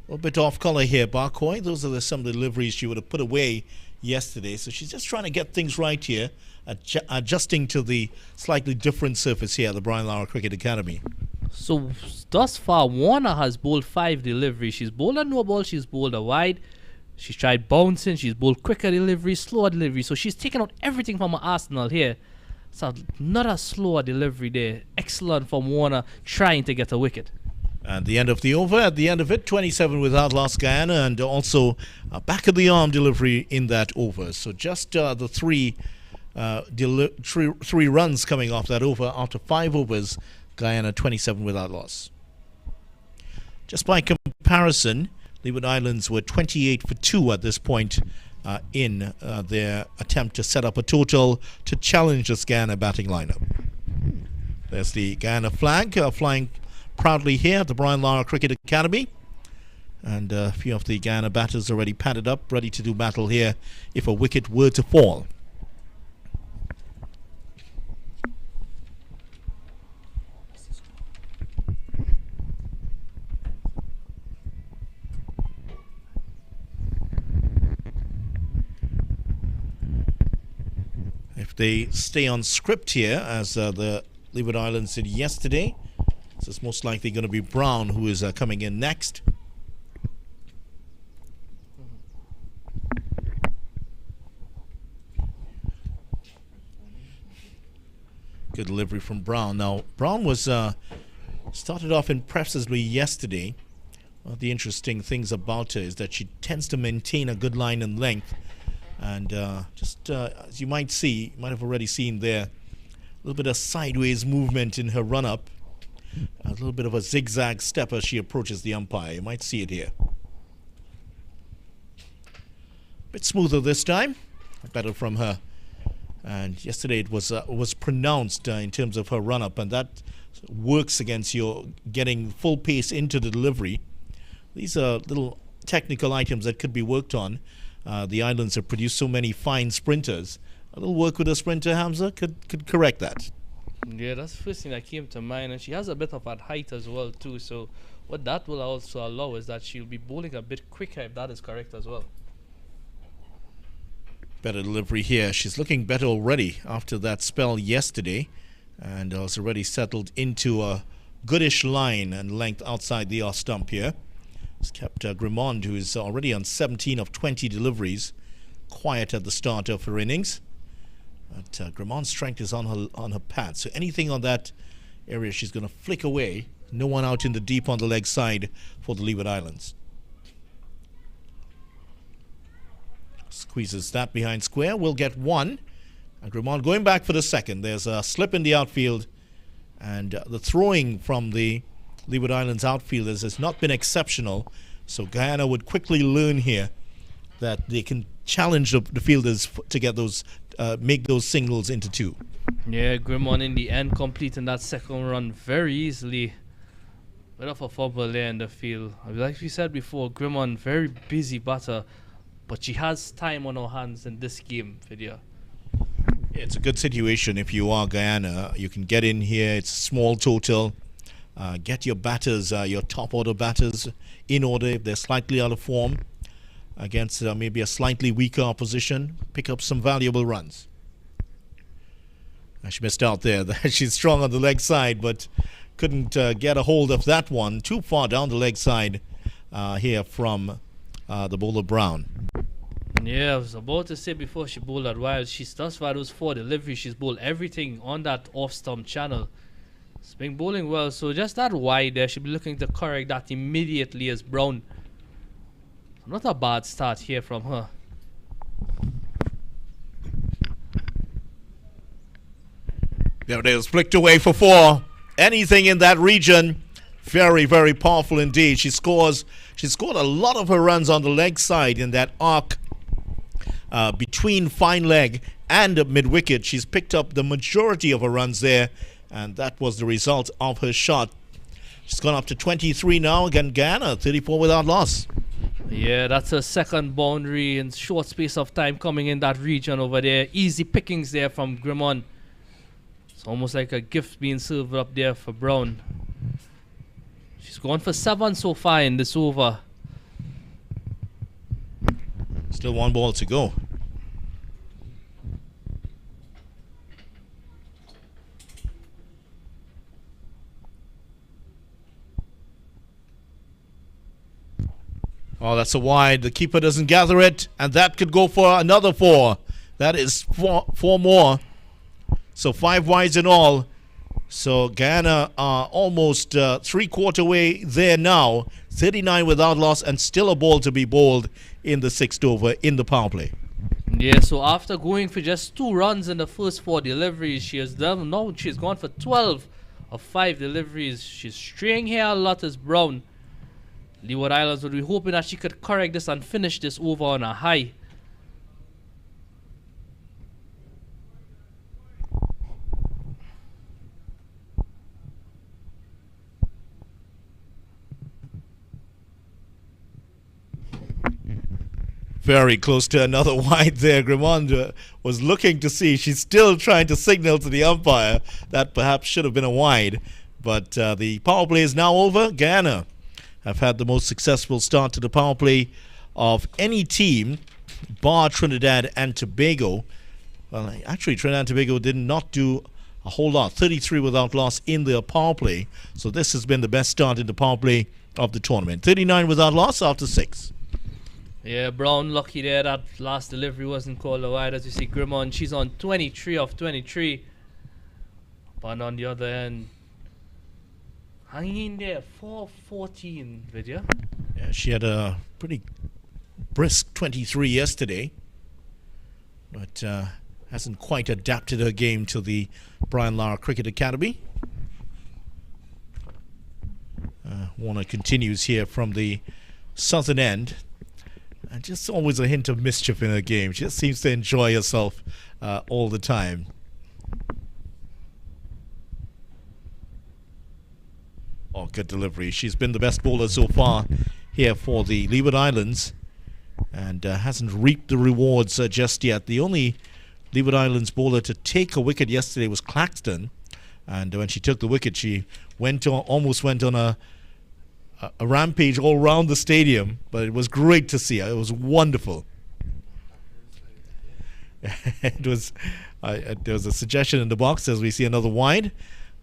little bit off color here, Barcoy. Those are some of the deliveries she would have put away yesterday, so she's just trying to get things right here, adjusting to the slightly different surface here at the Brian Lara Cricket Academy. So thus far, Warner has bowled 5 deliveries. She's bowled a no ball, she's bowled a wide, she's tried bouncing, she's bowled quicker delivery, slower delivery. So she's taken out everything from her arsenal here. So not a slower delivery there. Excellent from Warner, trying to get a wicket. At the end of the over, at the end of it, 27 without loss Guyana, and also a back of the arm delivery in that over. So just the three runs coming off that over after 5 overs. Guyana 27 without loss. Just by comparison, Leeward Islands were 28 for 2 at this point in their attempt to set up a total to challenge this Guyana batting lineup. There's the Guyana flag flying proudly here at the Brian Lara Cricket Academy, and a few of the Guyana batters already padded up, ready to do battle here if a wicket were to fall. If they stay on script here, as the Leeward Islands did yesterday, so it's most likely going to be Brown who is coming in next. Good delivery from Brown. Now, Brown was started off impressively yesterday. One of the interesting things about her is that she tends to maintain a good line and length. And as you might see, you might have already seen there, a little bit of sideways movement in her run-up. A little bit of a zigzag step as she approaches the umpire. You might see it here. A bit smoother this time. Better from her. And yesterday it was pronounced in terms of her run-up, and that works against your getting full pace into the delivery. These are little technical items that could be worked on. The islands have produced so many fine sprinters. A little work with a sprinter, Hamza, could correct that. Yeah, that's the first thing that came to mind. And she has a bit of a height as well, too. So what that will also allow is that she'll be bowling a bit quicker, if that is correct as well. Better delivery here. She's looking better already after that spell yesterday, and has already settled into a goodish line and length outside the off stump here. It's kept Grimond, who is already on 17 of 20 deliveries, quiet at the start of her innings. But Grimond's strength is on her pad, so anything on that area she's going to flick away. No one out in the deep on the leg side for the Leeward Islands. Squeezes that behind square. We'll get one. And Grimond going back for the second. There's a slip in the outfield, and the throwing from the Leeward Islands outfielders has not been exceptional. So Guyana would quickly learn here that they can challenge the fielders to get those, make those singles into 2. Yeah, Grimond in the end completing that second run very easily. Bit of a fumble there in the field. Like we said before, Grimond very busy batter. but she has time on her hands in this game, Vidya. It's a good situation if you are Guyana. You can get in here. It's a small total. Get your batters, your top order batters, in order if they're slightly out of form against maybe a slightly weaker opposition. Pick up some valuable runs. She missed out there. She's strong on the leg side, but couldn't get a hold of that one. Too far down the leg side here from the bowler Brown. Yeah, I was about to say before she bowled that wild, she's thus far those 4 deliveries, she's bowled everything on that off-stump channel. It's been bowling well, so just that wide there, she'll be looking to correct that immediately as Brown. Not a bad start here from her. There it is, flicked away for 4. Anything in that region, very, very powerful indeed. She scored a lot of her runs on the leg side in that arc between fine leg and mid-wicket. She's picked up the majority of her runs there, and that was the result of her shot. She's gone up to 23 now against Guyana, 34 without loss. Yeah, that's her second boundary in short space of time coming in that region over there. Easy pickings there from Grimond. It's almost like a gift being served up there for Brown. She's gone for 7 so far in this over. Still 1 ball to go. Oh, that's a wide. The keeper doesn't gather it, and that could go for another 4. That is 4 more. So 5 wides in all. So Guyana are almost 3/4 way there now. 39 without loss, and still a ball to be bowled in the 6th over in the power play. Yeah, so after going for just 2 runs in the first 4 deliveries, she has done. Now she's gone for 12 of 5 deliveries. She's straying here a lot as Brown. Leeward Islands would be hoping that she could correct this and finish this over on a high. Very close to another wide there. Grimond was looking to see. She's still trying to signal to the umpire that perhaps should have been a wide. But the power play is now over. Guyana have had the most successful start to the power play of any team, bar Trinidad and Tobago. Well, actually, Trinidad and Tobago did not do a whole lot. 33 without loss in their power play. So this has been the best start in the power play of the tournament. 39 without loss after 6. Yeah, Brown lucky there. That last delivery wasn't called a wide. As you see, Grimond, she's on 23 of 23. But on the other end, hanging in there, 4-14, Vidya. Yeah, she had a pretty brisk 23 yesterday, but hasn't quite adapted her game to the Lara Cricket Academy. Warner continues here from the southern end. And just always a hint of mischief in her game. She just seems to enjoy herself all the time. Oh, good delivery. She's been the best bowler so far here for the Leeward Islands, and hasn't reaped the rewards just yet. The only Leeward Islands bowler to take a wicket yesterday was Claxton, and when she took the wicket, she almost went on a rampage all around the stadium, but it was great to see her. It was wonderful. It was. There was a suggestion in the box as we see another wide.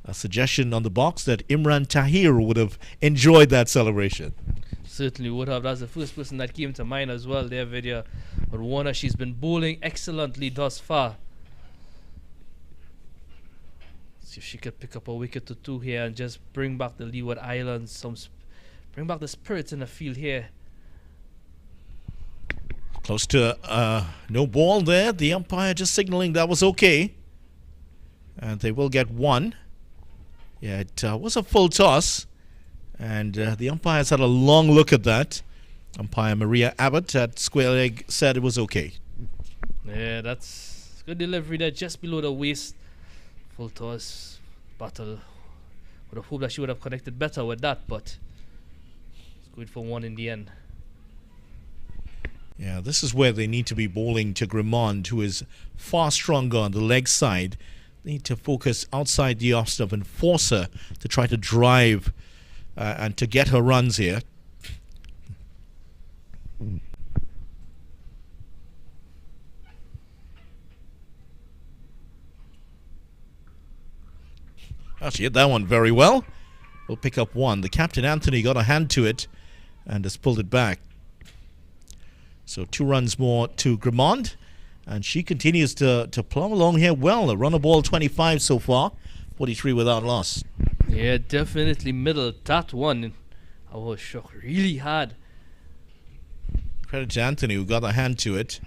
A suggestion on the box that Imran Tahir would have enjoyed that celebration. Certainly would have. That's the first person that came to mind as well there, Vidya. But Warner, she's been bowling excellently thus far. See if she could pick up a wicket or 2 here and just bring back the Leeward Islands bring back the spirits in the field here. Close to no ball there. The umpire just signaling that was okay. And they will get 1. Yeah, it was a full toss. And the umpires had a long look at that. Umpire Maria Abbott at Square Leg said it was okay. Yeah, that's good delivery there, just below the waist. Full toss battle. Would have hoped that she would have connected better with that, but good for 1 in the end. Yeah, this is where they need to be bowling to Grimond, who is far stronger on the leg side. They need to focus outside the off stump and force her to try to drive and to get her runs here. Oh, she hit that one very well. We'll pick up one. The captain, Anthony, got a hand to it and has pulled it back. So 2 runs more to Grimond. And she continues to plumb along here well. A run of ball 25 so far. 43 without loss. Yeah, definitely middle. That one, I was shocked really hard. Credit to Anthony, who got a hand to it.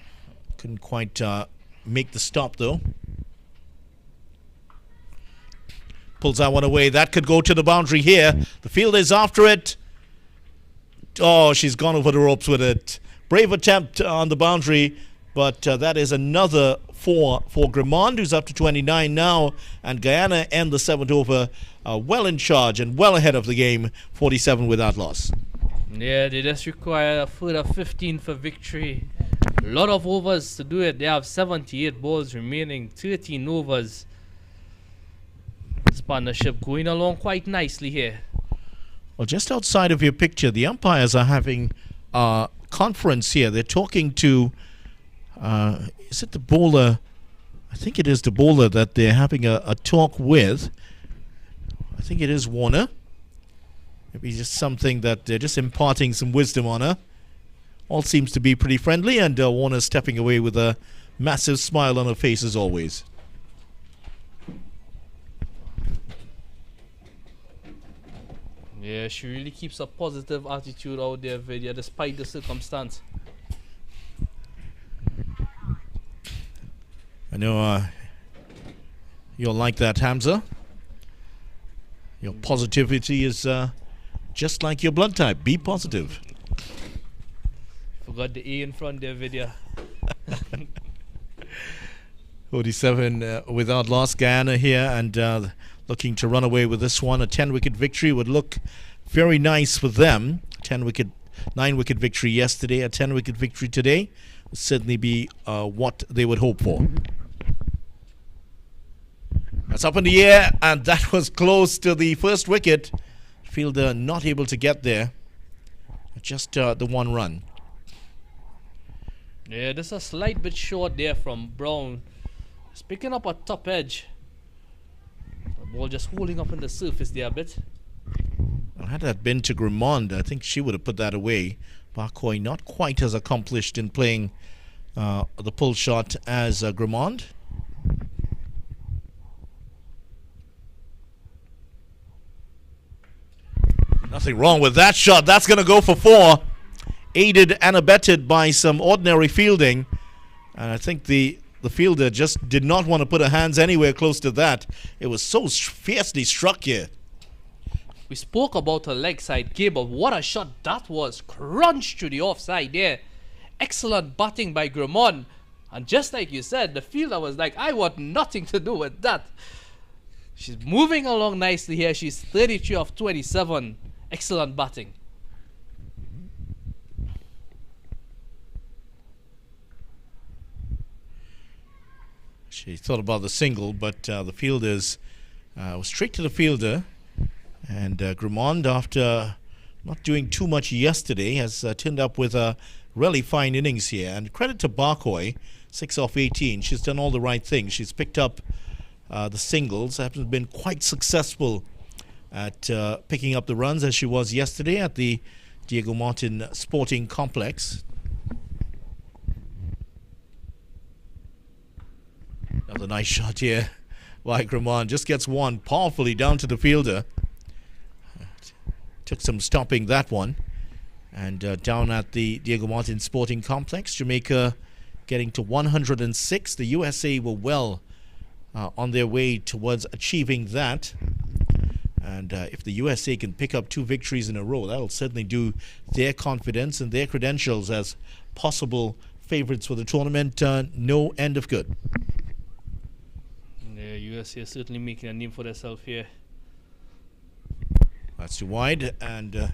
Couldn't quite make the stop, though. Pulls that one away. That could go to the boundary here. The fielder is after it. Oh, she's gone over the ropes with it. Brave attempt on the boundary, but that is another 4 for Grimond, who's up to 29 now. And Guyana end the 7th over well in charge and well ahead of the game, 47 without loss. Yeah, they just require a further 15 for victory. A lot of overs to do it. They have 78 balls remaining, 13 overs. This partnership going along quite nicely here. Well, just outside of your picture, the umpires are having a conference here. They're talking to, is it the bowler? I think it is the bowler that they're having a talk with. I think it is Warner. Maybe just something that they're just imparting some wisdom on her. All seems to be pretty friendly, and Warner stepping away with a massive smile on her face as always. Yeah, she really keeps a positive attitude out there, Vidya, despite the circumstance. I know you'll like that, Hamza. Your positivity is just like your blood type. Be positive. Forgot the A in front there, Vidya. 47 without loss, Guyana here, and looking to run away with this one. A 10-wicket victory would look very nice for them. 9-wicket victory yesterday, a 10-wicket victory today would certainly be what they would hope for. That's up in the air, and that was close to the first wicket. Fielder not able to get there. Just the 1 run. Yeah, there's a slight bit short there from Brown. He's picking up a top edge. The ball just holding up on the surface there a bit. Well, had that been to Grimond, I think she would have put that away. Barcoy not quite as accomplished in playing the pull shot as Grimond. Nothing wrong with that shot. That's going to go for 4. Aided and abetted by some ordinary fielding. And I think the fielder just did not want to put her hands anywhere close to that. It was so fiercely struck here. We spoke about her leg side game, but what a shot that was. Crunched to the offside there. Excellent batting by Grimond. And just like you said, the fielder was like, I want nothing to do with that. She's moving along nicely here. She's 33 of 27. Excellent batting. She thought about the single, but the fielders was straight to the fielder. And Grimond, after not doing too much yesterday, has turned up with a really fine innings here. And credit to Barcoy, 6 off 18. She's done all the right things. She's picked up the singles. Hasn't been quite successful at picking up the runs as she was yesterday at the Diego Martin Sporting Complex. Another nice shot here by Grimond. Just gets one powerfully down to the fielder. Took some stopping that one. And down at the Diego Martin Sporting Complex, Jamaica getting to 106. The USA were well on their way towards achieving that. And if the USA can pick up 2 victories in a row, that'll certainly do their confidence and their credentials as possible favorites for the tournament no end of good. Yeah, USA is certainly making a name for themselves here. That's too wide, and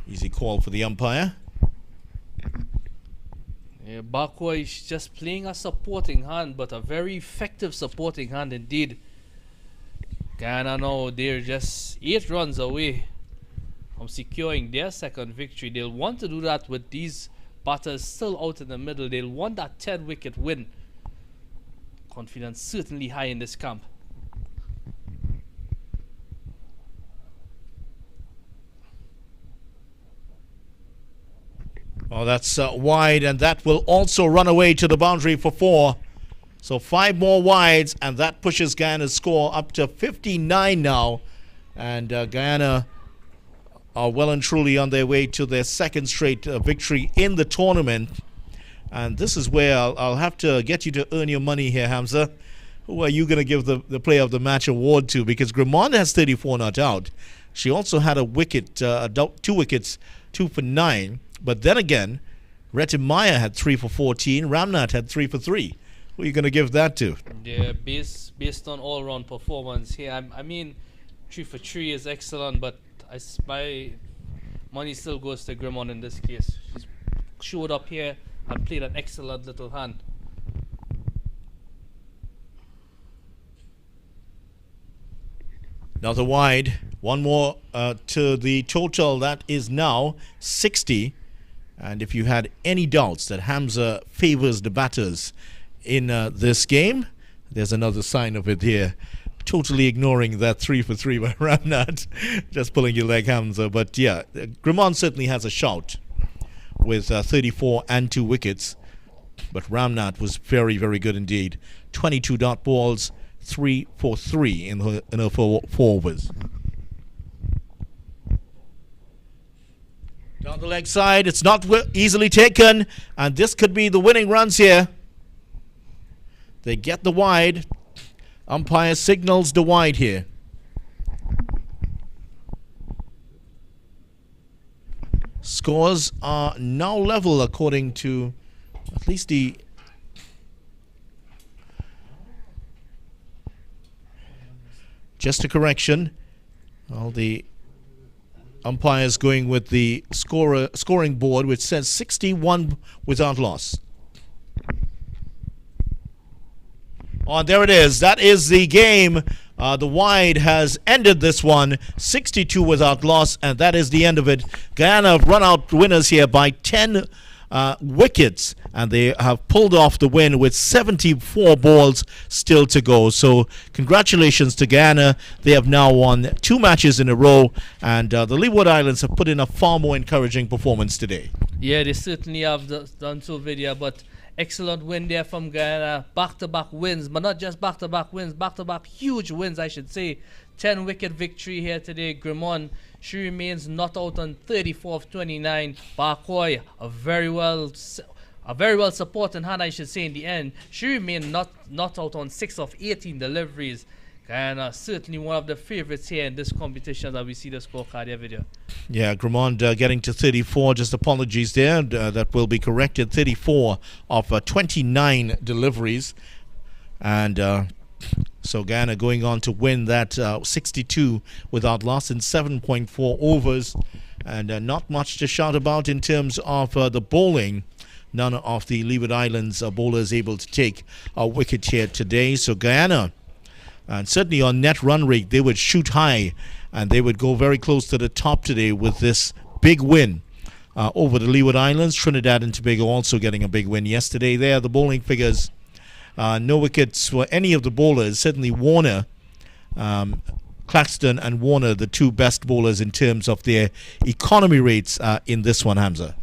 easy call for the umpire. Yeah, Bakwa is just playing a supporting hand, but a very effective supporting hand indeed. Guyana now, they're just 8 runs away from securing their second victory. They'll want to do that with these batters still out in the middle. They'll want that 10-wicket win. Confidence certainly high in this camp. Oh, that's wide, and that will also run away to the boundary for 4. So 5 more wides, and that pushes Guyana's score up to 59 now. And Guyana are well and truly on their way to their second straight victory in the tournament. And this is where I'll have to get you to earn your money here, Hamza. Who are you going to give the Player of the Match award to? Because Grimond has 34 not out. She also had a wicket, 2 wickets, 2 for 9. But then again, Retimaya had 3 for 14. Ramnath had 3 for 3. Who are you going to give that to? Yeah, based on all-round performance here, I mean, 3 for 3 is excellent, but my money still goes to Grimond in this case. She's showed up here and played an excellent little hand. Another wide. One more to the total. That is now 60. And if you had any doubts that Hamza favors the batters in this game, there's another sign of it here. Totally ignoring that 3 for 3 by Ramnath. Just pulling your leg, Hamza. But yeah, Grimond certainly has a shout with 34 and 2 wickets. But Ramnath was very, very good indeed. 22 dot balls, 3 for 3 in her 4 overs. Down the leg side, it's not easily taken, and this could be the winning runs here. They get the wide. Umpire signals the wide here. Scores are now level according to at least the just a correction. All the umpires going with the scoring board, which says 61 without loss. Oh, there it is. That is the game. The wide has ended this one, 62 without loss, and that is the end of it. Guyana have run out winners here by 10 wickets, and they have pulled off the win with 74 balls still to go. So congratulations to Guyana. They have now won 2 matches in a row, and the Leeward Islands have put in a far more encouraging performance today. Yeah, they certainly have done so, Vidya, but excellent win there from Guyana. Back-to-back wins, but not just back-to-back wins, back-to-back huge wins, I should say. 10-wicket victory here today. Grimond, she remains not out on 34 of 29. Bakoi, a very well supporting hand, I should say, in the end. She remained not out on 6 of 18 deliveries. Guyana, certainly one of the favorites here in this competition that we see the scorecard here, Video. Yeah, Grimond getting to 34. Just apologies there. That will be corrected. 34 of 29 deliveries. And so Guyana going on to win that 62 without loss in 7.4 overs. And not much to shout about in terms of the bowling. None of the Leeward Islands bowlers able to take a wicket here today. So Guyana, and certainly on net run rate, they would shoot high and they would go very close to the top today with this big win over the Leeward Islands. Trinidad and Tobago also getting a big win yesterday. There, the bowling figures, no wickets for any of the bowlers. Certainly Warner, Claxton and Warner, the 2 best bowlers in terms of their economy rates in this one, Hamza.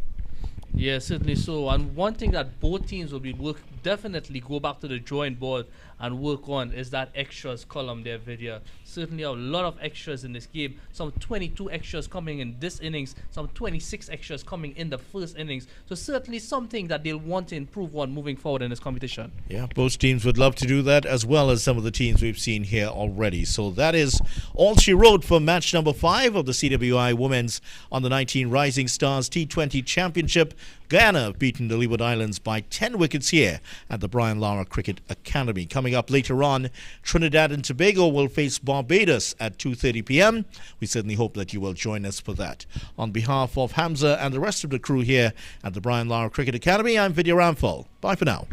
Yeah, certainly so. And one thing that both teams will be definitely go back to the drawing board and work on is that extras column there, Vidya. Certainly a lot of extras in this game. Some 22 extras coming in this innings, some 26 extras coming in the first innings. So certainly something that they'll want to improve on moving forward in this competition. Yeah, both teams would love to do that, as well as some of the teams we've seen here already. So that is all she wrote for match number 5 of the CWI Women's Under-19 Rising Stars T20 Championship. Guyana have beaten the Leeward Islands by 10 wickets here at the Brian Lara Cricket Academy. Coming up later on, Trinidad and Tobago will face Barbados at 2:30 p.m. We certainly hope that you will join us for that. On behalf of Hamza and the rest of the crew here at the Brian Lara Cricket Academy, I'm Vidya Ramphal. Bye for now.